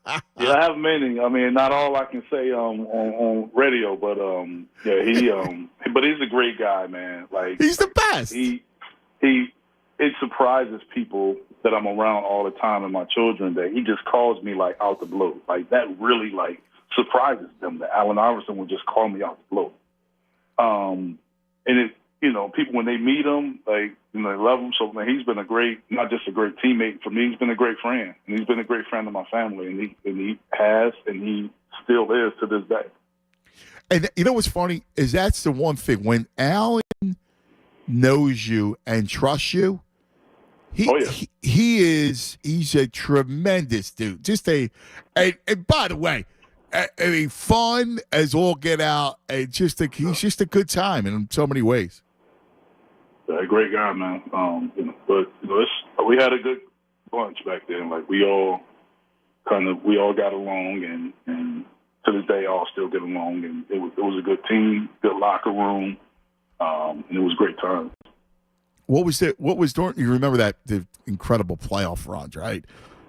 B: Yeah, I have many. I mean, not all I can say on radio, but but he's a great guy, man. Like, he's the best. It surprises people
V: that I'm around all the time and my children that he just calls me like out the blue. Like that really like surprises them that Allen Iverson would just call me out the blue. And it, you know, people when they meet him, like, you know, they love him. So man, he's been not just a great teammate for me, he's been a great friend. And he's been a great friend of my family. And he still is to this day.
B: And you know what's funny is that's the one thing. When Allen knows you and trusts you, he's a tremendous dude. And by the way, I mean, fun as all get out. And he's just a good time in so many ways.
V: A great guy, man. But we had a good bunch back then. Like we all got along, and to this day, all still get along. And it was a good team, good locker room, and it was a great time.
B: What was during? You remember the incredible playoff runs, right?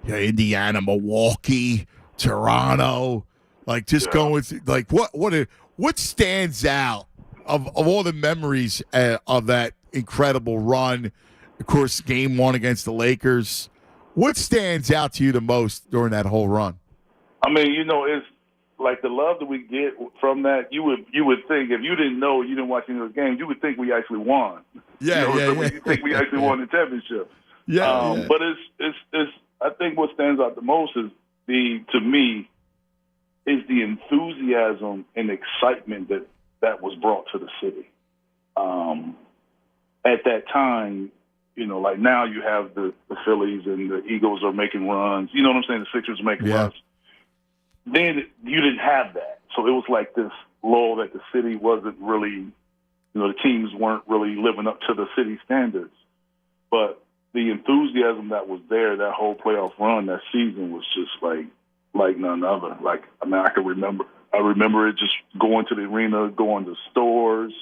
B: Yeah, Indiana, Milwaukee, Toronto. Like just going through, like what stands out of all the memories of that incredible run? Of course, game one against the Lakers. What stands out to you the most during that whole run?
V: I mean, you know, it's like the love that we get you would think if you didn't know, you didn't watch any of those games, you would think we actually won.
B: Yeah,
V: You think we actually won the championship. But it's I think what stands out the most is to me is the enthusiasm and excitement that was brought to the city. At that time, you know, like now you have the Phillies and the Eagles are making runs. You know what I'm saying? The Sixers are making runs. Then you didn't have that. So it was like this lull that the city wasn't really, you know, the teams weren't really living up to the city standards. But the enthusiasm that was there, that whole playoff run, that season was just like none other. Like, I mean, I remember it just going to the arena, going to stores,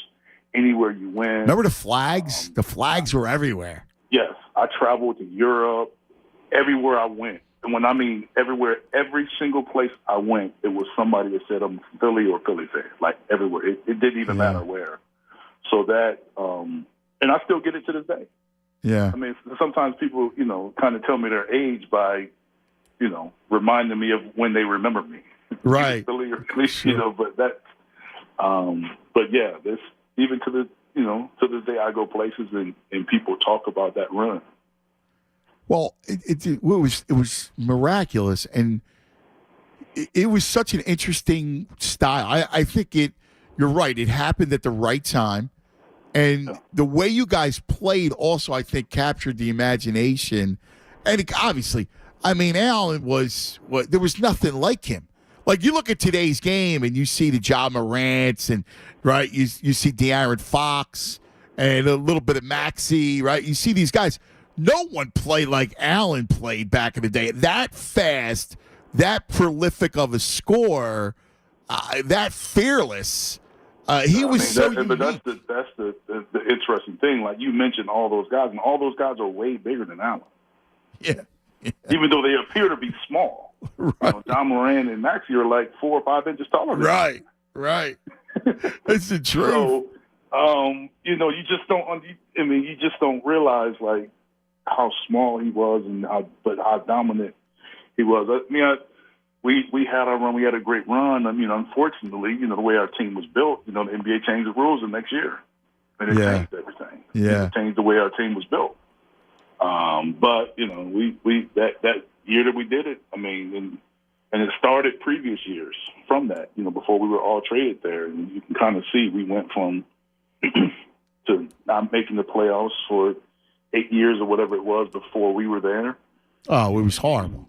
V: anywhere you went.
B: Remember the flags? The flags were everywhere.
V: Yes. I traveled to Europe, everywhere I went. And when I mean everywhere, every single place I went, it was somebody that said I'm Philly or Philly fan, like everywhere. It didn't even matter where. So that, and I still get it to this day.
B: Yeah.
V: I mean, sometimes people, you know, kind of tell me their age by, you know, reminding me of when they remember me.
B: Right.
V: Philly or Philly, you know, but that, but yeah, this, even to the, you know, to this day I go places and people talk about that run.
B: Well, it was miraculous, and it was such an interesting style. I think you're right. It happened at the right time, and the way you guys played also, I think, captured the imagination. And obviously, I mean, Allen there was nothing like him. Like you look at today's game, and you see the Ja Morants, and right, you see De'Aaron Fox, and a little bit of Maxey, right? You see these guys. No one played like Allen played back in the day. That fast, that prolific of a scorer, that fearless. He was so unique.
V: But that's the interesting thing. Like you mentioned, all those guys, and all those guys are way bigger than Allen.
B: Yeah.
V: Even though they appear to be small. Right. You know, John Moran and Maxey are like 4 or 5 inches taller.
B: Right. That's the truth.
V: So, you know, you just don't realize like how small he was and how dominant he was. I mean, we had our run. We had a great run. I mean, unfortunately, you know, the way our team was built, you know, the NBA changed the rules the next year, and it changed everything.
B: Yeah,
V: it changed the way our team was built. But you know, we that year that we did it, I mean, and it started previous years from that. You know, before we were all traded there, and you can kind of see we went from to not making the playoffs for 8 years or whatever it was before we were there.
B: Oh, it was horrible.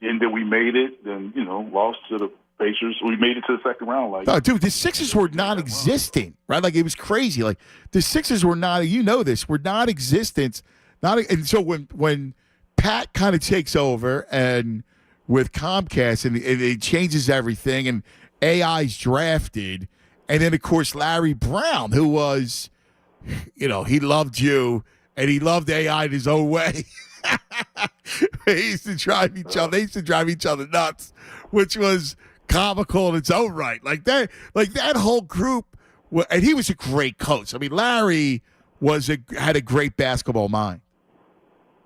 V: And then we made it, and, you know, lost to the Pacers. We made it to the second round. Like,
B: oh, dude, the Sixers were non-existent, right? Like, it was crazy. Like, the Sixers were not, you know this, were non-existent. And so when Pat kind of takes over and with Comcast, and it changes everything, and AI's drafted, and then, of course, Larry Brown, who was, you know, he loved you, and he loved AI in his own way. They used to drive each other nuts, which was comical in its own right. Like that whole group, and he was a great coach. I mean, Larry had a great basketball mind.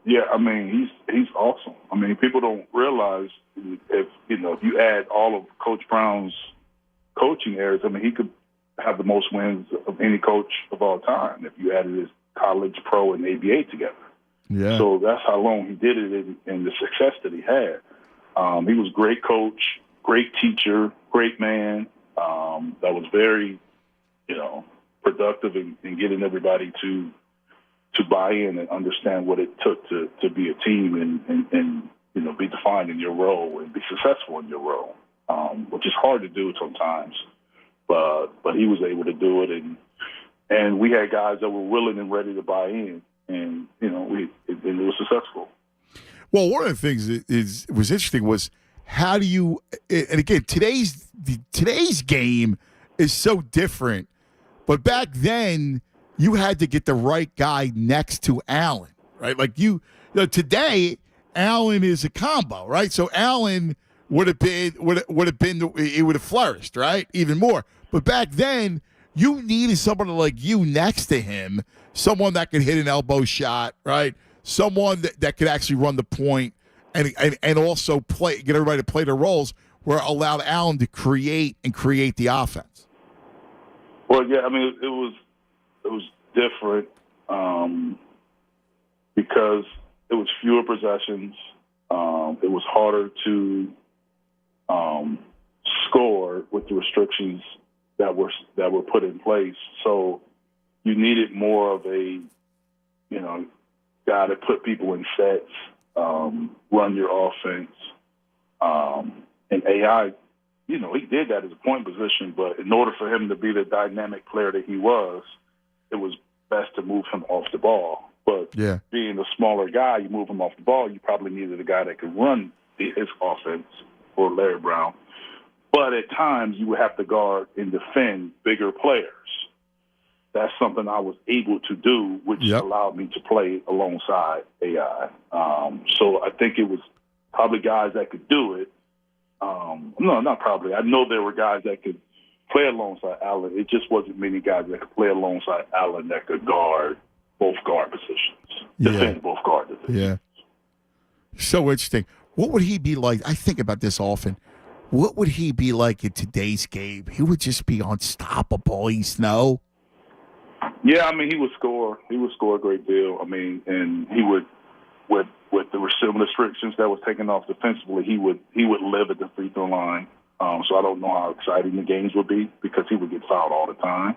V: Yeah, I mean, he's awesome. I mean, people don't realize if you add all of Coach Brown's coaching errors, I mean, he could have the most wins of any coach of all time if you added his college, pro, and ABA together.
B: Yeah.
V: So that's how long he did it and the success that he had. He was a great coach, great teacher, great man. That was very, productive in getting everybody to buy in and understand what it took to be a team and be defined in your role and be successful in your role, which is hard to do sometimes. But he was able to do it, and we had guys that were willing and ready to buy in, and it was successful.
B: Well, one of the things was interesting was how do you, and again, today's game is so different, but back then you had to get the right guy next to Allen, right? Like today, Allen is a combo, right? So Allen would have flourished, right? Even more. But back then, you needed somebody like you next to him, someone that could hit an elbow shot, right? Someone that could actually run the point and also get everybody to play their roles, where it allowed Allen to create the offense.
V: Well, yeah, I mean, it was different because it was fewer possessions. It was harder to score with the restrictions that were put in place. So you needed more of a guy to put people in sets, run your offense, and AI. He did that as a point position, but in order for him to be the dynamic player that he was, it was best to move him off the ball. But being a smaller guy, you move him off the ball, you probably needed a guy that could run his offense, or Larry Brown. But at times, you would have to guard and defend bigger players. That's something I was able to do, which allowed me to play alongside AI. So I think it was probably guys that could do it. No, not probably. I know there were guys that could play alongside Allen. It just wasn't many guys that could play alongside Allen that could guard both guard positions, defend both guard positions.
B: Yeah. So interesting. What would he be like? I think about this often. What would he be like in today's game? He would just be unstoppable. He's no.
V: Yeah, I mean, he would score. He would score a great deal. I mean, and he would, with the restrictions that was taken off defensively, he would live at the free throw line. So I don't know how exciting the games would be because he would get fouled all the time.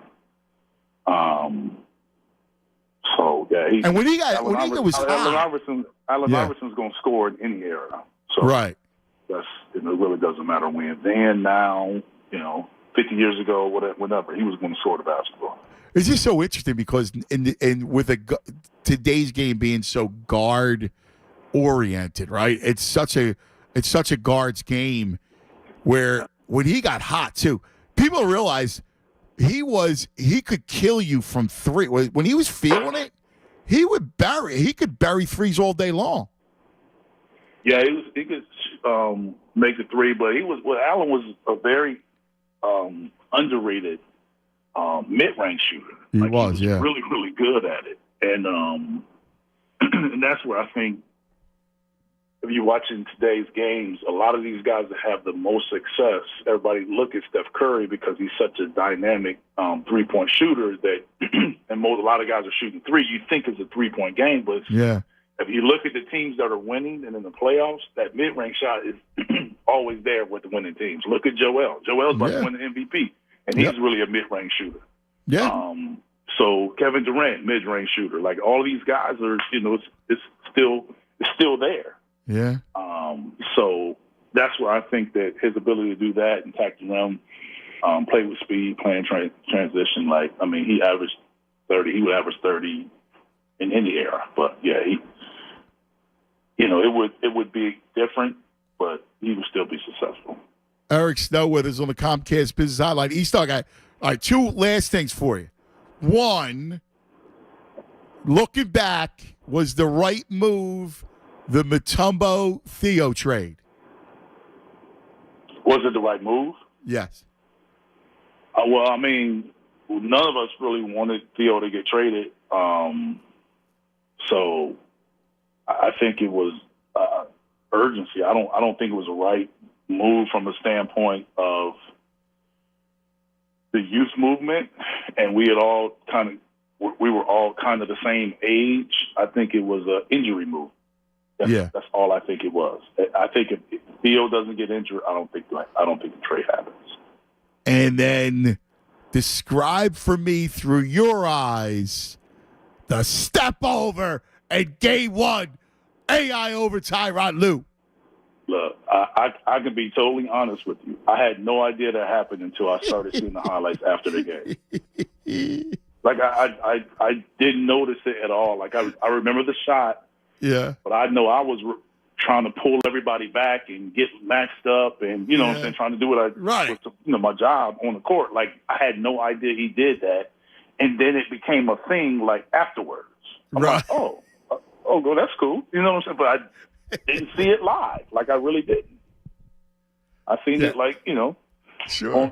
V: So yeah,
B: and when he was hot,
V: Allen Iverson's going to score in any era. So
B: right.
V: It really doesn't matter when. Then, now, 50 years ago, whatever, he was going to score the basketball.
B: It's just so interesting because with today's game being so guard oriented, right? It's such a guard's game where when he got hot too, people realize he could kill you from three. When he was feeling it, he could bury threes all day long.
V: Yeah, he could make the three, but Allen was a very underrated mid-range shooter.
B: He was
V: really, really good at it, and and that's where I think if you're watching today's games, a lot of these guys that have the most success, everybody look at Steph Curry because he's such a dynamic three-point shooter that, and a lot of guys are shooting three. You think it's a three-point game, but if you look at the teams that are winning and in the playoffs, that mid-range shot is always there with the winning teams. Look at Joel. Joel's about to win the MVP, and he's really a mid-range shooter.
B: Yeah.
V: So Kevin Durant, mid-range shooter. Like all of these guys are, it's still there.
B: Yeah.
V: So that's where I think that his ability to do that and tack around, play with speed, playing transition. Like, I mean, he averaged 30. He would average 30 in any era. But yeah, it would be different, but he would still be successful.
B: Eric Snow with us on the Comcast Business Hotline. Eaststar guy. All right, two last things for you. One, looking back, was the right move the Mutombo-Theo trade?
V: Was it the right move?
B: Yes.
V: Well, I mean, none of us really wanted Theo to get traded. So I think it was urgency. I don't think it was the right move from the standpoint of the youth movement, and we were all kind of the same age. I think it was an injury move. That's all I think it was. I think if Theo doesn't get injured, I don't think the trade happens.
B: And then describe for me through your eyes the step over and game one, AI over Tyronn Lue.
V: Look, I can be totally honest with you. I had no idea that happened until I started seeing the highlights after the game. Like, I didn't notice it at all. Like, I remember the shot.
B: Yeah.
V: But I know I was trying to pull everybody back and get maxed up and, what I'm saying, trying to do what was my job on the court. Like, I had no idea he did that. And then it became a thing, like, afterwards. I'm like, well, that's cool. You know what I'm saying? But I didn't see it live. Like, I really didn't. I seen it, like, on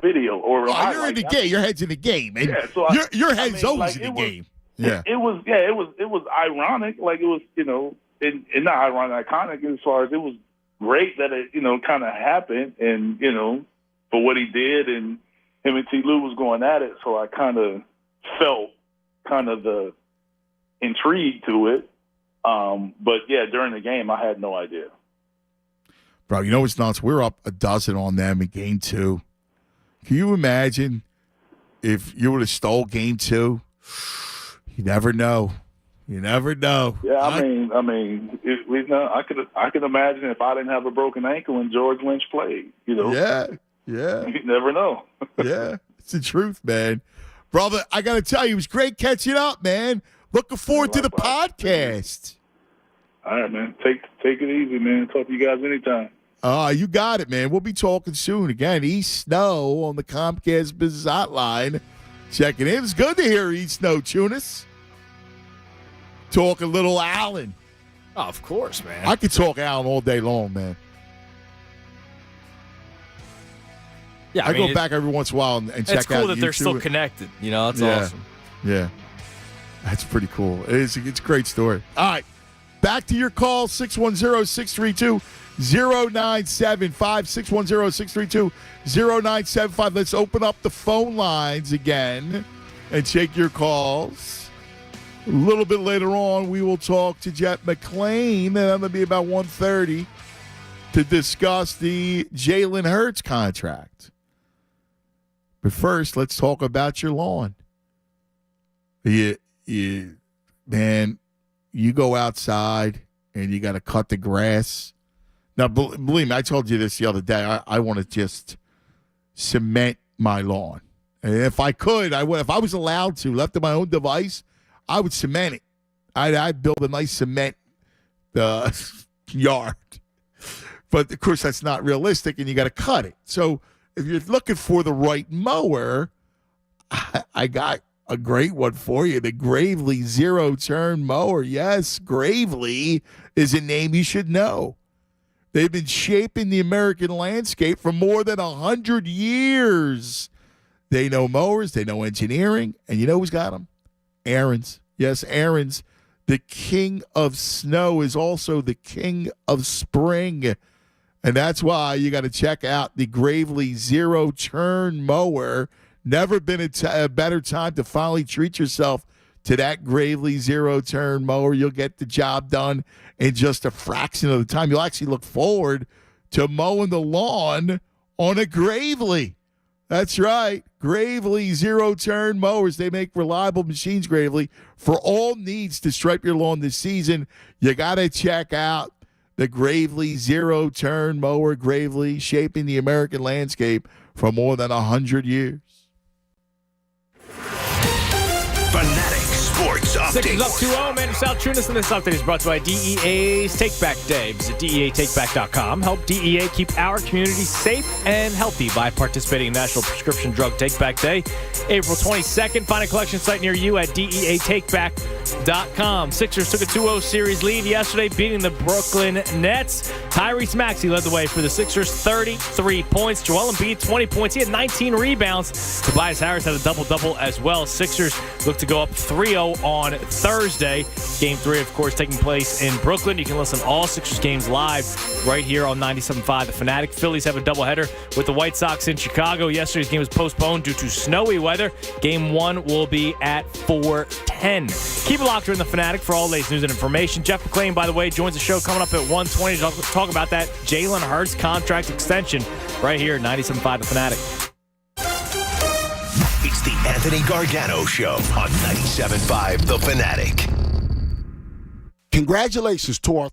V: video or
B: you're in the game. Your head's in the game. And
V: so
B: your head's always in the game. Yeah.
V: It was ironic. Like, it was, and not ironic, iconic as far as it was great that it, kind of happened and, for what he did, and him and T. Lue was going at it. So I kind of felt kind of the intrigue to it. But yeah, during the game, I had no idea.
B: Bro, you know what's nuts? We're up 12 on them in game 2. Can you imagine if you would have stole game 2? You never know. You never know.
V: Yeah, I could imagine if I didn't have a broken ankle and George Lynch played.
B: Yeah.
V: You never know.
B: Yeah, it's the truth, man. Brother, I got to tell you, it was great catching up, man. Looking forward to the podcast.
V: All right, man. Take it easy, man. Talk to you guys anytime.
B: You got it, man. We'll be talking soon. Again, East Snow on the Comcast Business Hotline. Checking in. It's good to hear East Snow Tunis. Talk a little Allen.
C: Oh, of course, man.
B: I could talk Allen all day long, man.
C: Yeah,
B: I go back every once in a while and check out.
C: It's cool that
B: YouTube.
C: they're still connected. That's awesome.
B: Yeah, that's pretty cool. It's a great story. All right, back to your call, 610-632-0975, 610-632-0975. Let's open up the phone lines again and take your calls. A little bit later on, we will talk to Jet McClain, and that'll be about 1:30 to discuss the Jalen Hurts contract. But first, let's talk about your lawn. Man, you go outside and you got to cut the grass. Now, believe me, I told you this the other day. I want to just cement my lawn. And if I could, I would. If I was allowed to, left to my own device, I would cement it. I'd build a nice cement yard. But, of course, that's not realistic, and you got to cut it. So if you're looking for the right mower, I got a great one for you, the Gravely zero-turn mower. Yes, Gravely is a name you should know. They've been shaping the American landscape for more than 100 years. They know mowers, they know engineering, and you know who's got them? Aaron's. Yes, Aaron's. The king of snow is also the king of spring. And that's why you got to check out the Gravely zero-turn mower. Never been a better time to finally treat yourself to that Gravely zero-turn mower. You'll get the job done in just a fraction of the time. You'll actually look forward to mowing the lawn on a Gravely. That's right. Gravely zero-turn mowers. They make reliable machines, Gravely, for all needs to stripe your lawn this season. You got to check out the Gravely zero-turn mower. Gravely, shaping the American landscape for more than 100 years.
A: Fanatic Sports Update.
C: Sixers up 2-0. Man, Sal Tunis, and this update is brought to you by DEA's Take Back Day. Visit DEATakeback.com. Help DEA keep our community safe and healthy by participating in National Prescription Drug Take Back Day, April 22nd. Find a collection site near you at DEATakeback.com. Sixers took a 2-0 series lead yesterday, beating the Brooklyn Nets. Tyrese Maxey led the way for the Sixers, 33 points. Joel Embiid, 20 points. He had 19 rebounds. Tobias Harris had a double-double as well. Sixers look to go up 3-0 on Thursday. Game 3, of course, taking place in Brooklyn. You can listen to all Sixers games live right here on 97.5 The Fanatic. Phillies have a doubleheader with the White Sox in Chicago. Yesterday's game was postponed due to snowy weather. Game 1 will be at 4:10. Keep it locked here in The Fanatic for all the latest news and information. Jeff McClain, by the way, joins the show coming up at 1:20 to talk about that Jalen Hurts contract extension right here at 97.5 The Fanatic.
A: It's the Anthony Gargano Show on 97.5 The Fanatic.
D: Congratulations to our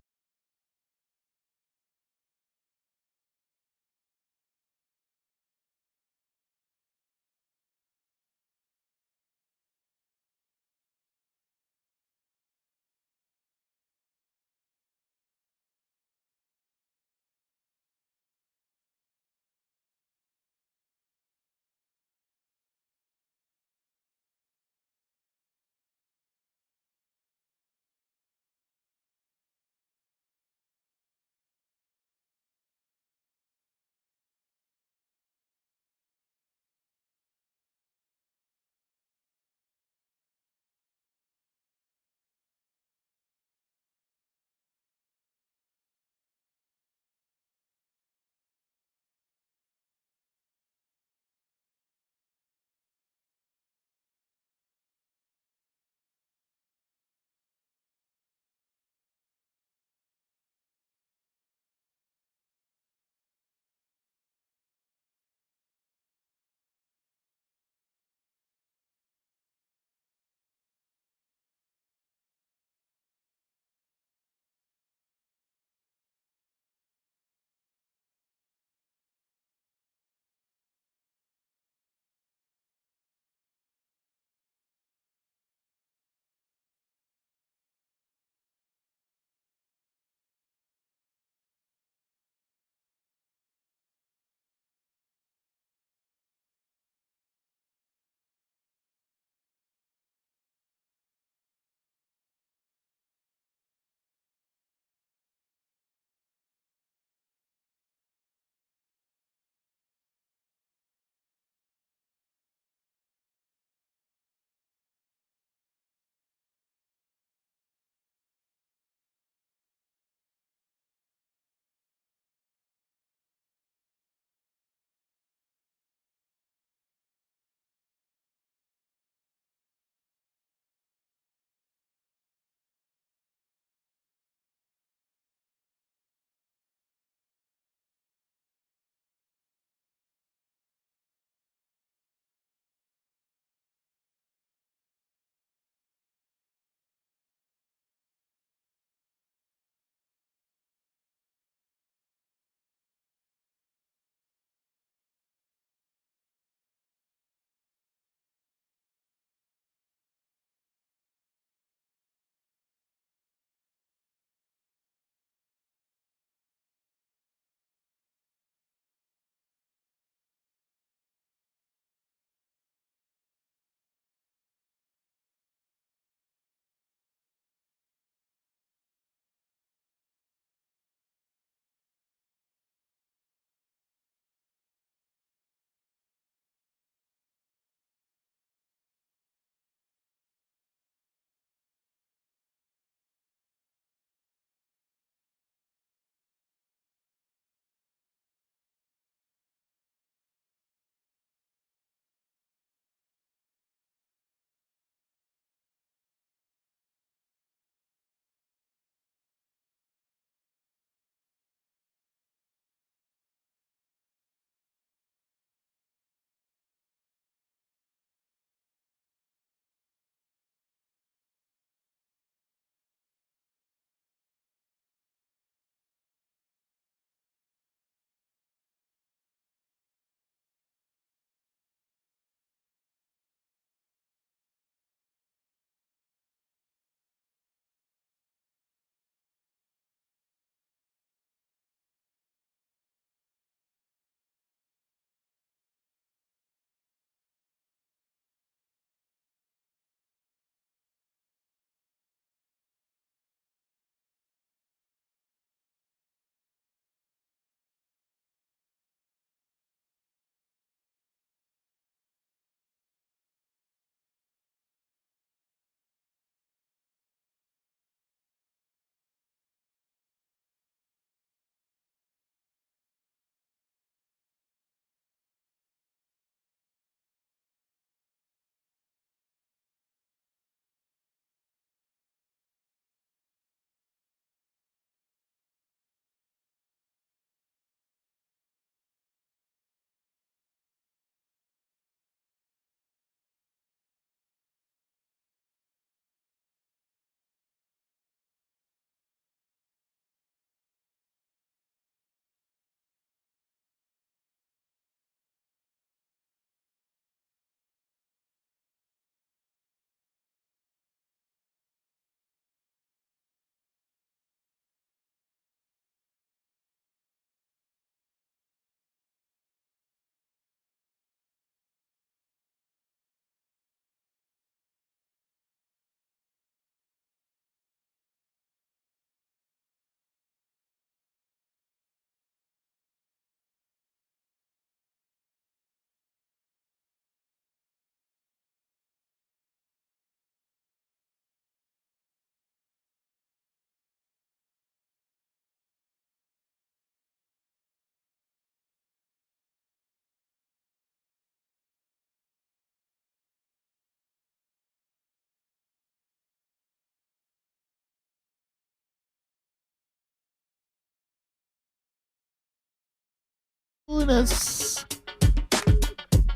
B: Yes.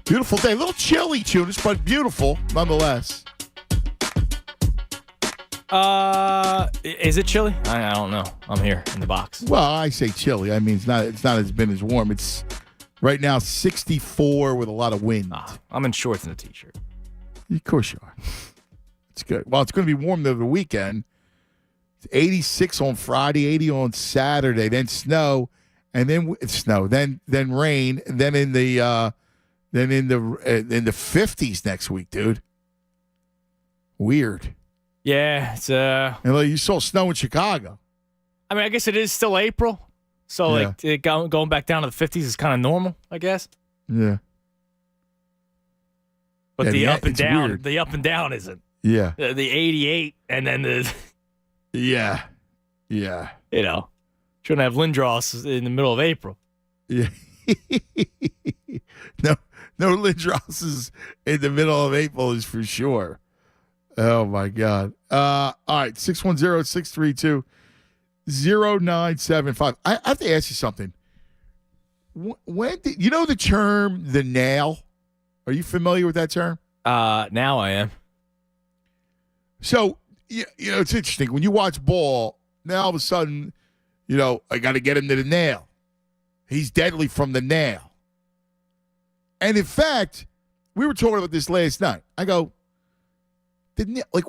B: Beautiful day. A little chilly, Tunis, but beautiful nonetheless.
C: Is it chilly? I don't know. I'm here in the box.
B: Well, I say chilly. I mean, it's not as been as warm. It's right now 64 with a lot of wind.
C: I'm in shorts and a t-shirt.
B: Of course you are. It's good. Well, it's going to be warm over the weekend. It's 86 on Friday, 80 on Saturday, then snow, and then then rain, and then in the 50s next week, dude. Weird.
C: Yeah, it's
B: And like, you saw snow in Chicago.
C: I mean, I guess it is still April, so going back down to the 50s is kind of normal, I guess.
B: Yeah.
C: But
B: Yeah,
C: the
B: up and down
C: isn't.
B: Yeah.
C: The 88 and then the
B: Yeah.
C: Shouldn't have Lindros in the middle of April.
B: Yeah. No Lindrosses in the middle of April is for sure. Oh, my God. All right, 610-632-0975. I have to ask you something. When did you know the term the nail? Are you familiar with that term?
C: Now I am.
B: So, it's interesting. When you watch ball, now all of a sudden, I got to get him to the nail. He's deadly from the nail. And in fact, we were talking about this last night. I go,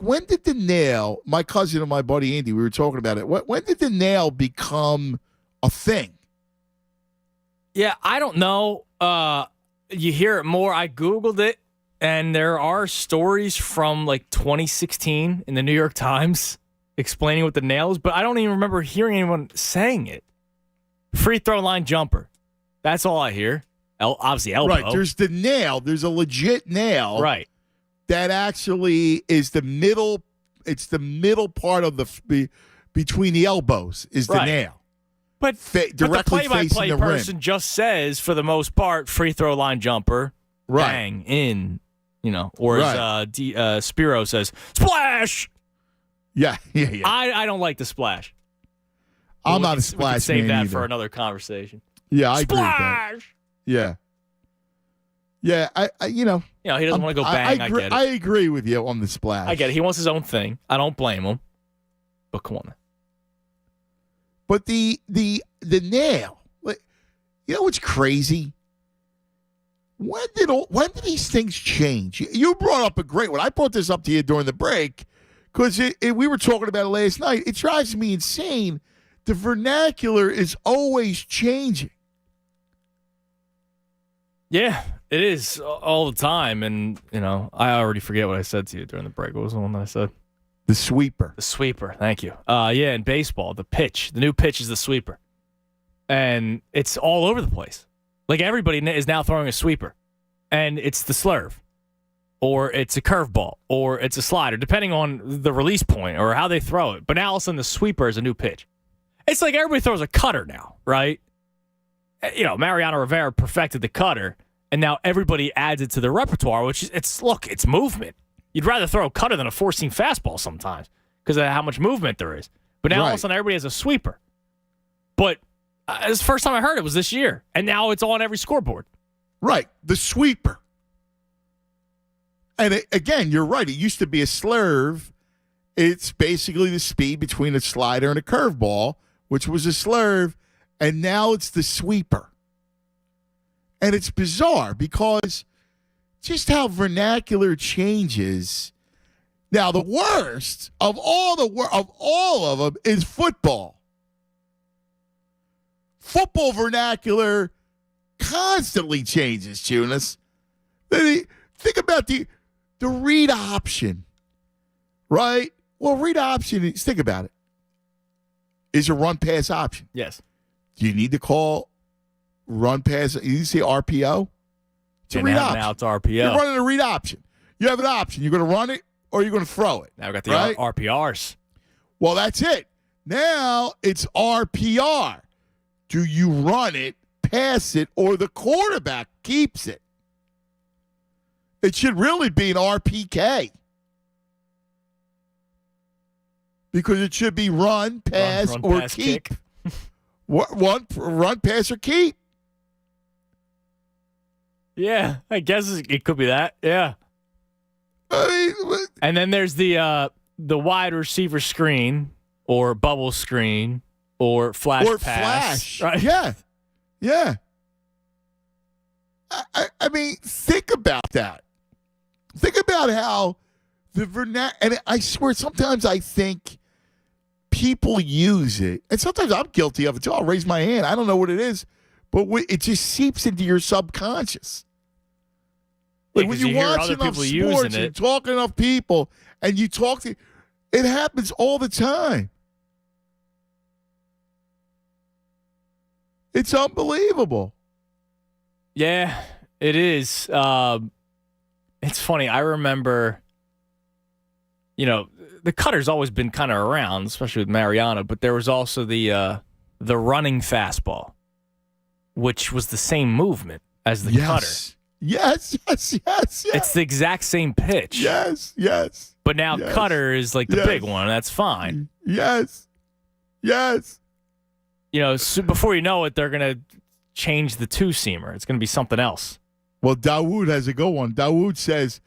B: when did the nail, my cousin and my buddy Andy, we were talking about it. When did the nail become a thing?
C: Yeah, I don't know. You hear it more. I Googled it, and there are stories from 2016 in the New York Times explaining what the nail is, but I don't even remember hearing anyone saying it. Free throw line jumper. That's all I hear. Obviously, elbow.
B: Right, there's the nail. There's a legit nail.
C: Right.
B: That actually is the middle. It's the middle part of between the elbows is the nail.
C: But
B: directly
C: the
B: facing
C: play-by-play
B: the
C: person
B: rim.
C: just says, for the most part, free throw line jumper, bang, in, or as Spiro says, splash!
B: Yeah.
C: I don't like the splash.
B: I'm not a
C: We
B: splash
C: can save
B: man
C: that
B: either.
C: for another conversation.
B: Yeah, I agree with that.
C: Splash!
B: Yeah. Yeah,
C: he doesn't want to go bang. I get it.
B: I agree with you on the splash.
C: I get it. He wants his own thing. I don't blame him. But come on.
B: But the nail, what's crazy? When did these things change? You brought up a great one. I brought this up to you during the break because we were talking about it last night. It drives me insane. The vernacular is always changing.
C: Yeah, it is all the time. And, I already forget what I said to you during the break. What was the one that I said?
B: The sweeper.
C: The sweeper. Thank you. In baseball, the new pitch is the sweeper. And it's all over the place. Everybody is now throwing a sweeper. And it's the slurve. Or it's a curveball. Or it's a slider, depending on the release point or how they throw it. But now all of a sudden the sweeper is a new pitch. It's like everybody throws a cutter now, right? Mariano Rivera perfected the cutter, and now everybody adds it to their repertoire, which it's movement. You'd rather throw a cutter than a four-seam fastball sometimes because of how much movement there is. But now all of a sudden everybody has a sweeper. But it's the first time I heard it was this year, and now it's on every scoreboard.
B: Right, the sweeper. And again, you're right. It used to be a slurve. It's basically the speed between a slider and a curveball, which was a slurve, and now it's the sweeper. And it's bizarre because just how vernacular changes. Now, the worst of all of them is football. Football vernacular constantly changes, Tunis. Think about the read option, right? Well, read option, think about it, is a run-pass option.
C: Yes.
B: Do you need to call run-pass? You say RPO? It's a read option.
C: Now it's RPO.
B: You're running a read option. You have an option. You're going to run it or you're going to throw it.
C: Now we got the
B: right?
C: RPRs.
B: Well, that's it. Now it's RPR. Do you run it, pass it, or the quarterback keeps it? It should really be an RPK. Because it should be run, pass, or
C: pass,
B: keep.
C: kick.
B: Run, pass, or keep.
C: Yeah, I guess it could be that. Yeah.
B: I mean,
C: And then there's the wide receiver screen or bubble screen or flash pass. Right?
B: Yeah. Yeah. I mean, think about that. Think about how the vernacular, and I swear sometimes I think people use it, and sometimes I'm guilty of it too. I'll raise my hand. I don't know what it is, but it just seeps into your subconscious. Like when you watch enough sports, you talk to enough people, and you talk to, it happens all the time. It's unbelievable.
C: Yeah, it is. It's funny. I remember, the cutter's always been kind of around, especially with Mariano, but there was also the running fastball, which was the same movement as the cutter.
B: Yes.
C: It's the exact same pitch.
B: Yes.
C: But now cutter is like the big one. That's fine.
B: Yes.
C: So before you know it, they're going to change the two-seamer. It's going to be something else.
B: Well, Dawood has a good one. Dawood says,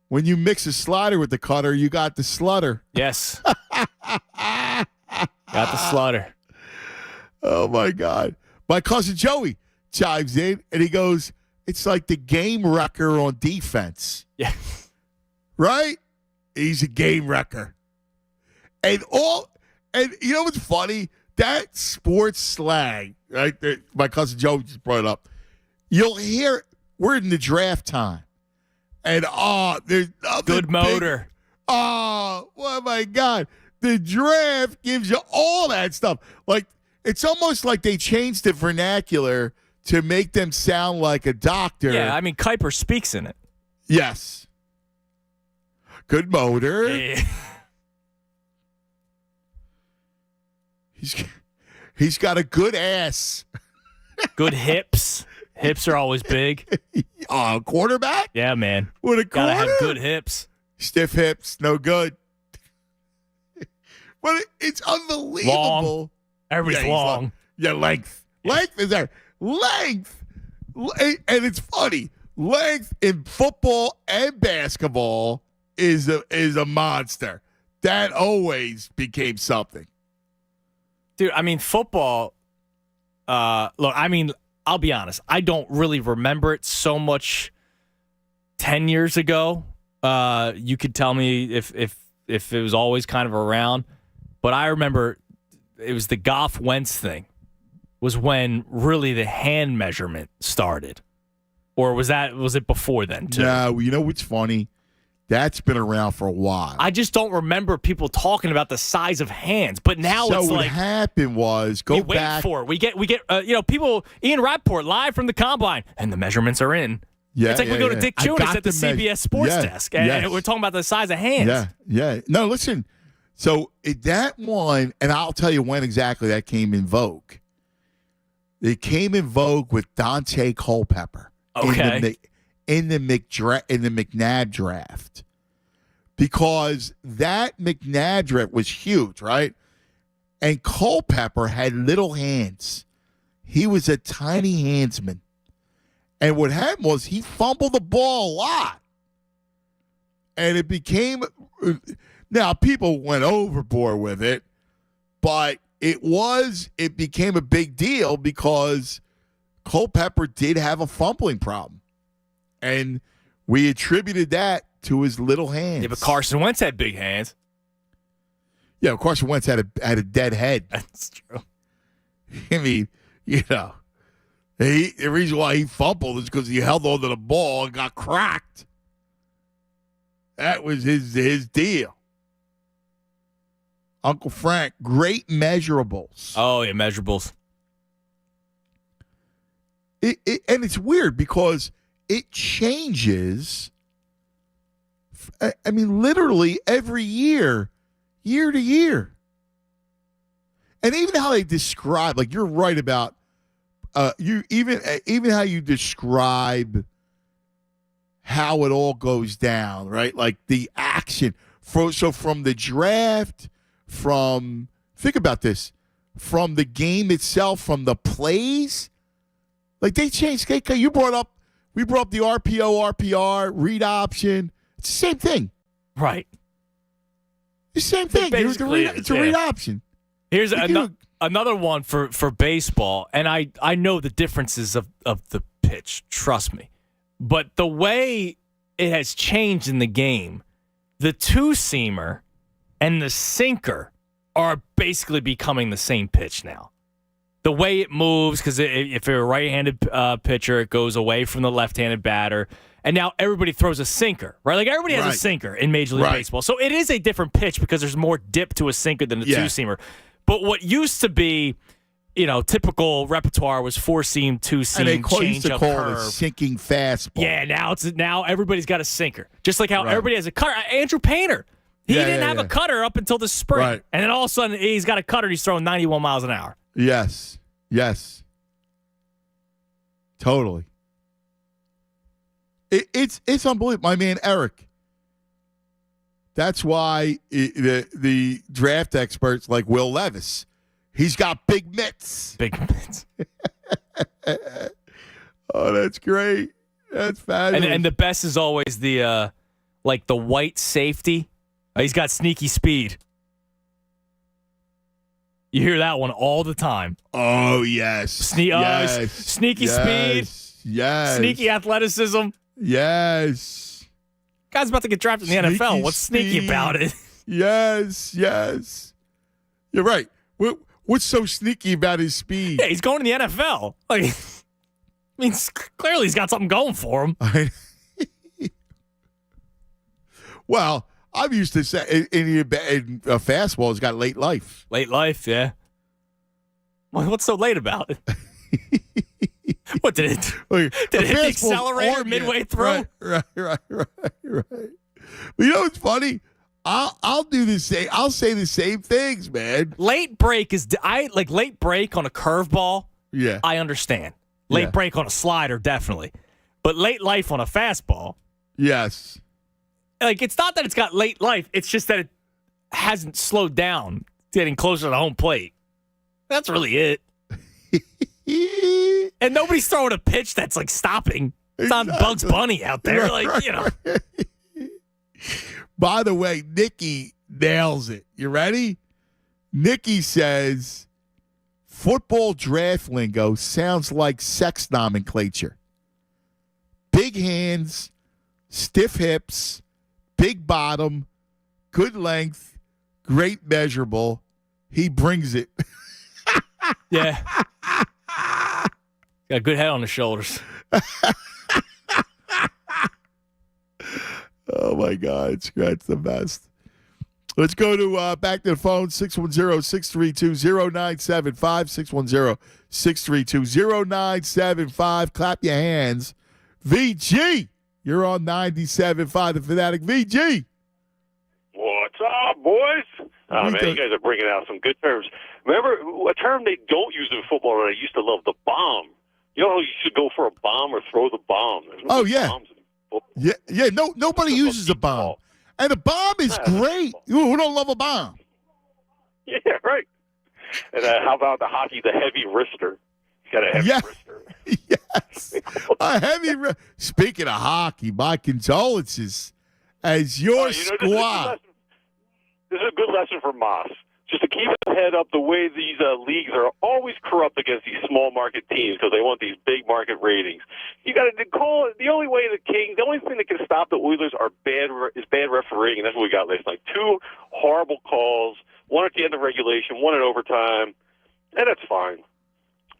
B: when you mix a slider with the cutter, you got the slutter.
C: Yes. Got the slutter.
B: Oh, my God. My cousin Joey chimes in, and he goes, it's like the game wrecker on defense.
C: Yeah.
B: Right? He's a game wrecker. And you know what's funny? That sports slang, right? My cousin Joey just brought it up. You'll hear we're in the draft time. And there's nothing
C: good motor.
B: Oh my God. The draft gives you all that stuff. Like, it's almost like they changed the vernacular to make them sound like a doctor.
C: Yeah, I mean, Kuiper speaks in it.
B: Yes. Good motor.
C: Yeah.
B: He's got a good ass.
C: Good hips. Hips are always big.
B: Quarterback?
C: Yeah, man.
B: What a
C: Gotta
B: quarter?
C: have good hips.
B: Stiff hips, no good. But it's unbelievable.
C: Long. Everybody's long.
B: Yeah, length. Length is there. Length. And it's funny. Length in football and basketball is a monster. That always became something.
C: Dude, I mean, football, look, I mean, I'll be honest. I don't really remember it so much 10 years ago. You could tell me if it was always kind of around. But I remember it was the Goff Wentz thing was when really the hand measurement started. Or was it before then, too?
B: No, you know what's funny? That's been around for a while.
C: I just don't remember people talking about the size of hands. But now it's
B: what
C: like
B: happened was
C: wait for it. We get people. Ian Rappaport live from the combine, and the measurements are in.
B: Yeah,
C: it's like we go to Dick Jonas at the CBS Sports desk, and we're talking about the size of hands.
B: Yeah. No, listen. So that one, and I'll tell you when exactly that came in vogue. It came in vogue with Dante Culpepper.
C: Okay.
B: In the McNabb draft, because that McNabb draft was huge, right? And Culpepper had little hands. He was a tiny handsman. And what happened was he fumbled the ball a lot. And it became, now people went overboard with it, but it became a big deal because Culpepper did have a fumbling problem. And we attributed that to his little hands.
C: Yeah, but Carson Wentz had big hands.
B: Yeah, Carson Wentz had a dead head.
C: That's true.
B: I mean, the reason why he fumbled is because he held onto the ball and got cracked. That was his deal. Uncle Frank, great measurables.
C: Oh, yeah, measurables.
B: And it's weird because it changes, I mean, literally every year to year. And even how they describe, like you're right about, even how you describe how it all goes down, right? Like the action. So from the draft, think about this, from the game itself, from the plays, like they changed. You brought up, We brought up the RPO, RPR, read option. It's the same thing.
C: Right.
B: It's the same thing. It's a read option.
C: Here's another one for baseball, and I know the differences of the pitch, trust me. But the way it has changed in the game, the two-seamer and the sinker are basically becoming the same pitch now. The way it moves, because if you're a right-handed pitcher, it goes away from the left-handed batter. And now everybody throws a sinker, right? Like everybody has a sinker in Major League Baseball. So it is a different pitch because there's more dip to a sinker than a two-seamer. But what used to be, typical repertoire was four-seam, two-seam,
B: and they used to call
C: curve.
B: it a sinking fastball.
C: Yeah, now everybody's got a sinker. Just like how everybody has a cutter. Andrew Painter, he didn't have a cutter up until the spring.
B: Right.
C: And then all of a sudden, he's got a cutter and he's throwing 91 miles an hour.
B: Yes. Totally. It's unbelievable. My man, Eric. That's why the draft experts like Will Levis, he's got big mitts.
C: Big mitts.
B: Oh, that's great. That's fabulous.
C: And the best is always the the white safety. He's got sneaky speed. You hear that one all the time.
B: Oh, yes.
C: Sneaky speed.
B: Yes.
C: Sneaky athleticism.
B: Yes.
C: Guy's about to get drafted in the NFL. What's sneaky about it?
B: Yes. You're right. What's so sneaky about his speed?
C: Yeah, he's going to the NFL. Clearly he's got something going for him.
B: Well, I'm used to say in a fastball has got late life.
C: Late life, yeah. Well, what's so late about it? What did it? Did it hit the accelerator midway through?
B: Right. But you know what's funny? I'll do the same. I'll say the same things, man.
C: Late break late break on a curveball.
B: Yeah,
C: I understand. Late break on a slider, definitely. But late life on a fastball.
B: Yes.
C: It's not that it's got late life. It's just that it hasn't slowed down, getting closer to the home plate. That's really it. And nobody's throwing a pitch that's stopping. It's not Bugs Bunny out there.
B: By the way, Nikki nails it. You ready? Nikki says, football draft lingo sounds like sex nomenclature. Big hands, stiff hips, big bottom, good length, great measurable. He brings it.
C: Yeah. Got a good head on his shoulders.
B: Oh, my God. That's the best. Let's go to back to the phone, 610-632-0975, 610-632-0975. Clap your hands. VG, you're on 97.5 The Fanatic. VG.
D: What's up, boys? Oh, man, you guys are bringing out some good terms. Remember a term they don't use in football that I used to love, the bomb. You know how you should go for a bomb or throw the bomb?
B: Oh, yeah. Yeah. Nobody uses a bomb. And a bomb is great. Who don't love a bomb?
D: Yeah, right. And how about the hockey, the heavy wrister? He's got a heavy wrister.
B: Yes. A heavy Speaking of hockey, my condolences as your squad.
D: This is a good lesson for Moss. Just to keep his head up the way these leagues are always corrupt against these small market teams because they want these big market ratings. You got to call it. The only way the only thing that can stop the Oilers is bad refereeing, and that's what we got last night. 2 horrible calls, one at the end of regulation, one in overtime, and that's fine.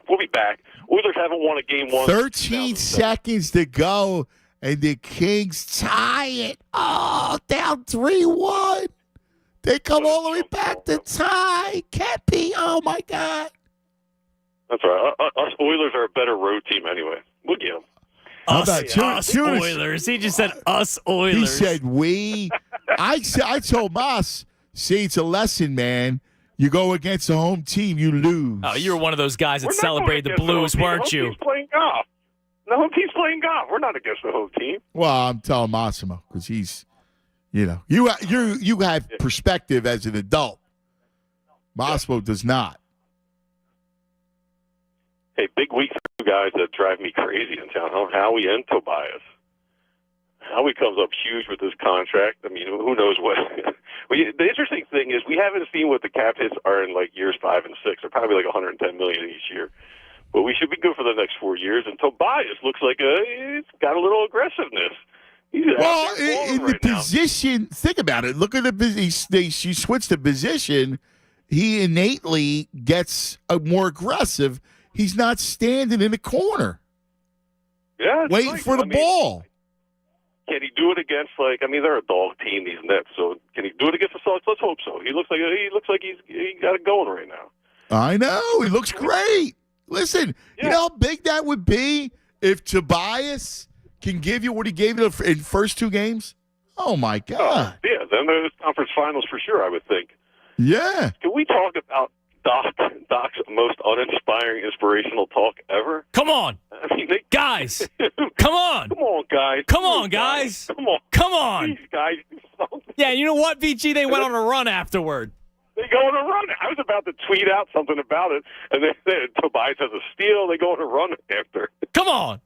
D: We'll be back. Oilers haven't won a game once.
B: 13 seconds to go, and the Kings tie it. Oh, down 3-1. They come all the way back to tie. Can't be. Oh, my God.
D: That's right. Us Oilers are a better road team anyway. We'll get them.
C: Us Oilers. He just said us Oilers.
B: He said we. I told Moss, see, it's a lesson, man. You go against the home team, you lose.
C: Oh, you were one of those guys that celebrated the Blues, weren't you?
D: The home team's playing golf. The home team's playing golf. We're not against the home team.
B: Well, I'm telling Massimo because he's, you have perspective as an adult. Massimo does not.
D: Hey, big week for two guys that drive me crazy in town. Howie and Tobias. Howie comes up huge with this contract. I mean, who knows what? The interesting thing is we haven't seen what the cap hits are in like years 5 and 6. They're probably like $110 million each year. But we should be good for the next 4 years. And Tobias looks like he's got a little aggressiveness. He's
B: Well, in the position, think about it. Look at the position. She switched the position. He innately gets more aggressive. He's not standing in the corner.
D: Yeah,
B: waiting for the ball.
D: Can he do it against they're a dog team, these Nets. So can he do it against the Sox? Let's hope so. He looks like he got it going right now.
B: I know. He looks great. Listen, you know how big that would be if Tobias can give you what he gave you in first 2 games? Oh, my God.
D: Yeah, then there's conference finals for sure, I would think.
B: Yeah.
D: Can we talk about Doc's most uninspiring, inspirational talk ever?
C: Come on.
D: I mean,
C: guys. Come on.
D: Come on, guys.
C: Come on, guys.
D: Come on.
C: Come on.
D: Please, guys, do something.
C: Yeah, you know what, VG? They went on a run afterward.
D: They go on a run. I was about to tweet out something about it, and then Tobias has a steal. They go on a run after.
C: Come on.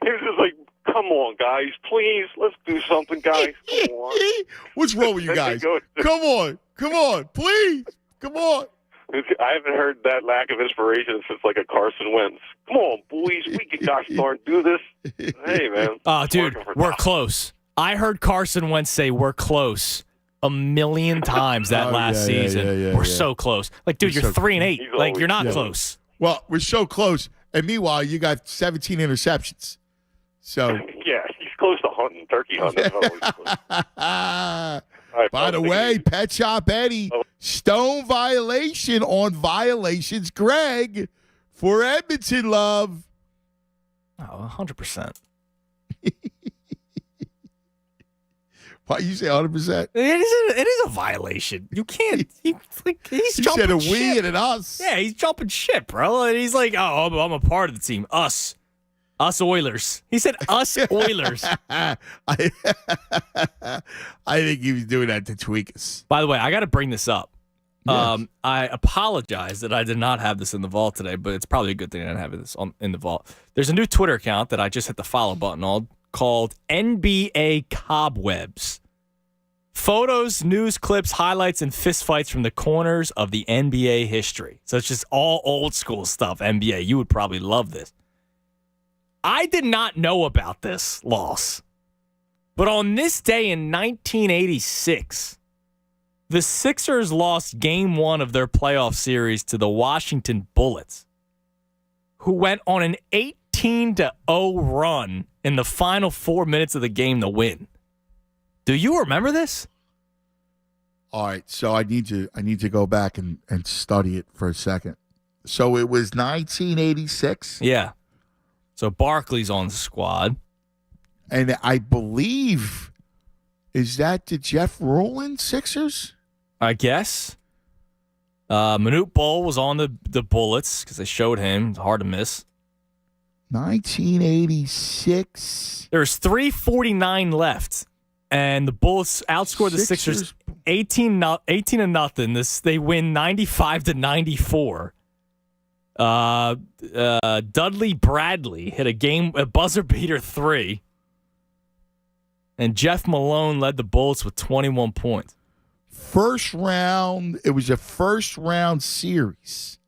D: He was just like, come on, guys. Please, let's do something, guys. Come on.
B: What's wrong with you guys? Come on. Come on. Please. Come on.
D: I haven't heard that lack of inspiration since like a Carson Wentz. Come on, boys. We can gosh darn do this. Hey, man.
C: Oh, dude, we're close. I heard Carson Wentz say we're close 1,000,000 times that last season. We're so close. Like, dude, you're
B: so
C: 3-8. Like, you're not close.
B: Well, we're so close. And meanwhile, you got 17 interceptions. So
D: yeah, he's close to hunting, turkey hunting.
B: By the way, Pet Shop Eddie, stone violation on violations. Greg for Edmonton, love.
C: Oh, 100%.
B: Why you say 100%?
C: It is a violation. You can't. He's
B: He
C: jumping
B: said a
C: ship.
B: we and an us.
C: Yeah, he's jumping ship, bro. And he's like, oh, I'm a part of the team. Us Oilers. He said us Oilers.
B: I think he was doing that to tweak us.
C: By the way, I got to bring this up.
B: Yes.
C: I apologize that I did not have this in the vault today, but it's probably a good thing I didn't have this in the vault. There's a new Twitter account that I just hit the follow button on called NBA Cobwebs. Photos, news clips, highlights, and fistfights from the corners of the NBA history. So it's just all old school stuff, NBA. You would probably love this. I did not know about this loss. But on this day in 1986, the Sixers lost Game 1 of their playoff series to the Washington Bullets, who went on an 18-0 run in the final 4 minutes of the game to win. Do you remember this?
B: All right, so I need to go back and study it for a second. So it was 1986?
C: Yeah. So Barkley's on the squad.
B: And I believe, is that the Jeff Rowland Sixers?
C: I guess. Manute Bol was on the Bullets because they showed him. It's hard to miss.
B: 1986.
C: There's 3:49 left, and the Bullets outscored the Sixers 18-0. They win 95-94. Dudley Bradley hit a buzzer beater 3, and Jeff Malone led the Bullets with 21 points.
B: First round. It was a first round series.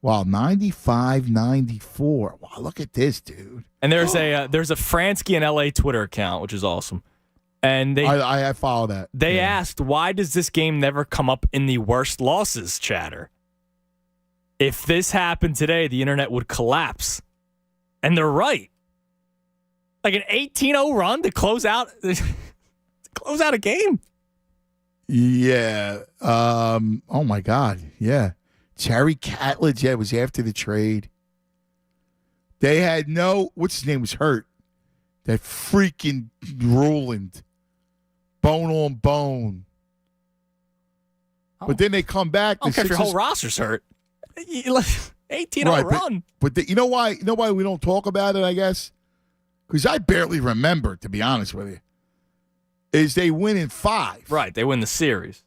B: Wow, 95-94. Wow, look at this, dude.
C: And there's a Fransky and LA Twitter account, which is awesome. And
B: I follow that.
C: They asked, why does this game never come up in the worst losses chatter? If this happened today, the internet would collapse. And they're right. Like an 18-0 run to close out a game.
B: Yeah. Oh my God. Yeah. Terry Catledge, it was after the trade. They had what's his name was hurt. That freaking Rowland. Bone on bone. But then they come back.
C: I don't care if your whole roster's hurt. 18-0 run.
B: But you know why we don't talk about it, I guess? Because I barely remember, to be honest with you. Is they win in 5.
C: Right, they win the series.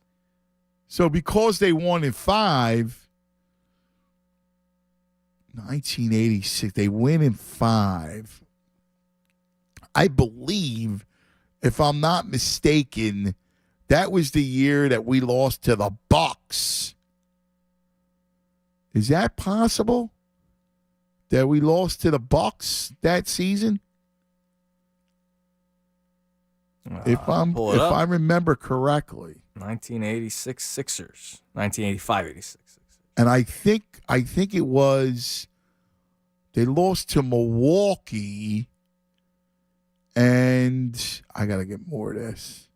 B: So because they won in 5, 1986. They win in 5. I believe, if I'm not mistaken, that was the year that we lost to the Bucks. Is that possible? That we lost to the Bucks that season? If I remember correctly.
C: 1986 Sixers. 1985-86 Sixers.
B: And I think it was they lost to Milwaukee, and I got to get more of this.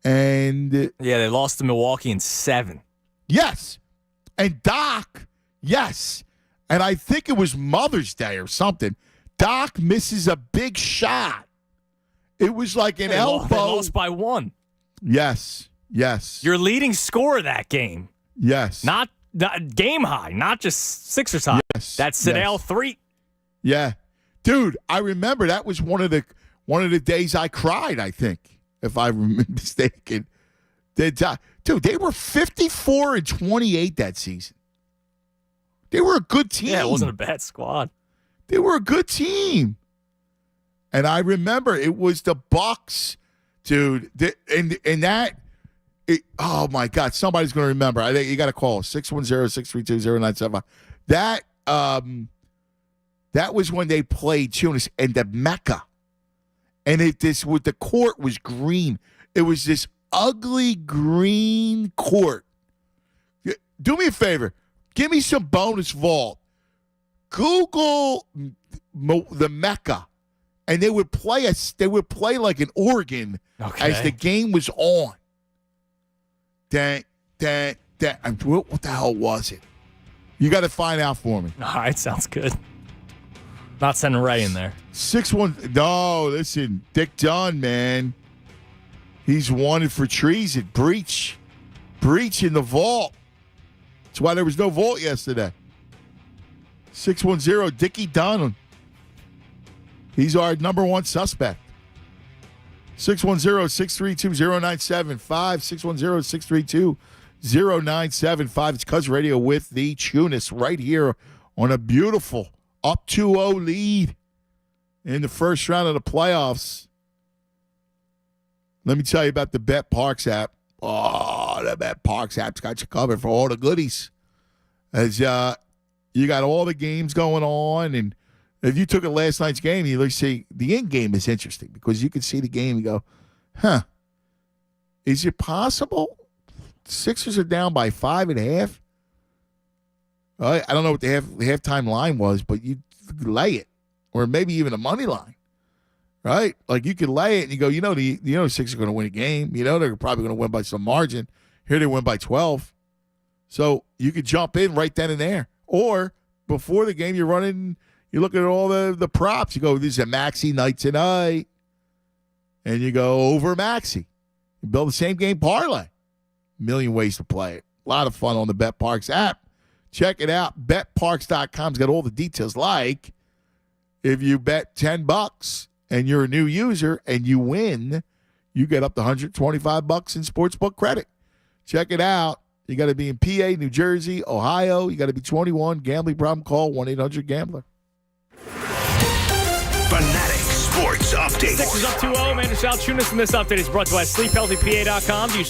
B: And
C: yeah, they lost to Milwaukee in 7.
B: Yes. And Doc, yes. And I think it was Mother's Day or something. Doc misses a big shot. It was like an elbow.
C: They lost by 1.
B: Yes.
C: Your leading scorer that game.
B: Yes.
C: Not game high, not just Sixers high.
B: Yes.
C: That's Sedale 3.
B: Yeah. Dude, I remember that was one of the days I cried, I think, if I'm mistaken. Dude, they were 54-28 that season. They were a good team.
C: Yeah, it wasn't a bad squad.
B: They were a good team. And I remember it was the Bucks, dude. And that, oh, my God, somebody's going to remember. I think you got to call 610-632-0975. That was when they played Tunis and the Mecca. And the court was green. It was this ugly green court. Do me a favor. Give me some bonus vault. Google the Mecca. And they would play like an organ as the game was on. What the hell was it? You got to find out for me.
C: All right, sounds good. Not sending Ray in there.
B: 6-1. No, listen, Dick Dunn, man. He's wanted for treason. Breach in the vault. That's why there was no vault yesterday. 610, Dickie Dunn. He's our number one suspect. 610-632-0975. 610-632-0975. It's Cuz Radio with the Tunis right here on a beautiful up 2-0 lead in the first round of the playoffs. Let me tell you about the Bet Parks app. Oh, the Bet Parks app's got you covered for all the goodies. As you got all the games going on, and if you took a last night's game, you look see the end game is interesting because you can see the game and go, huh? Is it possible Sixers are down by 5.5? I don't know what the halftime line was, but you lay it, or maybe even a money line, right? Like you could lay it and you go, the Sixers are going to win a game. They're probably going to win by some margin. Here they win by 12, so you could jump in right then and there, or before the game, you're running. You look at all the props. You go, this is a Maxey night tonight. And you go over Maxey. You build the same game parlay. A million ways to play it. A lot of fun on the Bet Parks app. Check it out. BetParks.com's got all the details. Like if you bet $10 and you're a new user and you win, you get up to $125 in sportsbook credit. Check it out. You got to be in PA, New Jersey, Ohio. You got to be 21. Gambling problem, call 1-800-GAMBLER.
A: Fanatic Sports Update.
C: Sixers up 2-0. Amanda Tunis, and this update is brought to you by SleepHealthyPA.com. Do you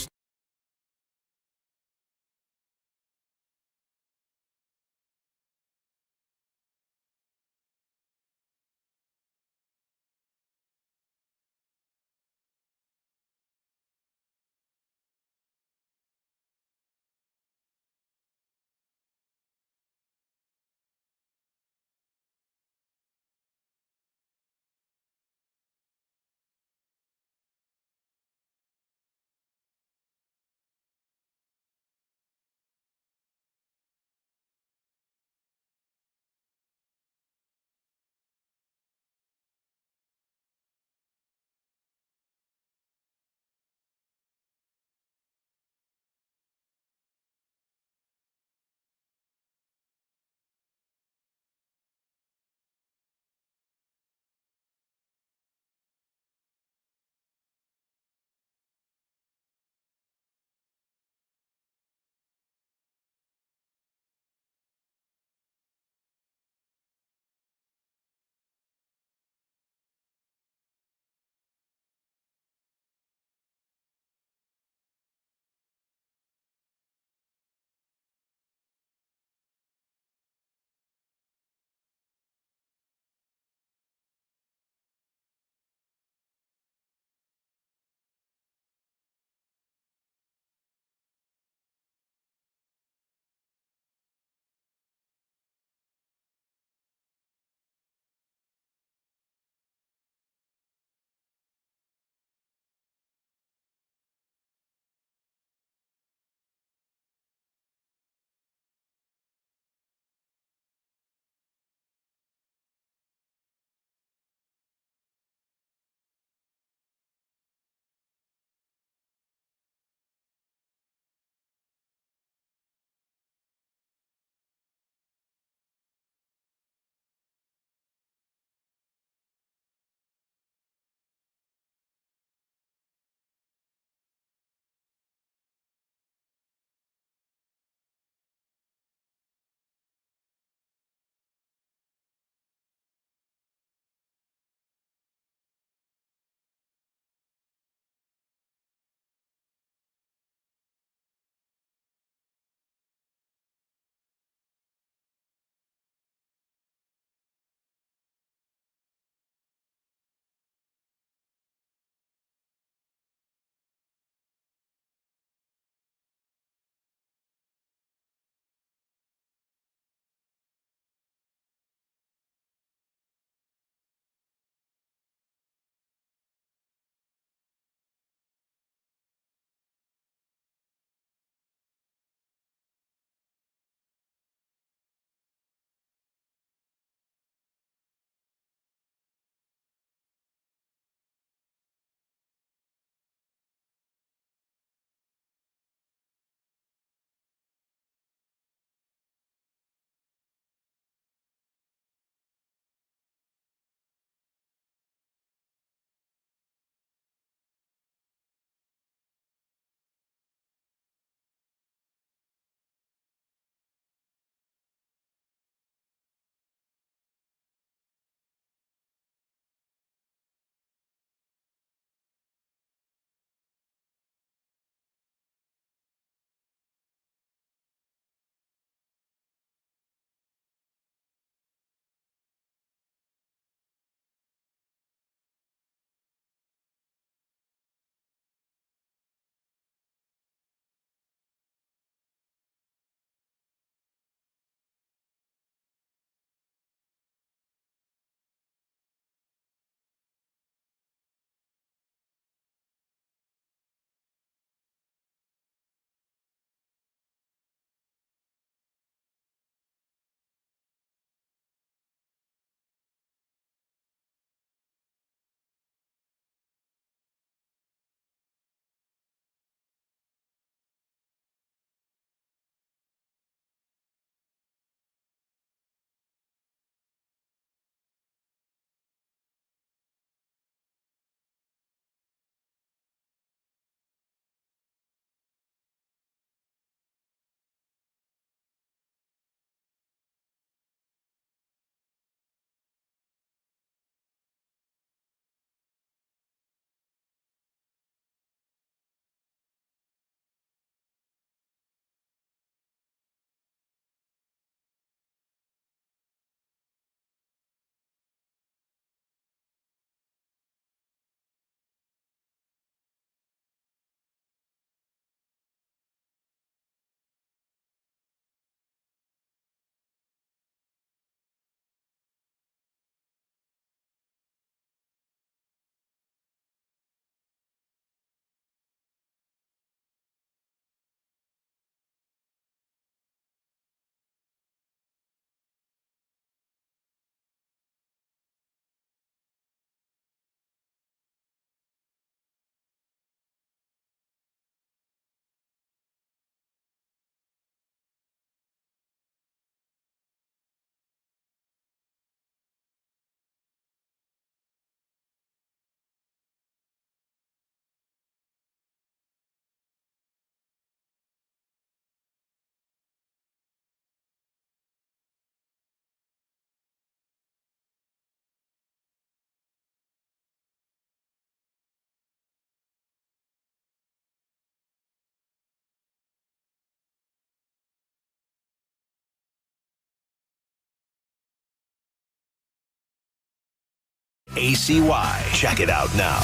A: ACY. Check it out now.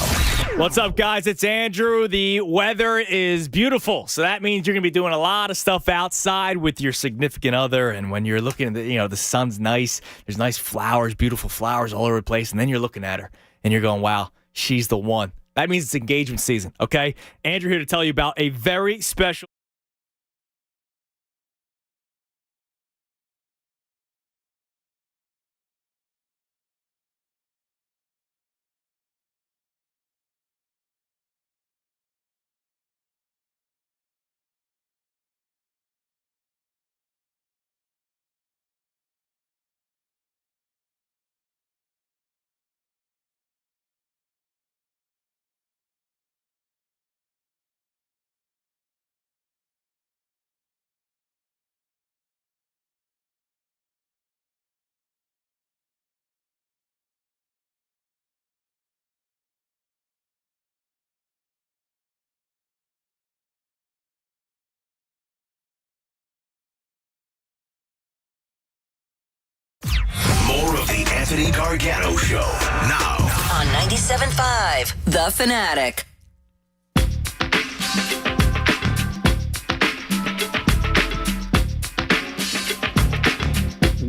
C: What's up, guys? It's Andrew. The weather is beautiful, so that means you're going to be doing a lot of stuff outside with your significant other. And when you're looking at the sun's nice. There's nice flowers, beautiful flowers all over the place. And then you're looking at her, and you're going, wow, she's the one. That means it's engagement season, okay? Andrew here to tell you about a very special.
A: More of the Anthony Gargano Show now
F: on 97.5 The Fanatic.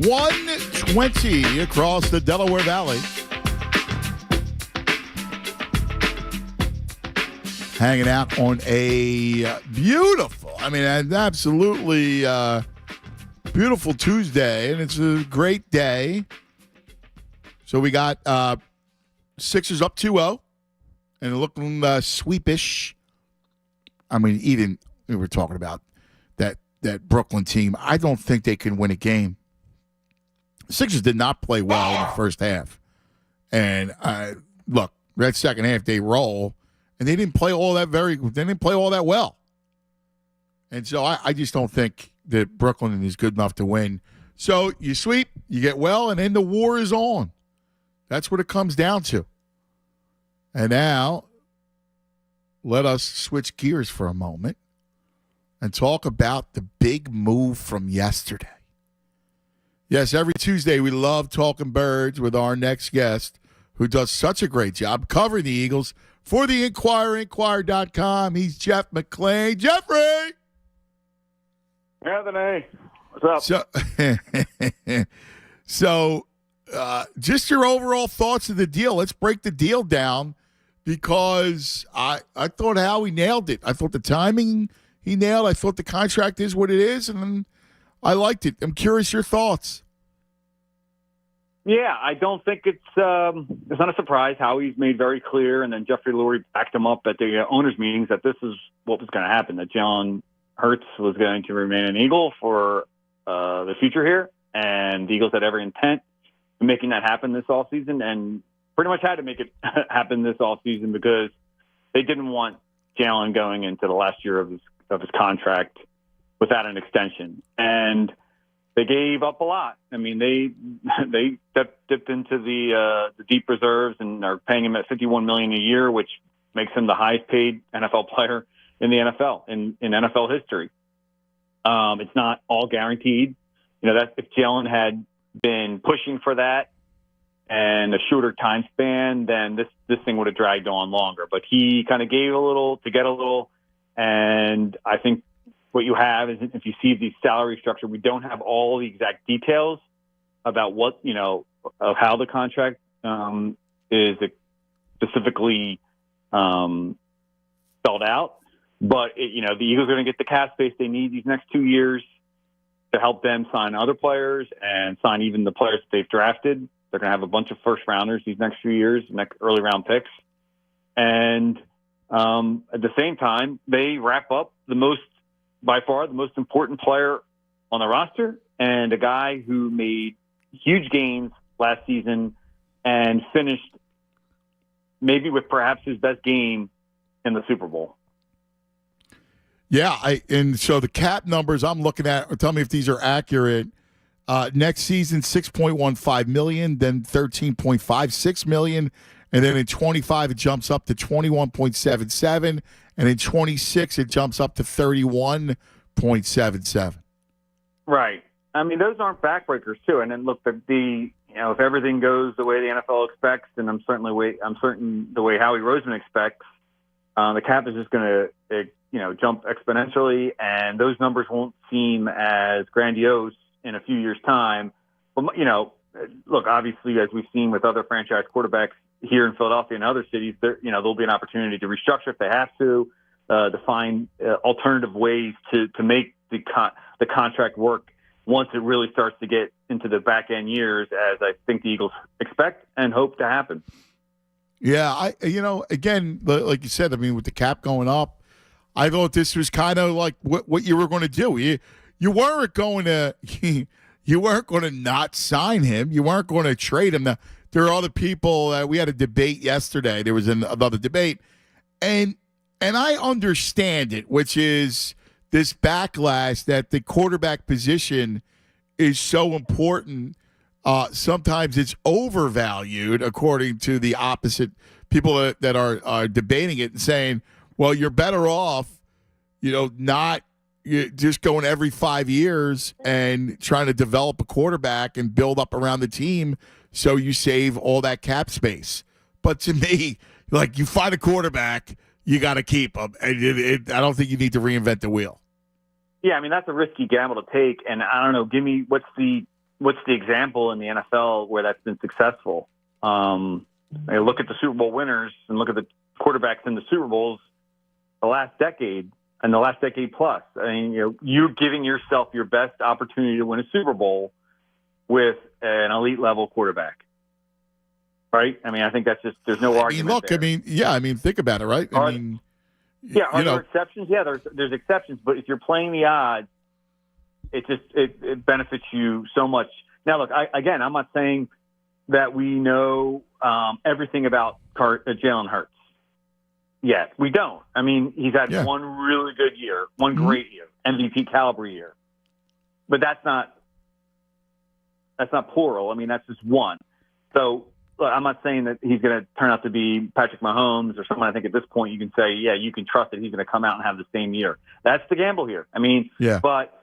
B: 120 across the Delaware Valley. Hanging out on a beautiful, an absolutely beautiful Tuesday, and it's a great day. So we got Sixers up 2-0, and looking sweepish. Even we were talking about that Brooklyn team. I don't think they can win a game. Sixers did not play well in the first half. And look, that second half they roll, and they didn't play all that well. And so I just don't think that Brooklyn is good enough to win. So you sweep, you get well, and then the war is on. That's what it comes down to. And now, let us switch gears for a moment and talk about the big move from yesterday. Yes, every Tuesday we love talking birds with our next guest, who does such a great job covering the Eagles for the Inquirer, Inquirer.com. He's Jeff McClain. Jeffrey!
H: Anthony, what's up?
B: So just your overall thoughts of the deal. Let's break the deal down, because I thought Howie nailed it. I thought the timing he nailed. I thought the contract is what it is, and I liked it. I'm curious your thoughts.
T: Yeah, I don't think it's not a surprise. Howie's made very clear, and then Jeffrey Lurie backed him up at the owners' meetings that this is what was going to happen, that Jalen Hurts was going to remain an Eagle for the future here, and the Eagles had every intent of making that happen this offseason, and pretty much had to make it happen this offseason because they didn't want Jalen going into the last year of his contract without an extension. And they gave up a lot. They dipped into the deep reserves and are paying him at $51 million a year, which makes him the highest paid NFL player in the NFL, in NFL history. It's not all guaranteed. That if Jalen had been pushing for that and a shorter time span, then this thing would have dragged on longer. But he kind of gave a little to get a little, and I think what you have is, if you see the salary structure, we don't have all the exact details about what, of how the contract is specifically spelled out. But, the Eagles are going to get the cap space they need these next 2 years to help them sign other players and sign even the players that they've drafted. They're going to have a bunch of first rounders these next few years, next early round picks. And at the same time, they wrap up by far the most important player on the roster, and a guy who made huge gains last season and finished maybe with perhaps his best game in the Super Bowl.
B: Yeah, and so the cap numbers I'm looking at, tell me if these are accurate. Next season, $6.15 million, then $13.56 million, and then in 25 it jumps up to $21.77, and in 26 it jumps up to $31.77.
T: Right. Those aren't backbreakers too. And then look, the
E: if everything goes the way the NFL expects, and I'm certain the way Howie Roseman expects, the cap is just going to jump exponentially, and those numbers won't seem as grandiose in a few years' time. But look, obviously, as we've seen with other franchise quarterbacks here in Philadelphia and other cities, there'll be an opportunity to restructure if they have to find alternative ways to make the contract work once it really starts to get into the back end years, as I think the Eagles expect and hope to happen.
B: Yeah, again, like you said, I mean, with the cap going up, I thought this was kind of like what you were going to do. You weren't going to you weren't going to not sign him. You weren't going to trade him. Now, there are other people. We had a debate yesterday. There was another debate, and I understand it, which is this backlash that the quarterback position is so important. Sometimes it's overvalued, according to the opposite people that are debating it and saying, well, you're better off, not just going every 5 years and trying to develop a quarterback and build up around the team so you save all that cap space. But to me, like, you find a quarterback, you got to keep him. And I don't think you need to reinvent the wheel.
E: Yeah, I mean, that's a risky gamble to take. And I don't know, give me what's the example in the NFL where that's been successful? Look at the Super Bowl winners and look at the quarterbacks in the Super Bowls the last decade and the last decade plus. I mean, you're giving yourself your best opportunity to win a Super Bowl with an elite level quarterback, right? I mean, I think that's just, there's no argument there.
B: Think about it, right?
E: Are there exceptions? Yeah, there's exceptions, but if you're playing the odds, it benefits you so much. Now, look, I'm not saying that we know everything about Jalen Hurts yet. We don't. I mean, he's had one really good year, one great year, MVP caliber year. But that's not plural. I mean, that's just one. So look, I'm not saying that he's going to turn out to be Patrick Mahomes or someone. I think at this point you can say, yeah, you can trust that he's going to come out and have the same year. That's the gamble here. I mean, but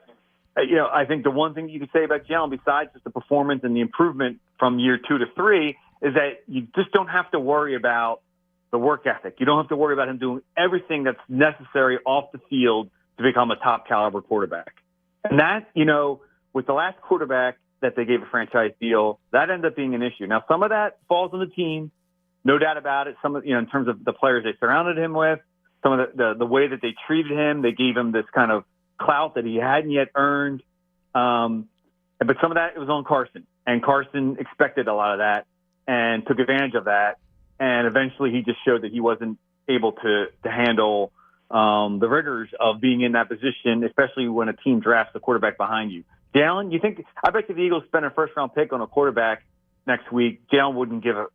E: I think the one thing you can say about Jalen, besides just the performance and the improvement from year 2 to 3, is that you just don't have to worry about the work ethic. You don't have to worry about him doing everything that's necessary off the field to become a top caliber quarterback. And that, with the last quarterback that they gave a franchise deal, that ended up being an issue. Now, some of that falls on the team, no doubt about it. Some of, in terms of the players they surrounded him with, some of the way that they treated him, they gave him this kind of clout that he hadn't yet earned. But some of that, it was on Carson, and Carson expected a lot of that and took advantage of that. And eventually he just showed that he wasn't able to handle the rigors of being in that position, especially when a team drafts a quarterback behind you. Jalen, I bet you the Eagles spend a first-round pick on a quarterback next week, Jalen wouldn't give a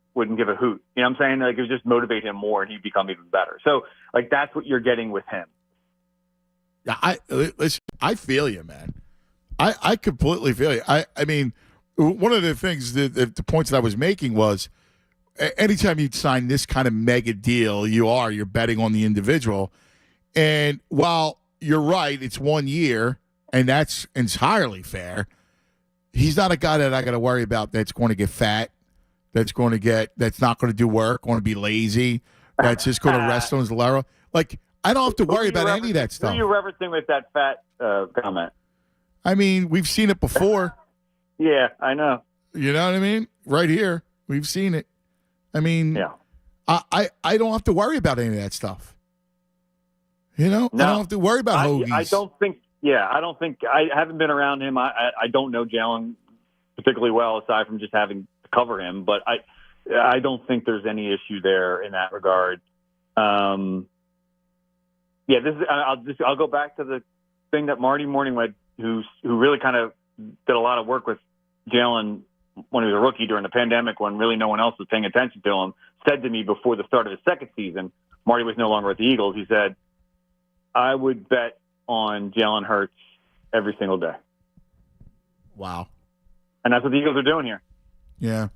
E: hoot. You know what I'm saying? Like, it would just motivate him more and he'd become even better. So, like, that's what you're getting with him.
B: Yeah, I feel you, man. I completely feel you. I mean, one of the things, the points that I was making was, anytime you sign this kind of mega deal, you're betting on the individual. And while you're right, it's 1 year, and that's entirely fair, he's not a guy that I got to worry about that's going to get fat, that's not going to do work, going to be lazy, that's just going to rest on his laurel. Like, I don't have to worry about any of that stuff.
E: Who are you referencing with that fat comment?
B: I mean, we've seen it before.
E: Yeah, I know.
B: You know what I mean? Right here. We've seen it. I mean, I don't have to worry about any of that stuff. You know?
E: No.
B: I don't have to worry about hoagies.
E: I don't think I haven't been around him. I don't know Jalen particularly well, aside from just having to cover him, but I don't think there's any issue there in that regard. I'll go back to the thing that Marty Morningwood, who really kind of did a lot of work with Jalen when he was a rookie during the pandemic, when really no one else was paying attention to him, said to me before the start of his second season, Marty was no longer at the Eagles. He said, I would bet on Jalen Hurts every single day.
B: Wow.
E: And that's what the Eagles are doing here.
B: Yeah.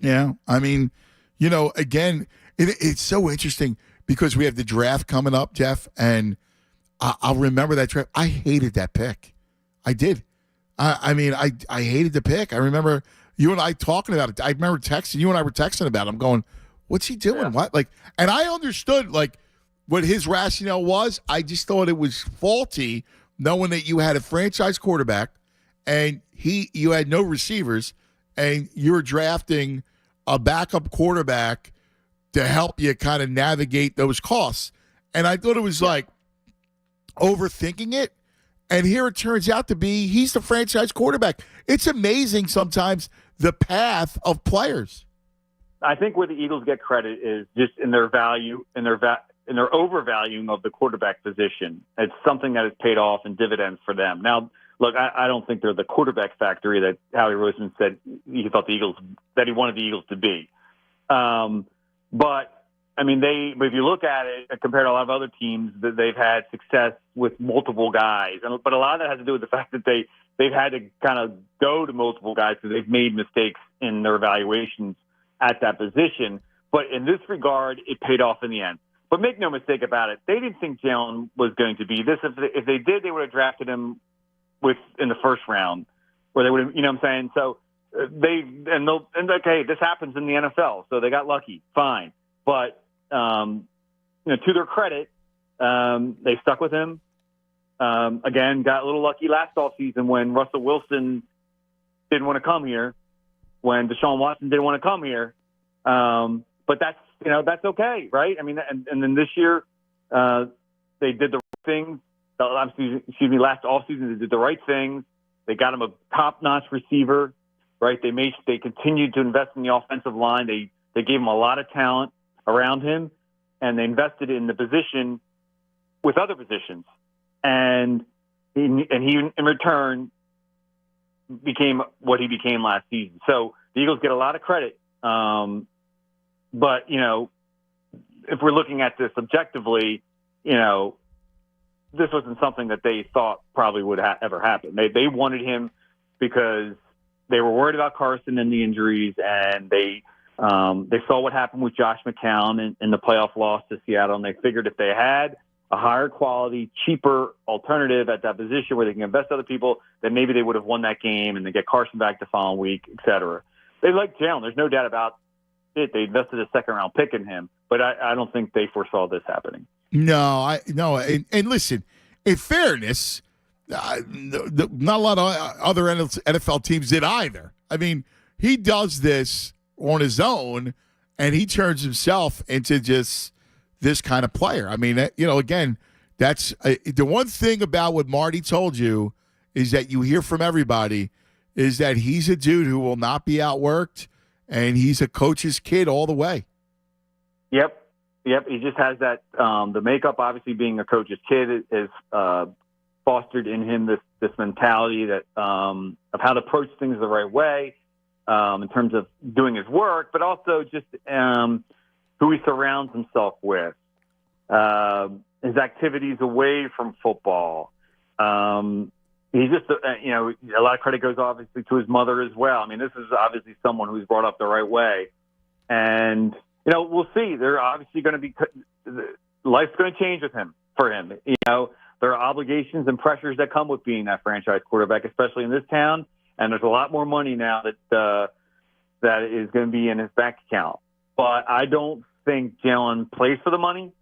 B: Yeah. I mean, again, it's so interesting because we have the draft coming up, Jeff, and I'll remember that draft. I hated that pick. I did. I hated the pick. I remember you and I talking about it. I remember texting you and I were texting about it. I'm going, what's he doing?
E: Yeah.
B: What? And I understood what his rationale was. I just thought it was faulty, knowing that you had a franchise quarterback and you had no receivers, and you were drafting a backup quarterback to help you kind of navigate those costs. And I thought it was overthinking it. And here it turns out to be he's the franchise quarterback. It's amazing sometimes the path of players.
E: I think where the Eagles get credit is just in their value, in their overvaluing of the quarterback position. It's something that has paid off in dividends for them. Now, look, I don't think they're the quarterback factory that Howie Roseman said he thought that he wanted the Eagles to be. But I mean, if you look at it compared to a lot of other teams, that they've had success with multiple guys, but a lot of that has to do with the fact that they've had to kind of go to multiple guys because they've made mistakes in their evaluations at that position. But in this regard, it paid off in the end. But make no mistake about it, they didn't think Jalen was going to be this. If they did, they would have drafted him in the first round, where they would have, you know what I'm saying? So okay, this happens in the NFL, so they got lucky, fine. But to their credit, they stuck with him. Again, got a little lucky last offseason when Russell Wilson didn't want to come here, when Deshaun Watson didn't want to come here. But that's okay, right? I mean, and then this year they did the right things. Last offseason they did the right things. They got him a top-notch receiver, right? They continued to invest in the offensive line. They gave him a lot of talent around him, and they invested in the position with other positions. And he in return became what he became last season. So the Eagles get a lot of credit. But, if we're looking at this objectively, this wasn't something that they thought probably would ever happen. They wanted him because they were worried about Carson and the injuries, and they saw what happened with Josh McCown in the playoff loss to Seattle, and they figured if they had a higher quality, cheaper alternative at that position where they can invest other people, then maybe they would have won that game and they get Carson back the following week, et cetera. They like Jalen. There's no doubt about it. They invested a second-round pick in him, but I don't think they foresaw this happening.
B: No. And listen, in fairness, not a lot of other NFL teams did either. I mean, he does this on his own, and he turns himself into just this kind of player. I mean, again, that's the one thing about what Marty told you is that you hear from everybody is that he's a dude who will not be outworked, and he's a coach's kid all the way. Yep.
E: He just has that the makeup. Obviously, being a coach's kid is fostered in him this mentality that of how to approach things the right way in terms of doing his work, but also just who he surrounds himself with, his activities away from football. He's just, a lot of credit goes obviously to his mother as well. I mean, this is obviously someone who's brought up the right way. And, we'll see. They're obviously going to be, life's going to change for him. There are obligations and pressures that come with being that franchise quarterback, especially in this town. And there's a lot more money now that is going to be in his bank account. But I don't think Jalen plays for the money.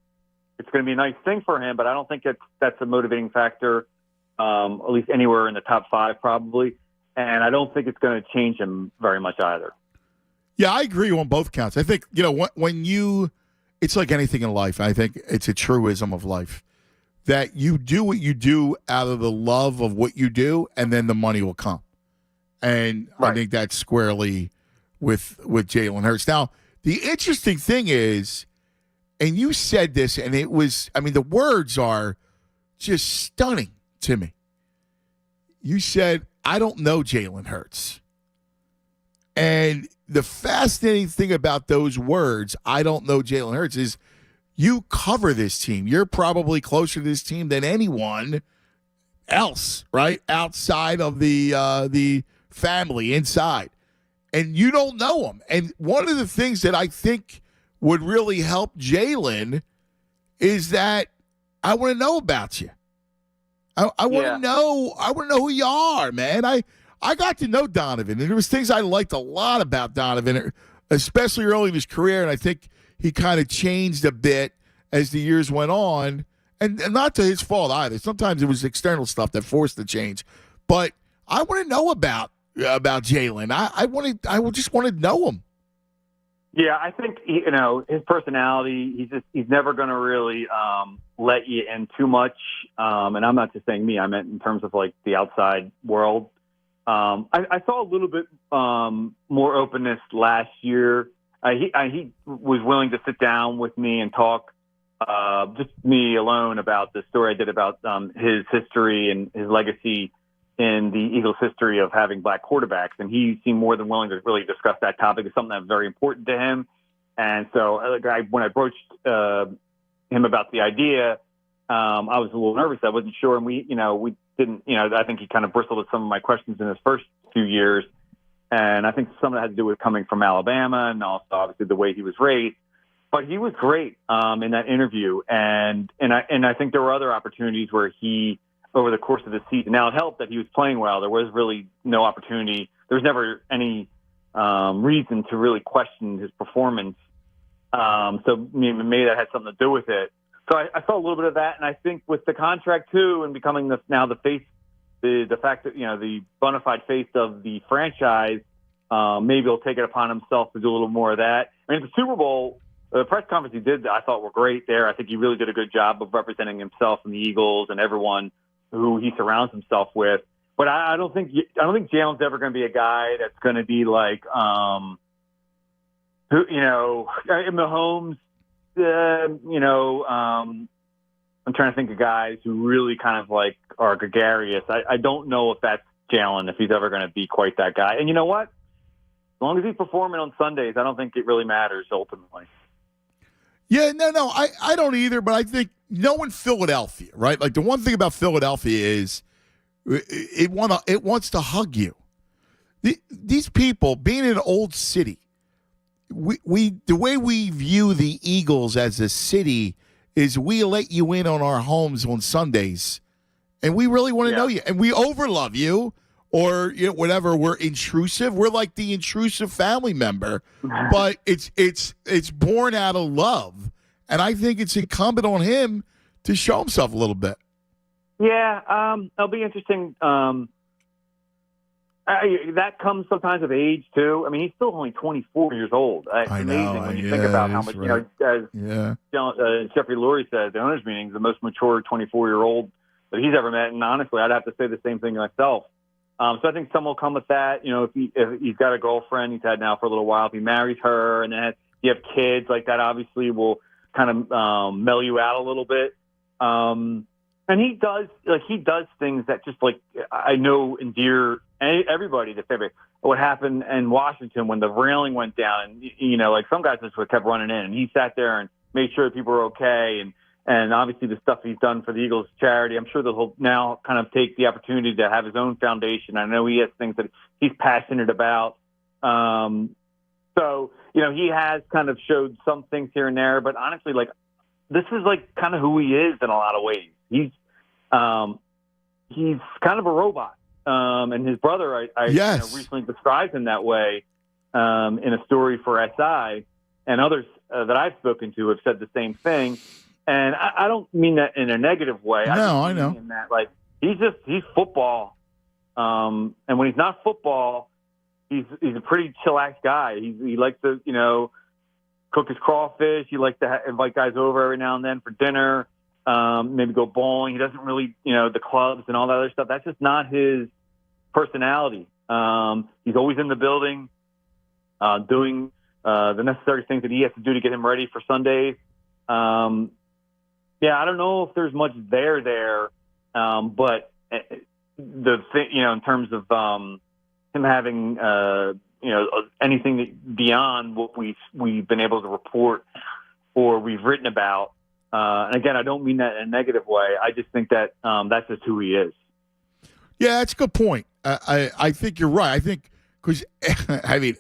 E: It's going to be a nice thing for him, but I don't think that's a motivating factor, at least anywhere in the top 5 probably. And I don't think it's going to change him very much either.
B: Yeah, I agree on both counts. I think, when it's like anything in life. I think it's a truism of life that you do what you do out of the love of what you do, and then the money will come. And right. I think that's squarely with Jalen Hurts. Now, the interesting thing is, and you said this, and it was, the words are just stunning to me. You said, I don't know Jalen Hurts. And the fascinating thing about those words, I don't know Jalen Hurts, is you cover this team. You're probably closer to this team than anyone else, right? Outside of the family inside. And you don't know them. And one of the things that I think would really help Jalen is that I want to know about you. I want to know who you are, man. I got to know Donovan, and there was things I liked a lot about Donovan, especially early in his career, and I think he kind of changed a bit as the years went on, and not to his fault either. Sometimes it was external stuff that forced the change. But I want to know about Jalen. I just want to know him.
E: Yeah, I think his personality. He's never going to really let you in too much. And I'm not just saying me. I meant in terms of like the outside world. I saw a little bit more openness last year. He was willing to sit down with me and talk, just me alone, about the story I did about his history and his legacy in the Eagles' history of having black quarterbacks. And he seemed more than willing to really discuss that topic. It's something that's very important to him. And so when I broached him about the idea, I was a little nervous. I wasn't sure. And we didn't, I think he kind of bristled at some of my questions in his first few years. And I think some of that had to do with coming from Alabama and also obviously the way he was raised. But he was great in that interview. And I think there were other opportunities where he, over the course of the season. Now, it helped that he was playing well. There was really no opportunity. There was never any reason to really question his performance. So maybe that had something to do with it. So I saw a little bit of that. And I think with the contract, too, and becoming the face, the fact that, the bona fide face of the franchise, maybe he'll take it upon himself to do a little more of that. I mean, the Super Bowl, the press conference he did, I thought were great there. I think he really did a good job of representing himself and the Eagles and everyone who he surrounds himself with. But I don't think Jalen's ever going to be a guy that's going to be like, Mahomes, I'm trying to think of guys who really kind of like are gregarious. I don't know if that's Jalen, if he's ever going to be quite that guy. And you know what? As long as he's performing on Sundays, I don't think it really matters ultimately.
B: Yeah, no, I don't either, but I think knowing Philadelphia, right? Like the one thing about Philadelphia is it wants to hug you. These people, being in an old city, the way we view the Eagles as a city is we let you in on our homes on Sundays, and we really want to know you, and we overlove you, or whatever. We're intrusive. We're like the intrusive family member, but it's born out of love, and I think it's incumbent on him to show himself a little bit.
E: Yeah, it'll be interesting. That comes sometimes with age too. I mean, he's still only 24 years old. It's amazing when you think about how much,
B: right.
E: As Jeffrey Lurie said at the owners' meeting, he's the most mature 24-year-old that he's ever met. And honestly, I'd have to say the same thing myself. So I think some will come with that. If he's got a girlfriend he's had now for a little while, if he marries her and then you have kids, like that obviously will kind of mellow you out a little bit. And he does things that just like I know endear everybody to favorite. What happened in Washington when the railing went down, and like some guys just kept running in, and he sat there and made sure people were okay, and obviously the stuff he's done for the Eagles charity. I'm sure that he'll now kind of take the opportunity to have his own foundation. I know he has things that he's passionate about. So he has kind of showed some things here and there, but honestly, like this is like kind of who he is in a lot of ways. He's kind of a robot. And his brother, I recently described him that way in a story for SI, and others that I've spoken to have said the same thing. And I don't mean that in a negative way.
B: I know.
E: In that, like he's football, and when he's not football, he's a pretty chillax guy. He likes to cook his crawfish. He likes to invite guys over every now and then for dinner. Maybe go bowling. He doesn't really, the clubs and all that other stuff. That's just not his personality. He's always in the building, doing the necessary things that he has to do to get him ready for Sundays. I don't know if there's much there, but the thing, in terms of him having, anything beyond what we've been able to report or we've written about. And again, I don't mean that in a negative way. I just think that that's just who he is.
B: Yeah, that's a good point. I think you're right. I think because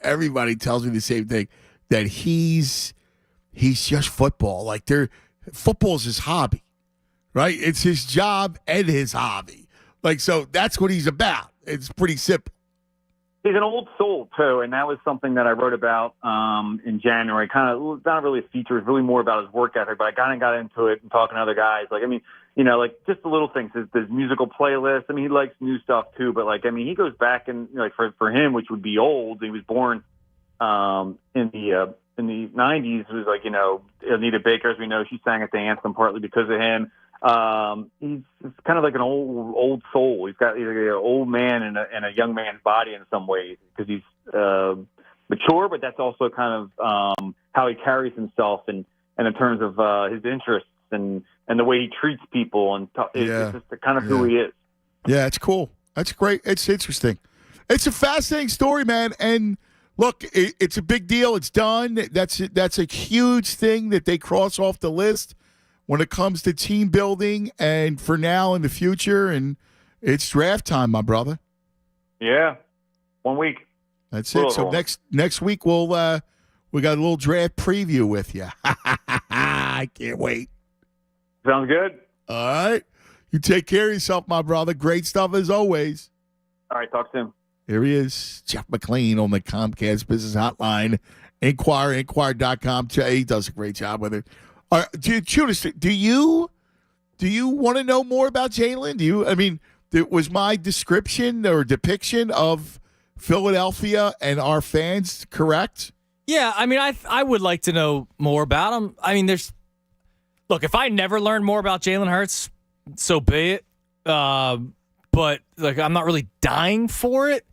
B: everybody tells me the same thing, that he's just football. Like football's his hobby, right? It's his job and his hobby. Like so, that's what he's about. It's pretty simple.
E: He's an old soul, too, and that was something that I wrote about in January. Kind of not really a feature, it's really more about his work ethic, but I kind of got into it and talking to other guys. Like, I mean, like just the little things, his musical playlist. I mean, he likes new stuff, too, but, like, I mean, he goes back and, like, for him, which would be old, he was born in the 90s. It was like, Anita Baker, as we know, she sang at the anthem partly because of him. He's kind of like an old soul. He's like an old man in a young man's body in some ways because he's mature, but that's also kind of how he carries himself and in terms of his interests and the way he treats people and it's just the kind of who he is.
B: Yeah, it's cool. That's great. It's interesting. It's a fascinating story, man. And look, it's a big deal. It's done. That's a huge thing that they cross off the list when it comes to team building and for now in the future. And it's draft time, my brother.
E: Yeah. 1 week.
B: That's it. So next week we got a little draft preview with you. I can't wait.
E: Sounds good.
B: All right. You take care of yourself, my brother. Great stuff as always.
E: All right. Talk soon.
B: Here he is, Jeff McLean on the Comcast Business Hotline. Inquire.com. He does a great job with it. Do you want to know more about Jalen? Was my description or depiction of Philadelphia and our fans correct?
C: Yeah, I would like to know more about him. Look, if I never learn more about Jalen Hurts, so be it. But I'm not really dying for it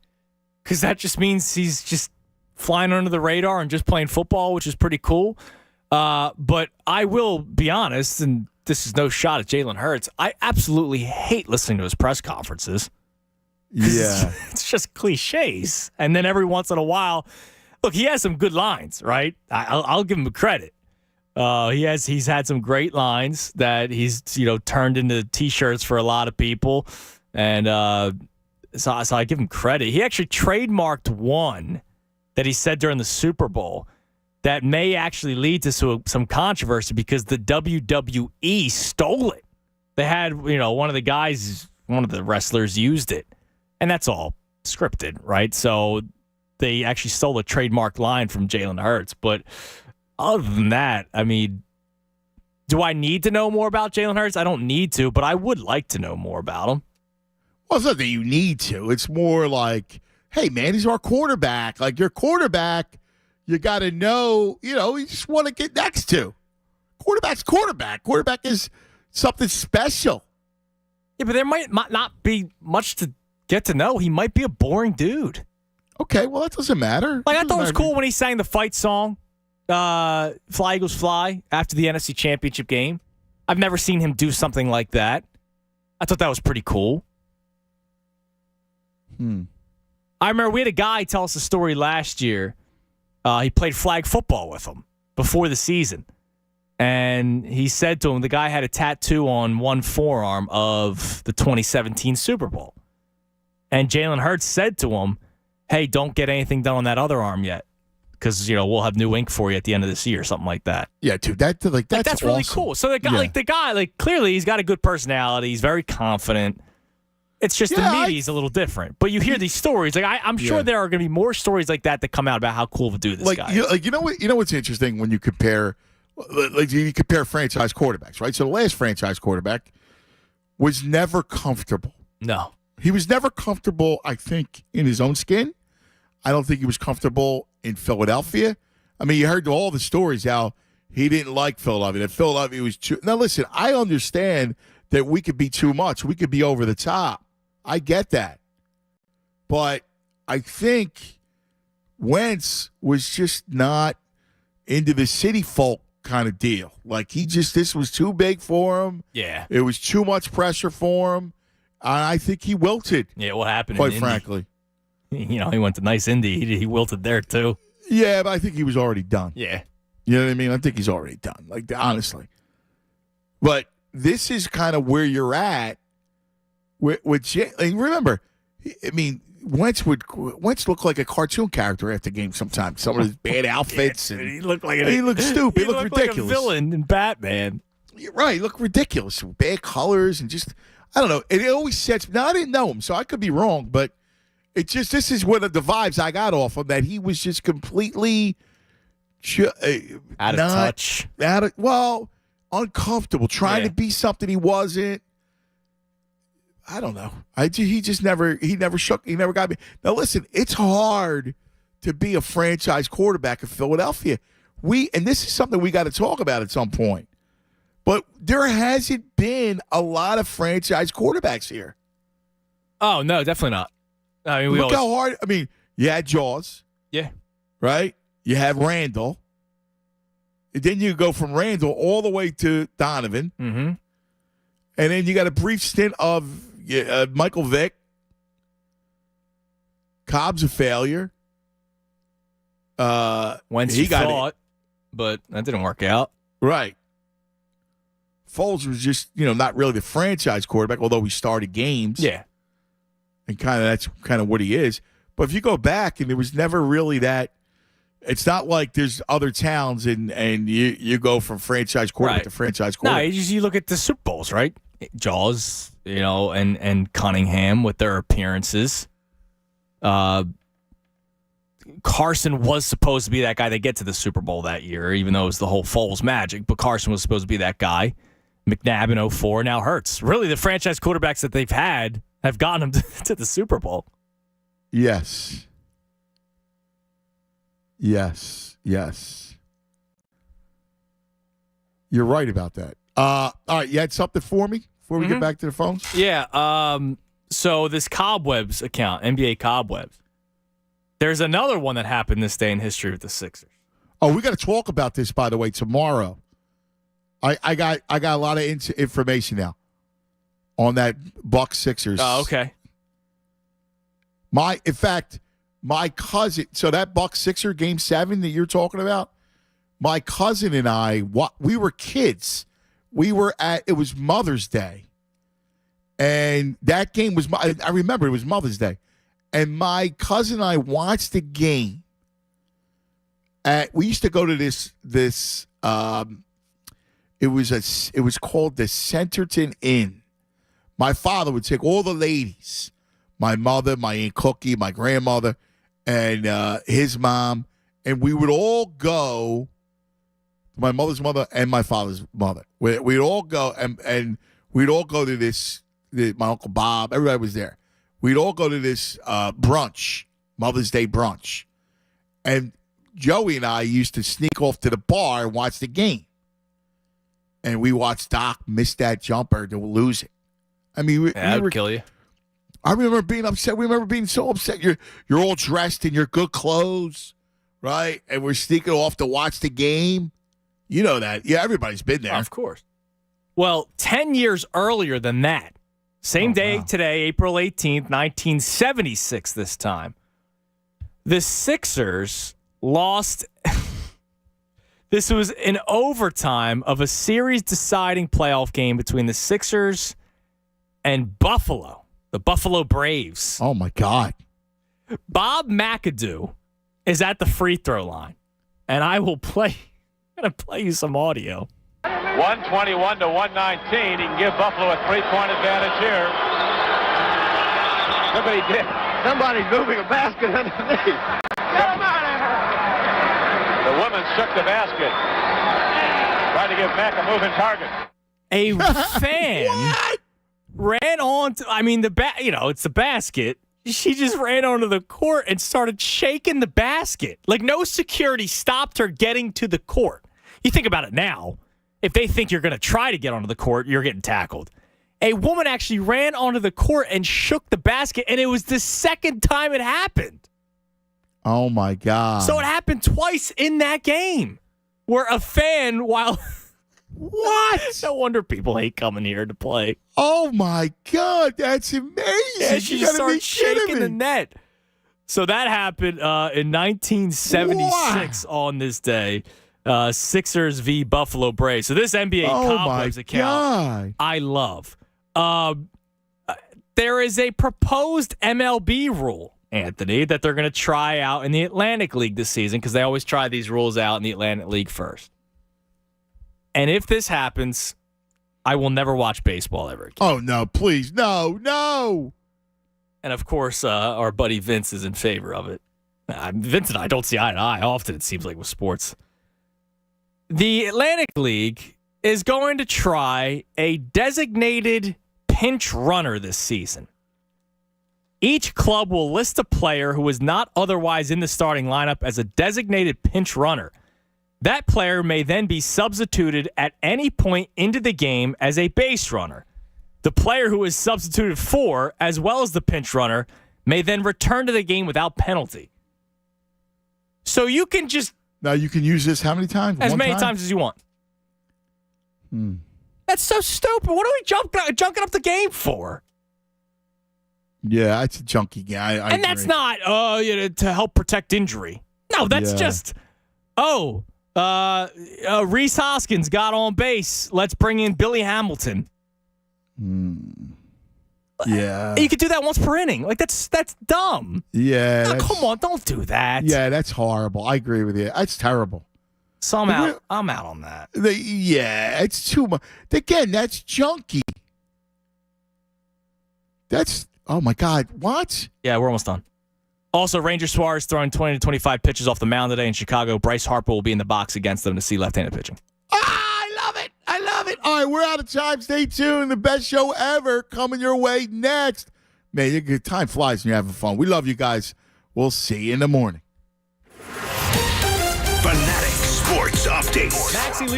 C: because that just means he's just flying under the radar and just playing football, which is pretty cool. But I will be honest, and this is no shot at Jalen Hurts. I absolutely hate listening to his press conferences.
B: Yeah.
C: It's just cliches. And then every once in a while, look, he has some good lines, right? I'll give him credit. He's had some great lines that he's, turned into T-shirts for a lot of people. And so I give him credit. He actually trademarked one that he said during the Super Bowl that may actually lead to some controversy because the WWE stole it. They had, one of the wrestlers used it. And that's all scripted, right? So they actually stole a trademark line from Jalen Hurts. But other than that, do I need to know more about Jalen Hurts? I don't need to, but I would like to know more about him.
B: Well, it's not that you need to. It's more like, hey, man, he's our quarterback. Like, your quarterback, you got to know, you just want to get next to. Quarterback's quarterback. Quarterback is something special.
C: Yeah, but there might not be much to get to know. He might be a boring dude.
B: Okay, well, that doesn't matter.
C: I thought it was cool when he sang the fight song, Fly Eagles Fly, after the NFC Championship game. I've never seen him do something like that. I thought that was pretty cool. I remember we had a guy tell us a story last year. He played flag football with him before the season. And he said to him, the guy had a tattoo on one forearm of the 2017 Super Bowl. And Jalen Hurts said to him, hey, don't get anything done on that other arm yet. Because, we'll have new ink for you at the end of this year, something like that.
B: Yeah, dude, that's
C: really
B: awesome.
C: cool. So the guy, clearly he's got a good personality. He's very confident. It's just the media's a little different. But you hear these stories. I'm sure there are going to be more stories like that come out about how cool of a dude this guy is.
B: You know what's interesting when you compare franchise quarterbacks, right? So the last franchise quarterback was never comfortable.
C: No.
B: He was never comfortable, I think, in his own skin. I don't think he was comfortable in Philadelphia. You heard all the stories how he didn't like Philadelphia. That Philadelphia was too. Now, listen, I understand that we could be too much. We could be over the top. I get that. But I think Wentz was just not into the city folk kind of deal. This was too big for him.
C: Yeah.
B: It was too much pressure for him. I think he wilted.
C: Yeah, what happened
B: quite
C: in
B: frankly.
C: He went to nice Indy. He wilted there, too.
B: Yeah, but I think he was already done.
C: Yeah.
B: You know what I mean? I think he's already done, honestly. But this is kind of where you're at with remember, Wentz looked like a cartoon character after games sometimes. Some of his bad outfits. And
C: he looked like
B: he looked stupid. He looked ridiculous.
C: Like a villain in Batman.
B: You're right. He looked ridiculous. Bad colors and just, I don't know. It always sets, now I didn't know him, so I could be wrong, but It's just this is one of the vibes I got off of that he was just completely
C: out of touch,
B: uncomfortable, trying to be something he wasn't. I don't know. He never got me. Now listen, it's hard to be a franchise quarterback in Philadelphia. And this is something we got to talk about at some point. But there hasn't been a lot of franchise quarterbacks here.
C: Oh no, definitely not. I mean,
B: look how hard. I mean, you had Jaws.
C: Yeah.
B: Right? You have Randall. And then you go from Randall all the way to Donovan.
C: Mm-hmm.
B: And then you got a brief stint of Michael Vick. Cobb's a failure.
C: Wentz he thought, but that didn't work out.
B: Right. Foles was just, not really the franchise quarterback, although he started games.
C: Yeah.
B: And that's kind of what he is. But if you go back, and there was never really that. It's not like there's other towns and you go from franchise quarterback to franchise quarterback.
C: No, you look at the Super Bowls, right? Jaws, and Cunningham with their appearances. Carson was supposed to be that guy that get to the Super Bowl that year, even though it was the whole Foles magic. But Carson was supposed to be that guy. McNabb in 2004, now Hurts. Really, the franchise quarterbacks that they've had have gotten them to the Super Bowl.
B: Yes. You're right about that. All right, you had something for me before we get back to the phones?
C: Yeah. So this Cobwebs account, NBA Cobwebs, there's another one that happened this day in history with the Sixers.
B: Oh, we got to talk about this, by the way, tomorrow. I got a lot of information now on that Bucks Sixers.
C: Oh, okay.
B: In fact, my cousin, so that Bucks Sixer Game 7 that you're talking about, my cousin and I, we were kids. It was Mother's Day. And that game was, I remember it was Mother's Day. And my cousin and I watched the game. We used to go to this it was called the Centerton Inn. My father would take all the ladies, my mother, my Aunt Cookie, my grandmother, and his mom, and we would all go, my mother's mother and my father's mother. We'd all go, and we'd all go to this, my Uncle Bob, everybody was there. We'd all go to this brunch, Mother's Day brunch. And Joey and I used to sneak off to the bar and watch the game. And we watched Doc miss that jumper to lose it. I mean,
C: that would kill you.
B: I remember being upset. We remember being so upset. You're all dressed in your good clothes, right? And we're sneaking off to watch the game. You know that. Yeah, everybody's been there.
C: Of course. Well, 10 years earlier than that, same day today, April 18th, 1976 this time, the Sixers lost. This was an overtime of a series-deciding playoff game between the Sixers and Buffalo, the Buffalo Braves.
B: Oh, my God.
C: Bob McAdoo is at the free throw line, and I'm going to play you some audio.
R: 121 to 119. He can give Buffalo a 3-point advantage here. Somebody's moving a basket underneath. Get him out of here. The woman shook the basket. Trying to give Mac a moving target.
C: A fan ran on to, it's the basket. She just ran onto the court and started shaking the basket. Like no security stopped her getting to the court. You think about it now. If they think you're going to try to get onto the court, you're getting tackled. A woman actually ran onto the court and shook the basket, and it was the second time it happened.
B: Oh, my God.
C: So it happened twice in that game where a fan, while...
B: What?
C: No wonder people hate coming here to play.
B: Oh, my God. That's amazing.
C: Yeah, she just started shaking the net. So that happened in 1976 on this day. Sixers v. Buffalo Braves. So this NBA Cobwebs account, I love. There is a proposed MLB rule, Anthony, that they're going to try out in the Atlantic League this season because they always try these rules out in the Atlantic League first. And if this happens, I will never watch baseball ever again.
B: Oh, no, please. No.
C: And, of course, our buddy Vince is in favor of it. Vince and I don't see eye to eye often, it seems like, with sports. The Atlantic League is going to try a designated pinch runner this season. Each club will list a player who is not otherwise in the starting lineup as a designated pinch runner. That player may then be substituted at any point into the game as a base runner. The player who is substituted for, as well as the pinch runner, may then return to the game without penalty. So you can just...
B: Now, you can use this how many times?
C: As many times as you want. That's so stupid. What are we junking up the game for?
B: Yeah, it's a junky game. I
C: and that's
B: agree.
C: not to help protect injury. No, that's just, Reese Hoskins got on base. Let's bring in Billy Hamilton.
B: Yeah.
C: You could do that once per inning. Like, that's dumb.
B: Yeah.
C: No, come on, don't do that.
B: Yeah, that's horrible. I agree with you. That's terrible.
C: So I'm out on that.
B: Yeah, it's too much. Again, that's junky. That's, oh my God, what?
C: Yeah, we're almost done. Also, Ranger Suarez throwing 20 to 25 pitches off the mound today in Chicago. Bryce Harper will be in the box against them to see left-handed pitching.
B: I love it. I love it. All right, we're out of time. Stay tuned. The best show ever coming your way next. Man, time flies when you're having fun. We love you guys. We'll see you in the morning.
A: Fanatic Sports Update.
C: Maxie leads